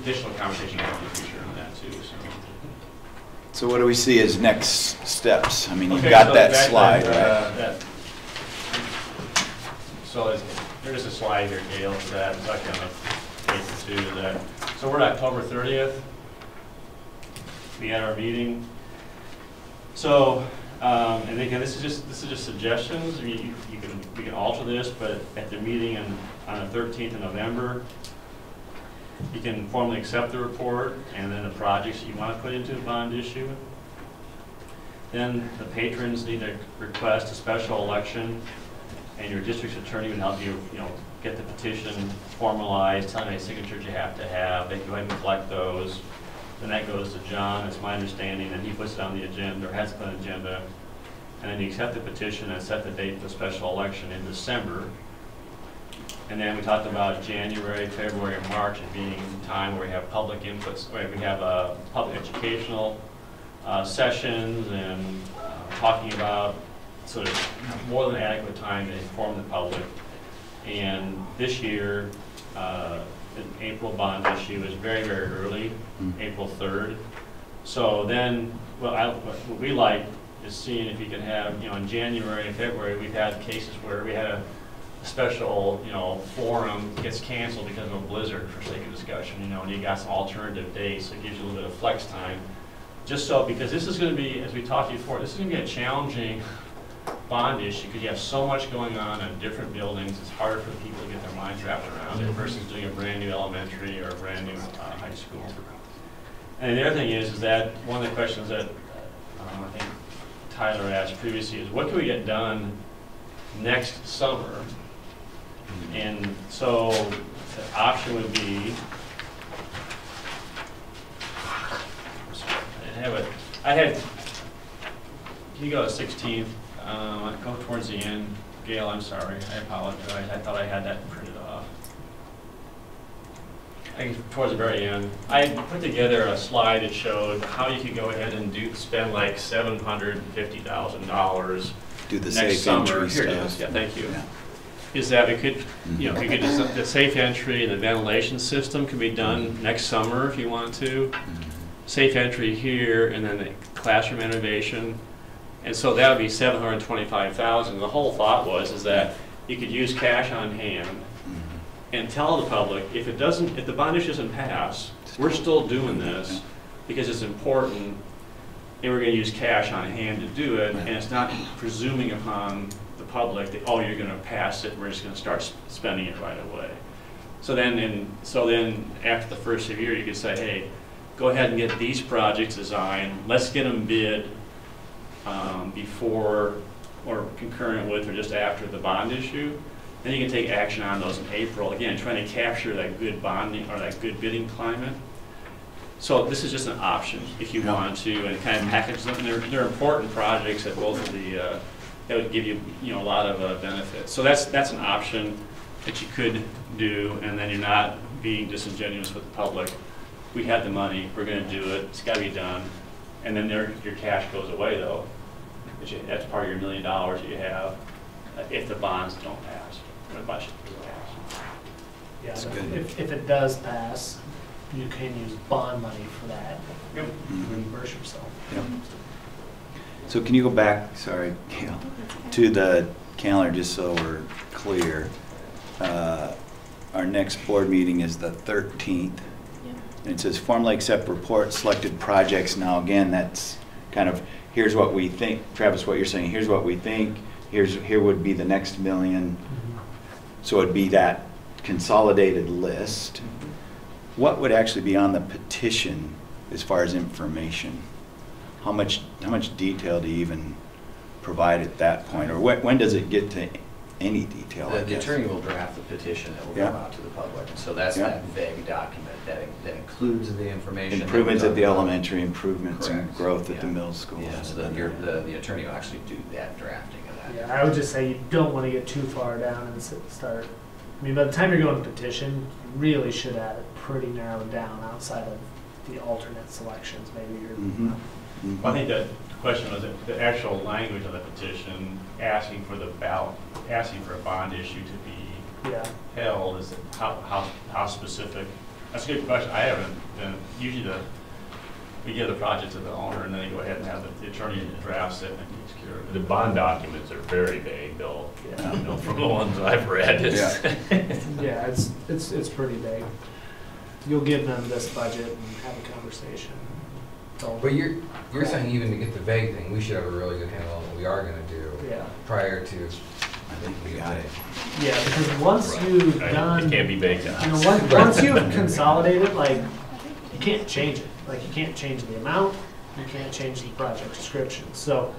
additional conversation in the future on that too. So what do we see as next steps? I mean, you've Okay, got so that back slide, then, right? So there's a slide here, Gail, for that. It's like on a page or two of that. So we're October 30th. We had our meeting. So, and again, this is just suggestions. We can alter this, but at the meeting on the 13th of November, you can formally accept the report and then the projects you want to put into a bond issue. Then the patrons need to request a special election, and your district's attorney would help you, get the petition formalized, tell you how many signatures you have to have. They go ahead and collect those. Then that goes to John, it's my understanding, and he puts it on the agenda, or has put on the agenda. And then you accept the petition and set the date for the special election in December. And then we talked about January, February, and March as being time where we have public inputs, where we have public educational sessions and talking about sort of more than adequate time to inform the public. And this year, the April bond issue is very, very early, April 3rd. So then, what we like is seeing if you can have, in January and February, we've had cases where we had a special, forum gets canceled because of a blizzard for sake of discussion, and you got some alternative days, so it gives you a little bit of flex time. Just so, because this is going to be, as we talked to you before, this is going to be a challenging bond issue because you have so much going on in different buildings. It's harder for people to get their minds wrapped around it versus doing a brand new elementary or a brand new high school. And the other thing is that one of the questions that I think Tyler asked previously is what can we get done next summer? And so the option would be, I had, can you go to 16th? Go towards the end. Gail, I'm sorry. I apologize. I thought I had that printed off. I think towards the very end. I put together a slide that showed how you could go ahead and spend like $750,000 Do the next safe summer. entry Here it stuff. is. Yeah, thank you. Yeah. Is that we could, you could just, the safe entry and the ventilation system can be done next summer if you want to. Safe entry here, and then the classroom innovation. And so that would be $725,000. The whole thought is that you could use cash on hand and tell the public if the bond issue doesn't pass, we're still doing this because it's important, and we're going to use cash on hand to do it, and it's not presuming upon the public that you're going to pass it, we're just going to start spending it right away. So then after the first year, you could say, hey, go ahead and get these projects designed. Let's get them bid before or concurrent with or just after the bond issue. Then you can take action on those in April. Again, trying to capture that good bonding or that good bidding climate. So this is just an option if you want to, and kind of package them. They're important projects at both of the that would give you a lot of benefits. So that's an option that you could do, and then you're not being disingenuous with the public. We have the money, we're going to do it, it's got to be done. And then your cash goes away, though. That's part of your $1 million that you have if the bonds don't pass, or the budget doesn't pass. Yeah, if it does pass, you can use bond money for that. Yep. Reimburse yourself. Yep. So can you go back, sorry, Gail, to the calendar just so we're clear. Our next board meeting is the 13th. And it says formally accept report selected projects. Now again, that's kind of, here's what we think. Travis, what you're saying, here's what we think. Here would be the next $1 million. So it'd be that consolidated list. What would actually be on the petition as far as information? How much detail do you even provide at that point? Or when does it get to any detail, I The guess. attorney will draft the petition that will Yeah. go out to the public. So that's Yeah. that vague document that includes the information. that Improvements we at the talked about. elementary, improvements and Correct. growth at the Yeah. middle school. Yeah, so the attorney will actually do that drafting of that. Yeah, I would just say you don't want to get too far down and start, I mean, by the time you're going to petition, you really should have it pretty narrowed down outside of the alternate selections, maybe you're. Mhm. I think that the question was that the actual language of the petition, asking for the ballot, asking for a bond issue to be Yeah, held, is it how specific? That's a good question. I haven't been, usually we give the project to the owner and then they go ahead and have the attorney drafts it and takes care of it. The bond documents are very vague, though. Yeah. You know, from the ones I've read, it's. yeah, it's pretty big. You'll give them this budget and have a conversation. Don't- But you're saying even to get the vague thing, we should have a really good handle on what we are gonna do Yeah, prior to. I think we got it. yeah, because once you've Right. done. It can't be vague You know, enough. once you've consolidated, like, you can't change it. Like, you can't change the amount, you can't change the project description. So,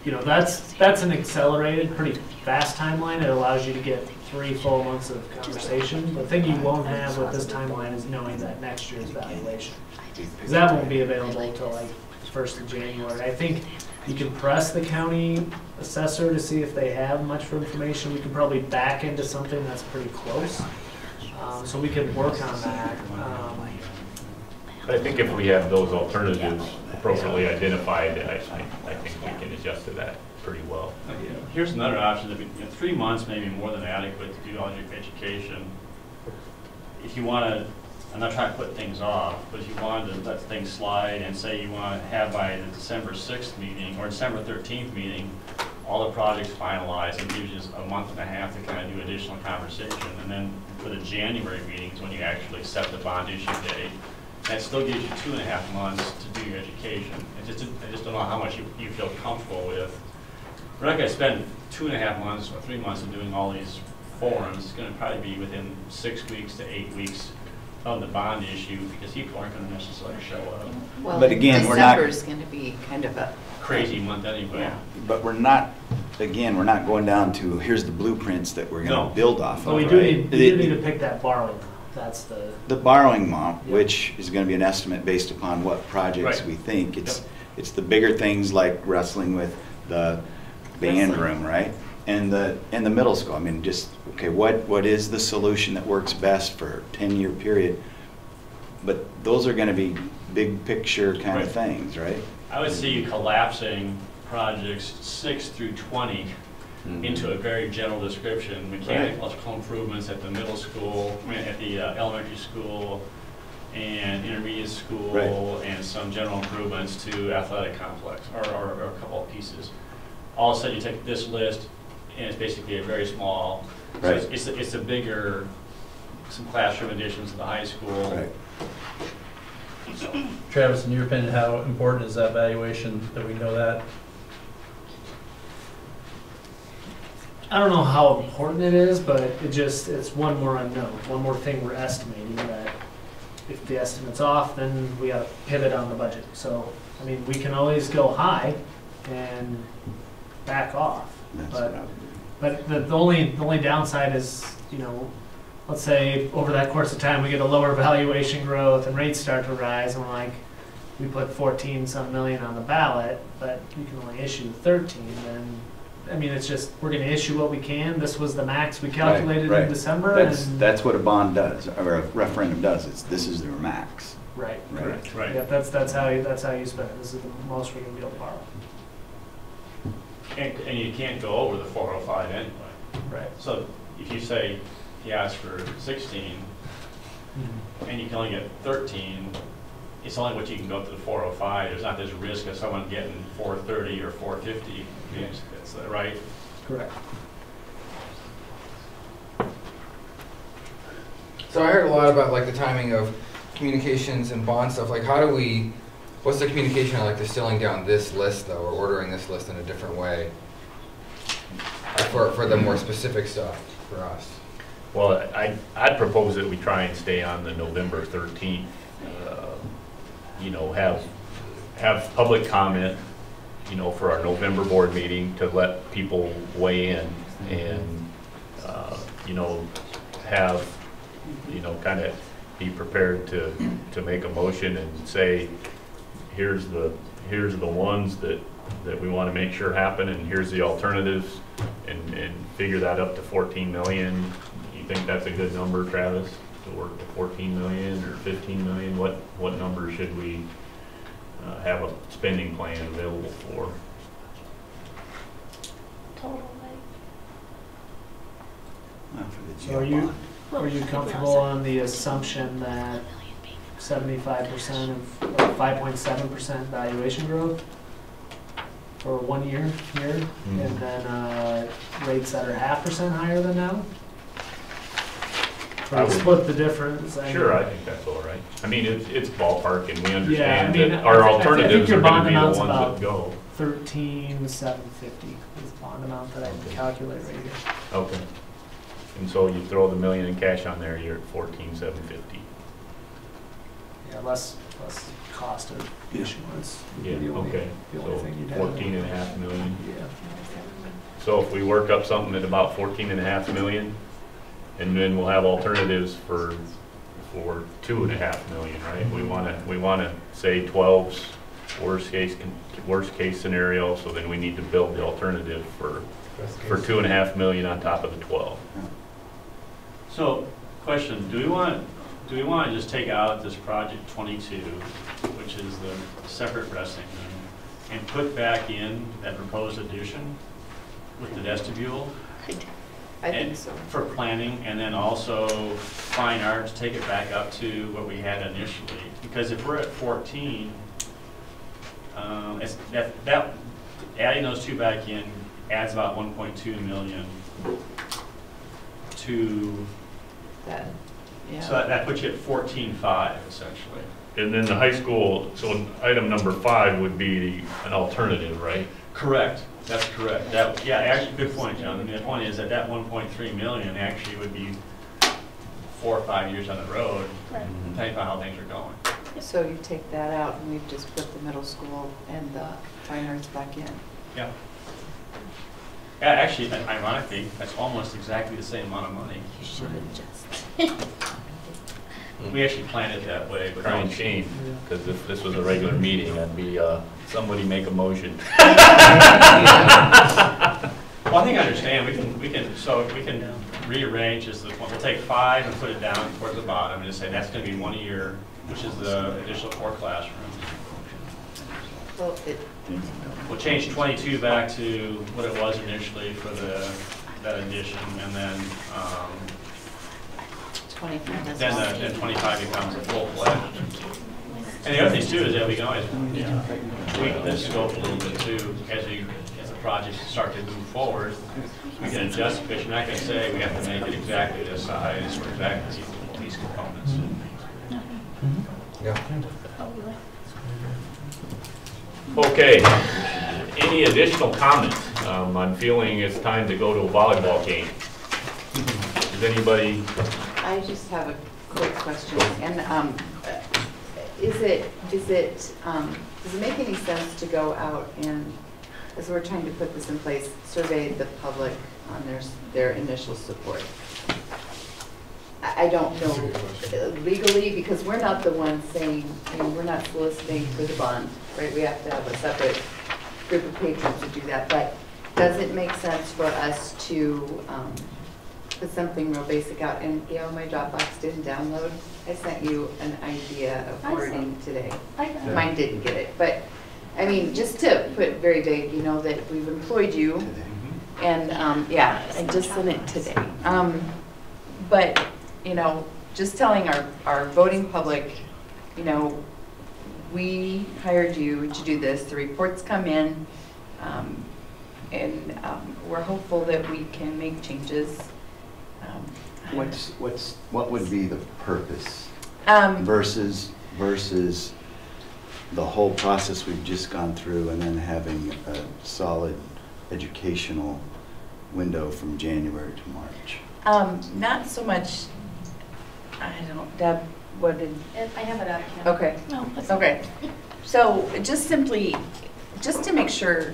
you know, that's an accelerated, pretty fast timeline. It allows you to get 3 full months of conversation. The thing you won't have with this timeline is knowing that next year's valuation. Because that won't be available until like 1st of January. I think you can press the county assessor to see if they have much information. We can probably back into something that's pretty close. So we can work on that. But I think if we have those alternatives appropriately identified, I think we can adjust to that pretty well. Here's another option, that 3 months may be more than adequate to do all your education. If you want to, I'm not trying to put things off, but if you wanted to let things slide and say you want to have by the December 6th meeting or December 13th meeting, all the projects finalized, it gives you just a month and a half to kind of do additional conversation. And then for the January meetings, when you actually set the bond issue date, that still gives you 2.5 months to do your education. I just don't know how much you feel comfortable with. We're not going to spend 2.5 months or 3 months of doing all these forums. It's going to probably be within 6 weeks to 8 weeks of the bond issue because people aren't going to necessarily show up. Well, But again, we're not- December's going to be kind of a, Crazy month anyway. But we're not going down to, here's the blueprints that we're No. gonna build off of, But we right? do need to pick that borrowing amount. That's the. The borrowing amount, Yeah. which is gonna be an estimate based upon what projects Right. we think. It's the bigger things like wrestling with the band Wrestling. room, right? And the middle school, I mean, just, okay, what is the solution that works best for a 10-year period? But those are gonna be big picture kind of Right. things, right? I would see you collapsing projects 6 through 20 into a very general description. Mechanical, electrical improvements at the middle school, at the elementary school and intermediate school, Right. and some general improvements to athletic complex, or a couple of pieces. All of a sudden, you take this list, and it's basically a very small, so Right. it's a bigger, some classroom additions to the high school. Right. Travis, in your opinion, how important is that valuation, that we know that? I don't know how important it is, but it's one more unknown, one more thing we're estimating that if the estimate's off, then we gotta pivot on the budget. So, I mean, we can always go high and back off. That's But- what I would do. But the only downside is, you know, let's say over that course of time, we get a lower valuation growth and rates start to rise, and we're like, we put 14-some million on the ballot, but you can only issue 13, then, I mean, it's just, we're gonna issue what we can. This was the max we calculated Right, in December, That's, and. that's what a bond does, or a referendum does, this is their max. Right, Right. correct. Right. Yeah, that's how you spend it. This is the most we're gonna be able to borrow. And you can't go over the 405 anyway. Right. So if you say he asked for 16 and you can only get 13, it's only what you can go up to the 405. There's not this risk of someone getting 430 or 450. That's right. Correct. So I heard a lot about like the timing of communications and bond stuff. Like what's the communication on like distilling down this list though, or ordering this list in a different way for the more specific stuff for us? Well, I'd propose that we try and stay on the November 13th, you know, have public comment, you know, for our November board meeting to let people weigh in. and, you know, have, you know, kind of be prepared to make a motion and say, here's the ones that we want to make sure happen, and here's the alternatives, and figure that up to 14 million. You think that's a good number, Travis, to work to 14 million or 15 million? What number should we have a spending plan available for? Total, So are you comfortable on the assumption that 75% of, or 5.7% valuation growth for 1 year here, and then rates that are 0.5% higher than now? I Or would- split the difference? Sure, I think that's all right. I mean, it's ballpark, and we Yeah, I understand mean, that our I think alternatives your are gonna bond be the amount's ones about that go. 13,750 is the bond amount that I can calculate right here. Okay. And so you throw the million in cash on there, you're at 14,750. Yeah, less cost of issuance. would be Yeah, the only- okay. The only So thing you'd have. 14.5 million. Yeah. So if we work up something at about 14.5 million, and then we'll have alternatives for 2.5 million, right? We wanna say 12's worst case scenario, so then we need to build the alternative for 2.5 million on top of the 12. So, question, do we want to just take out this project 22, which is the separate wrestling room, and put back in that proposed addition with the vestibule? I think so. For planning, and then also fine arts, take it back up to what we had initially. Because if we're at 14, it's that adding those two back in adds about 1.2 million to That, yeah. So that puts you at 14.5 essentially. And then the high school, so item number 5 would be an alternative, right? Correct. That's correct. Yeah, actually, good point, John. I mean, the point is that 1.3 million actually would be 4 or 5 years on the road, depending on how things are going. So you take that out and we've just put the middle school and the fine arts back in. Yeah. Yeah, actually, ironically, that's almost exactly the same amount of money. You should adjust. We actually planned it that way, but Crying shame, because if this was a regular meeting, I'd be, somebody make a motion. Well, I think I understand. We can rearrange this. We'll take 5 and put it down towards the bottom and just say that's going to be 1 year, which is the additional 4 classrooms. Well, We'll change 22 back to what it was initially for that addition, and then 25. then 25 becomes a full-fledged. And the other thing too is that we can always tweak this scope a little bit too as the projects start to move forward. We can adjust, because you're not going to say we have to make it exactly this size or exactly these components. Yeah. Okay, any additional comments? I'm feeling it's time to go to a volleyball game. Does anybody? I just have a quick question, and does it make any sense to go out and, as we're trying to put this in place, survey the public on their initial support? I don't know legally, because we're not the ones saying, we're not soliciting for the bond, right? We have to have a separate group of patrons to do that, but does it make sense for us to put something real basic out? And Gail, my Dropbox didn't download. I sent you an idea of wording today. Mine didn't get it, but I mean, just to put very vague, that we've employed you, and yeah, I just sent it today. But just telling our voting public, we hired you to do this. The reports come in, and we're hopeful that we can make changes. What would be the purpose versus the whole process we've just gone through, and then having a solid educational window from January to March? Not so much. I don't, Deb, what did? I have it up. Okay. No, Okay. So just to make sure,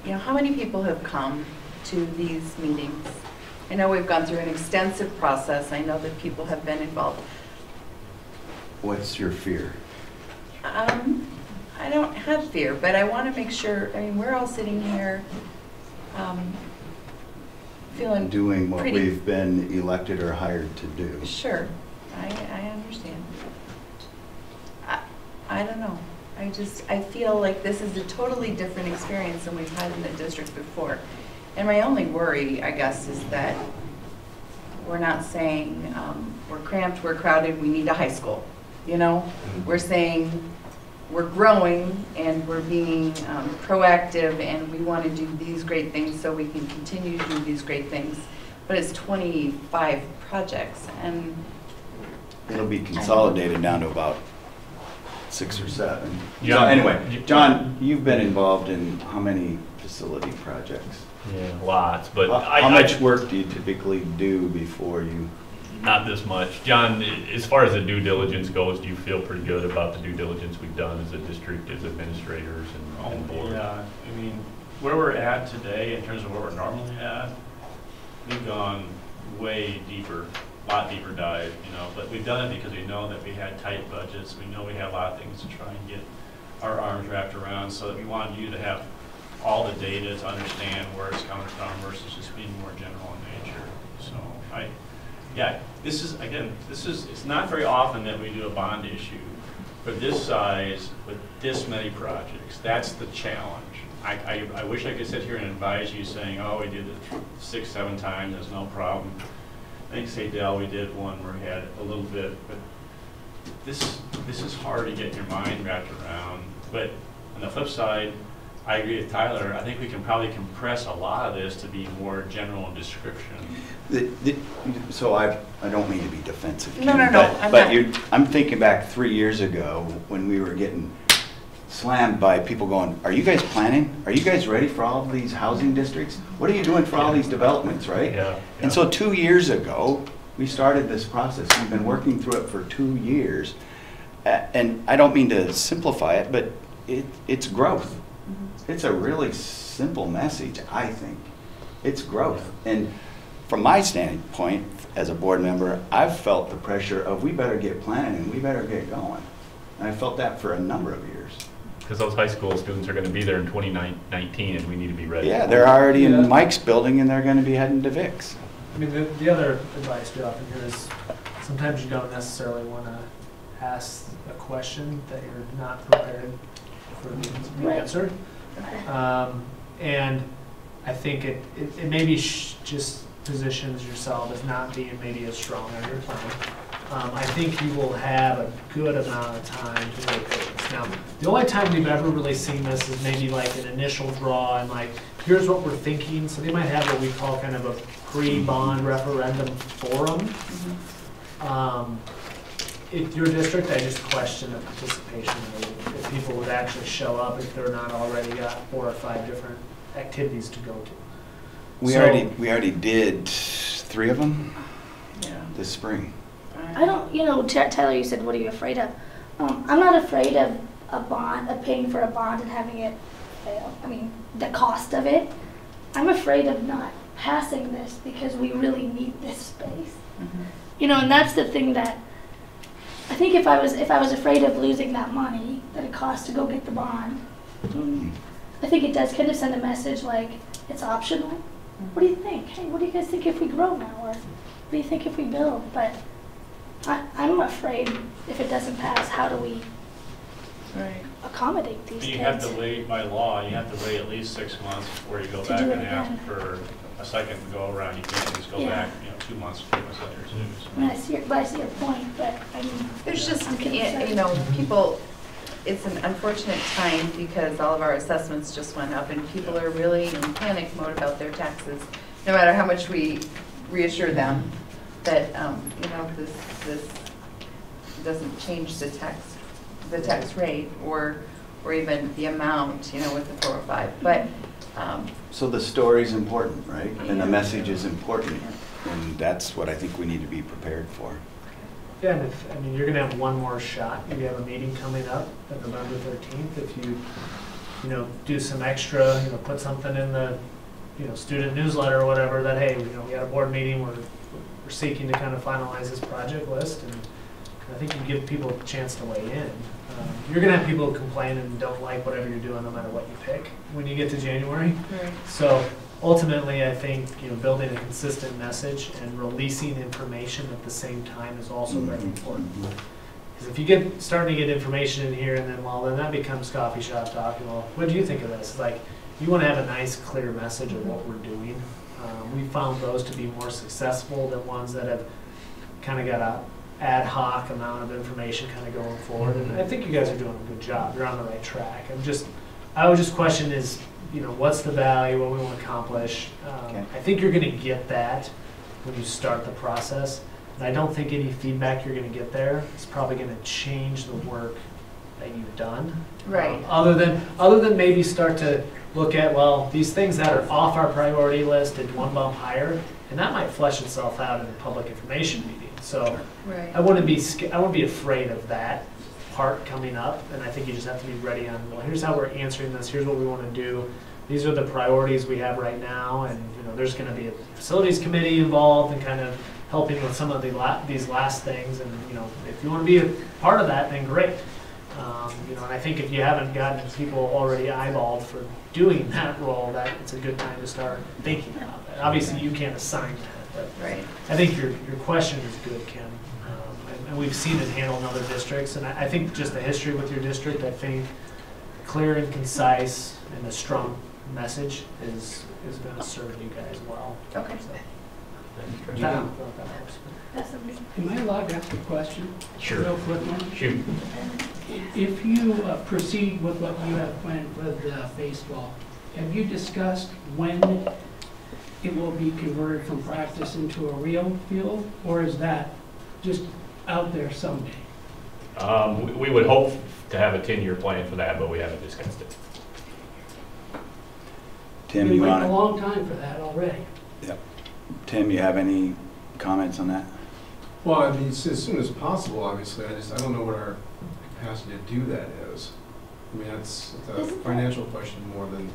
how many people have come to these meetings? I know we've gone through an extensive process. I know that people have been involved. What's your fear? I don't have fear, but I want to make sure, I mean, we're all sitting here feeling Doing what pretty- we've been elected or hired to do. Sure, I understand. I don't know. I feel like this is a totally different experience than we've had in the district before. And my only worry, I guess, is that we're not saying we're cramped, we're crowded, we need a high school. You know, we're saying we're growing and we're being proactive and we want to do these great things so we can continue to do these great things. But it's 25 projects and It'll be consolidated down to about 6 or 7. Yeah. So anyway, John, you've been involved in how many facility projects? Yeah, lots, but How much work do you typically do before you? Not this much. John, as far as the due diligence goes, do you feel pretty good about the due diligence we've done as a district, as administrators and board? Yeah, I mean, where we're at today in terms of where we're normally at, we've gone way deeper, a lot deeper dive, you know, but we've done it because we know that we had tight budgets. We know we had a lot of things to try and get our arms wrapped around, so that we wanted you to have all the data to understand where it's coming from versus just being more general in nature. So yeah, this is, again, it's not very often that we do a bond issue for this size with this many projects. That's the challenge. I wish I could sit here and advise you saying, oh, we did it 6, 7 times, there's no problem. I think, say, Dell, we did one where we had a little bit, but this is hard to get your mind wrapped around. But on the flip side, I agree with Tyler. I think we can probably compress a lot of this to be more general in description. So I don't mean to be defensive, No, Kim, no, no, but I'm thinking back 3 years ago when we were getting slammed by people going, are you guys planning? Are you guys ready for all of these housing districts? What are you doing for all these developments, right? Yeah. And so 2 years ago, we started this process. We've been working through it for 2 years. And I don't mean to simplify it, but it's growth. It's a really simple message, I think. It's growth. And from my standpoint, as a board member, I've felt the pressure of we better get planning and we better get going. And I felt that for a number of years. Because those high school students are going to be there in 2019 and we need to be ready. Yeah, they're already in Mike's building and they're going to be heading to Vic's. I mean, the other advice we often hear is sometimes you don't necessarily want to ask a question that you're not prepared for the answer. And I think it maybe just positions yourself as not being maybe as strong on your plan. I think you will have a good amount of time to make this. Now, the only time we've ever really seen this is maybe like an initial draw and like, here's what we're thinking. So they might have what we call kind of a pre-bond referendum forum. If your district, I just question the participation rate. If people would actually show up if they're not already got 4 or 5 different activities to go to. We already did 3 of them this spring. I don't, you know, Tyler, you said, what are you afraid of? I'm not afraid of paying for a bond and having it fail. I mean, the cost of it. I'm afraid of not passing this because we really need this space. You know, and that's the thing that I think if I was afraid of losing that money that it costs to go get the bond, I think it does kind of send a message like it's optional. What do you think? Hey, what do you guys think if we grow now? Or what do you think if we build? But I'm afraid if it doesn't pass, how do we accommodate these kids? You have to wait, by law, you have to wait at least 6 months before you go To back do it and ask again. for a second go around. You can't just go back, 2 months, 3 months later too. So. I mean, I see your point, but I mean, There's just, you know, people, it's an unfortunate time because all of our assessments just went up and people are really in panic mode about their taxes. No matter how much we reassure them that, you know, this doesn't change the tax rate or even the amount, you know, with the 405. But so the story's important, right? And the message is important. And that's what I think we need to be prepared for. Yeah, and I mean, you're going to have one more shot. You have a meeting coming up on November 13th. If you know, do some extra, put something in the student newsletter or whatever, that, hey, we had a board meeting, we're seeking to kind of finalize this project list, and I think you give people a chance to weigh in. You're gonna have people who complain and don't like whatever you're doing, no matter what you pick, when you get to January. Right. So ultimately, I think, building a consistent message and releasing information at the same time is also very important. Because if you starting to get information in here, and then that becomes coffee shop talk, what do you think of this? It's like, you want to have a nice, clear message of what we're doing. We found those to be more successful than ones that have kind of got a ad hoc amount of information kind of going forward. And I think you guys are doing a good job. You're on the right track. I would just question is, what's the value, what we want to accomplish. I think you're going to get that when you start the process. And I don't think any feedback you're going to get there is probably going to change the work that you've done. Right. Other than maybe start to look at, well, these things that are off our priority list did one bump higher, and that might flesh itself out in a public information meeting. So Right. I wouldn't be afraid of that part coming up, and I think you just have to be ready on, well, here's how we're answering this, here's what we want to do, these are the priorities we have right now, and there's going to be a facilities committee involved and kind of helping with some of these last things, and if you want to be a part of that, then great. And I think if you haven't gotten people already eyeballed for doing that role, that it's a good time to start thinking about that. Obviously, you can't assign that, but Right. I think your question is good, Kim. And we've seen it handled in other districts, and I think just the history with your district, I think clear and concise and a strong message is going to serve you guys well. Okay. So, Yeah. Am I allowed to ask a question? Sure. Real quick one? Shoot. If you proceed with what you have planned with baseball, have you discussed when it will be converted from practice into a real field, or is that just out there someday? We would hope to have a 10-year plan for that, but we haven't discussed it. Tim, Been you waiting a want long time for that already. Yep. Tim, you have any comments on that? Well, I mean, as soon as possible, obviously. I don't know what our capacity to do that is. I mean, it's a financial question more than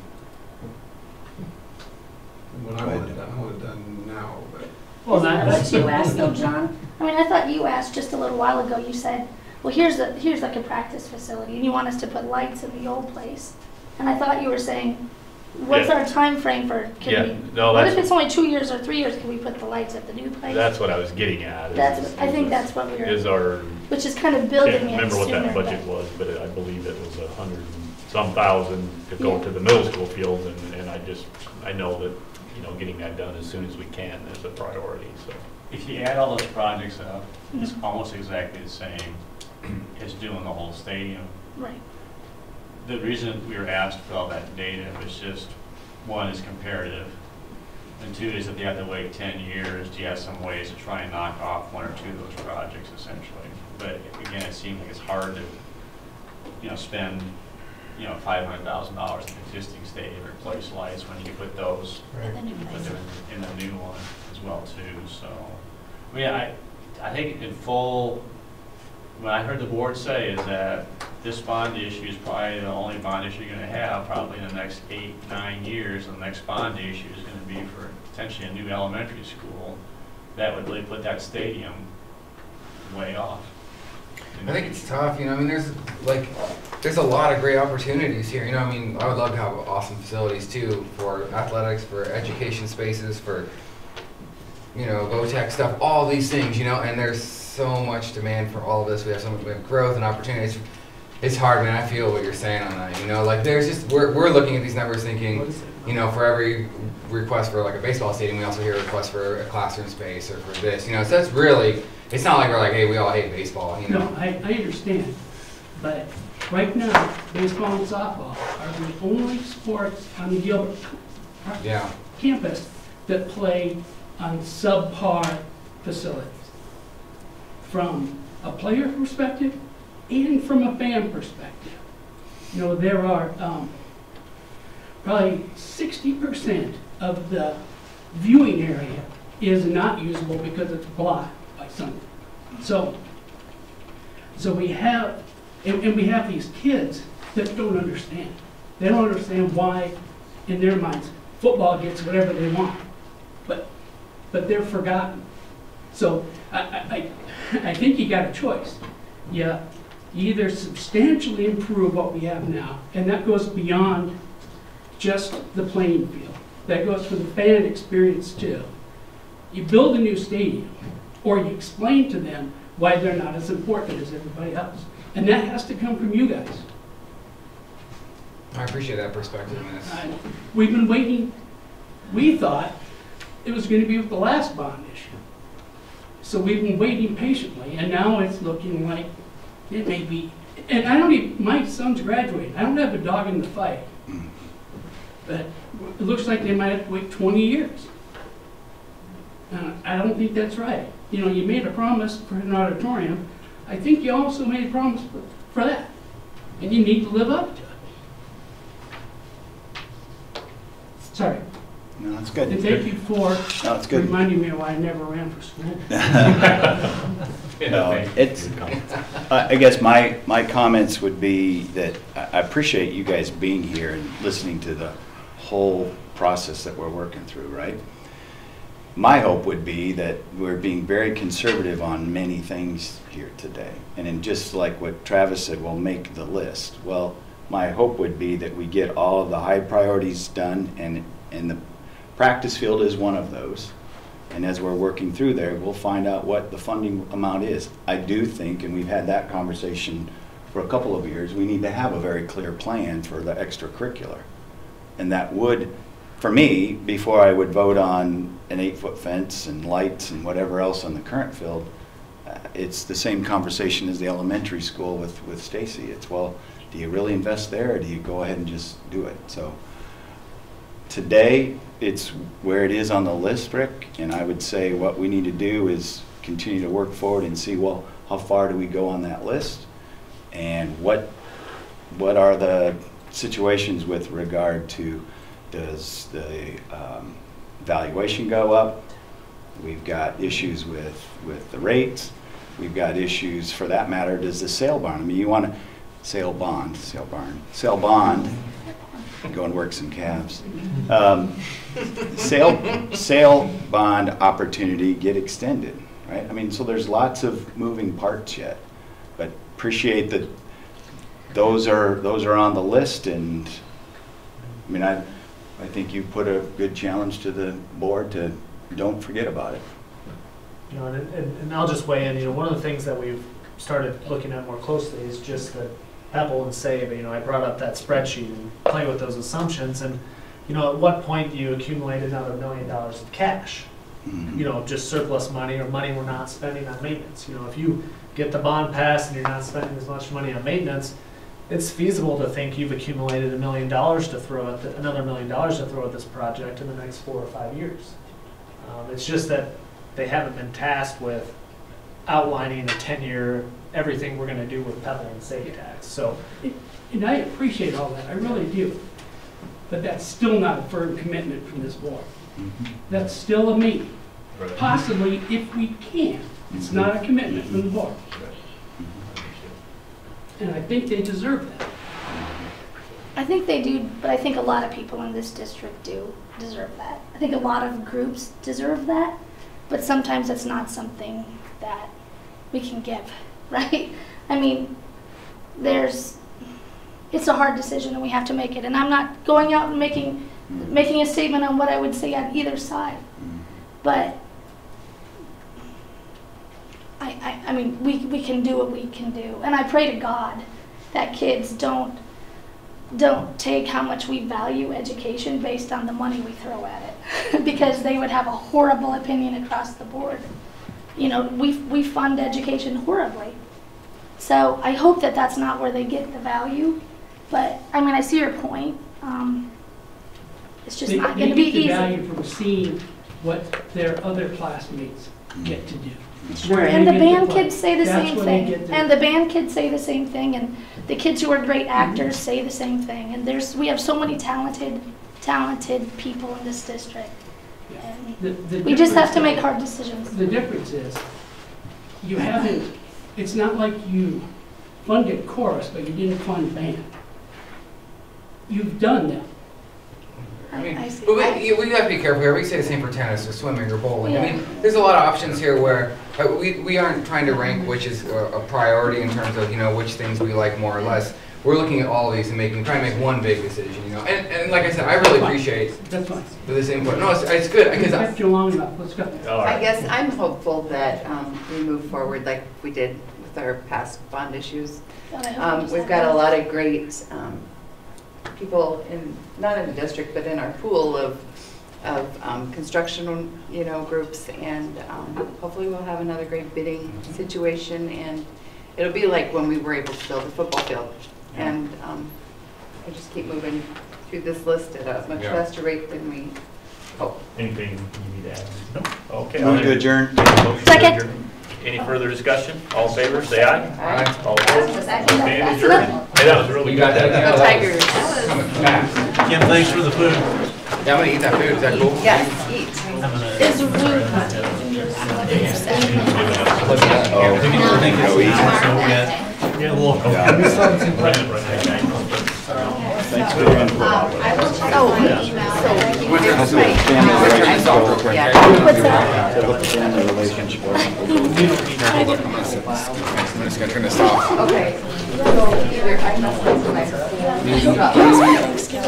what I want it done now. But well, What you asked though, John? I mean, I thought you asked just a little while ago, you said, well, here's like a practice facility, and you want us to put lights in the old place. And I thought you were saying, what's Yeah. our time frame for, what if it's only 2 years or 3 years, can we put the lights at the new place? That's what I was getting at. I think that's what we were, Is our, which is kind of building can't it remember what that sooner, budget was, but I believe it was 100-some thousand to go to the middle school field, and I know that, getting that done as soon as we can is a priority, so. If you add all those projects up, it's almost exactly the same as doing the whole stadium. Right. The reason we were asked for all that data was just, one is comparative, and two is that they have to wait 10 years. Do you have some ways to try and knock off one or two of those projects, essentially? But again, it seems like it's hard to, spend, $500,000 in existing stadium, replace lights when you can put those In the new put place. them in the new one as well too. So, I mean, I think in full, what I heard the board say is that this bond issue is probably the only bond issue you're going to have probably in the next 8-9 years. And the next bond issue is going to be for potentially a new elementary school. That would really put that stadium way off. I think it's tough, I mean, there's a lot of great opportunities here, I mean, I would love to have awesome facilities too, for athletics, for education spaces, for, low-tech stuff, all these things, and there's so much demand for all of this, we have so much growth and opportunities. It's hard, man, I feel what you're saying on that, like, there's just, we're looking at these numbers thinking, for every request for like a baseball stadium, we also hear requests for a classroom space or for this, so that's really, it's not like we're like, hey, we all hate baseball, No, I understand, but right now, baseball and softball are the only sports on the Gilbert campus that play on subpar facilities. From a player perspective and from a fan perspective. There are probably 60% of the viewing area is not usable because it's blocked by something. So we have, and we have these kids that don't understand. They don't understand why, in their minds, football gets whatever they want, but they're forgotten. So I think you got a choice. You either substantially improve what we have now, and that goes beyond just the playing field. That goes for the fan experience too. You build a new stadium, or you explain to them why they're not as important as everybody else. And that has to come from you guys. I appreciate that perspective. We've been waiting, we thought it was going to be with the last bond issue. So we've been waiting patiently, and now it's looking like it may be, and I don't even, my son's graduating. I don't have a dog in the fight. But it looks like they might have to wait 20 years. I don't think that's right. You know, you made a promise for an auditorium. I think you also made a promise for that. And you need to live up to it. Sorry. No, that's good. And thank you for good. reminding me why I never ran for school. No, it's, I guess my comments would be that I appreciate you guys being here and listening to the whole process that we're working through, right? My hope would be that we're being very conservative on many things here today. And then just like what Travis said, we'll make the list. Well, my hope would be that we get all of the high priorities done, and the practice field is one of those. And as we're working through there, we'll find out what the funding amount is. I do think, and we've had that conversation for a couple of years, we need to have a very clear plan for the extracurricular. And that would, for me, before I would vote on an 8-foot fence and lights and whatever else on the current field, it's the same conversation as the elementary school with Stacy. It's, well, do you really invest there, or do you go ahead and just do it? So today, it's where it is on the list, Rick, and I would say what we need to do is continue to work forward and see, well, how far do we go on that list, and what are the situations with regard to, does the valuation go up? We've got issues with the rates. We've got issues, for that matter, does the sale bond, I mean, you want to sale bond, go and work some calves. Sale bond opportunity get extended, right? I mean, so there's lots of moving parts yet, but appreciate that those are on the list, and I mean, I think you put a good challenge to the board to don't forget about it. You know, and I'll just weigh in. You know, one of the things that we've started looking at more closely is just the Pebble and Save. You know, I brought up that spreadsheet and play with those assumptions, and you know, at what point do you accumulate another $1 million of cash? Mm-hmm. You know, just surplus money or money we're not spending on maintenance. You know, if you get the bond passed and you're not spending as much money on maintenance, it's feasible to think you've accumulated $1 million to throw at another $1 million to throw at this project in the next 4 or 5 years. It's just that they haven't been tasked with outlining a 10-year everything we're going to do with Pebble and Save tax. So, and I appreciate all that, I really do. But that's still not a firm commitment from this board. Mm-hmm. That's still a maybe. Right. Possibly if we can. It's not a commitment from the board. And I think they deserve that. I think they do, but I think a lot of people in this district do deserve that. I think a lot of groups deserve that, but sometimes it's not something that we can give, right? I mean, it's a hard decision and we have to make it. And I'm not going out and making a statement on what I would say on either side. But I mean, we can do what we can do. And I pray to God that kids don't take how much we value education based on the money we throw at it. Because they would have a horrible opinion across the board. You know, we fund education horribly. So I hope that that's not where they get the value. But, I mean, I see your point. It's just not going to be easy. They get the value from seeing what their other classmates get to do. Sure, and the band kids say the same thing. And the band kids say the same thing. And the kids who are great actors say the same thing. And we have so many talented people in this district. And we just have to make hard decisions. The difference is, it's not like you funded chorus, but you didn't fund band. You've done that. mean, I see. but we have to be careful here. We say the same for tennis or swimming or bowling. I mean, there's a lot of options here where we aren't trying to rank which is a priority in terms of, you know, which things we like more or less. We're looking at all of these and trying to make one big decision, you know. And like I said, I really appreciate this input. No, it's good because kept you long enough. Let's go. I guess I'm hopeful that we move forward like we did with our past bond issues. We've got a lot of great people not in the district, but in our pool of construction, you know, groups, and hopefully we'll have another great bidding situation, and it'll be like when we were able to build a football field. And we just keep moving through this list at a much faster rate than we hope. Anything you need to add? No? Okay. Move to adjourn. Second. Any further discussion? All in favor, say aye. Aye. All opposed? Okay, adjourned. Hey, that was really You good. got that? Go Tigers. Coming fast. Kim, thanks for the food. Yeah, I'm gonna eat that food. Is that cool? Yes, eat. Is root. Yeah, a little. Thanks for the input. I will check my email. That's what family relations go real quick. What's that? So what the family relationship goes. I'm just gonna turn this off. Okay. So either I must go to my school.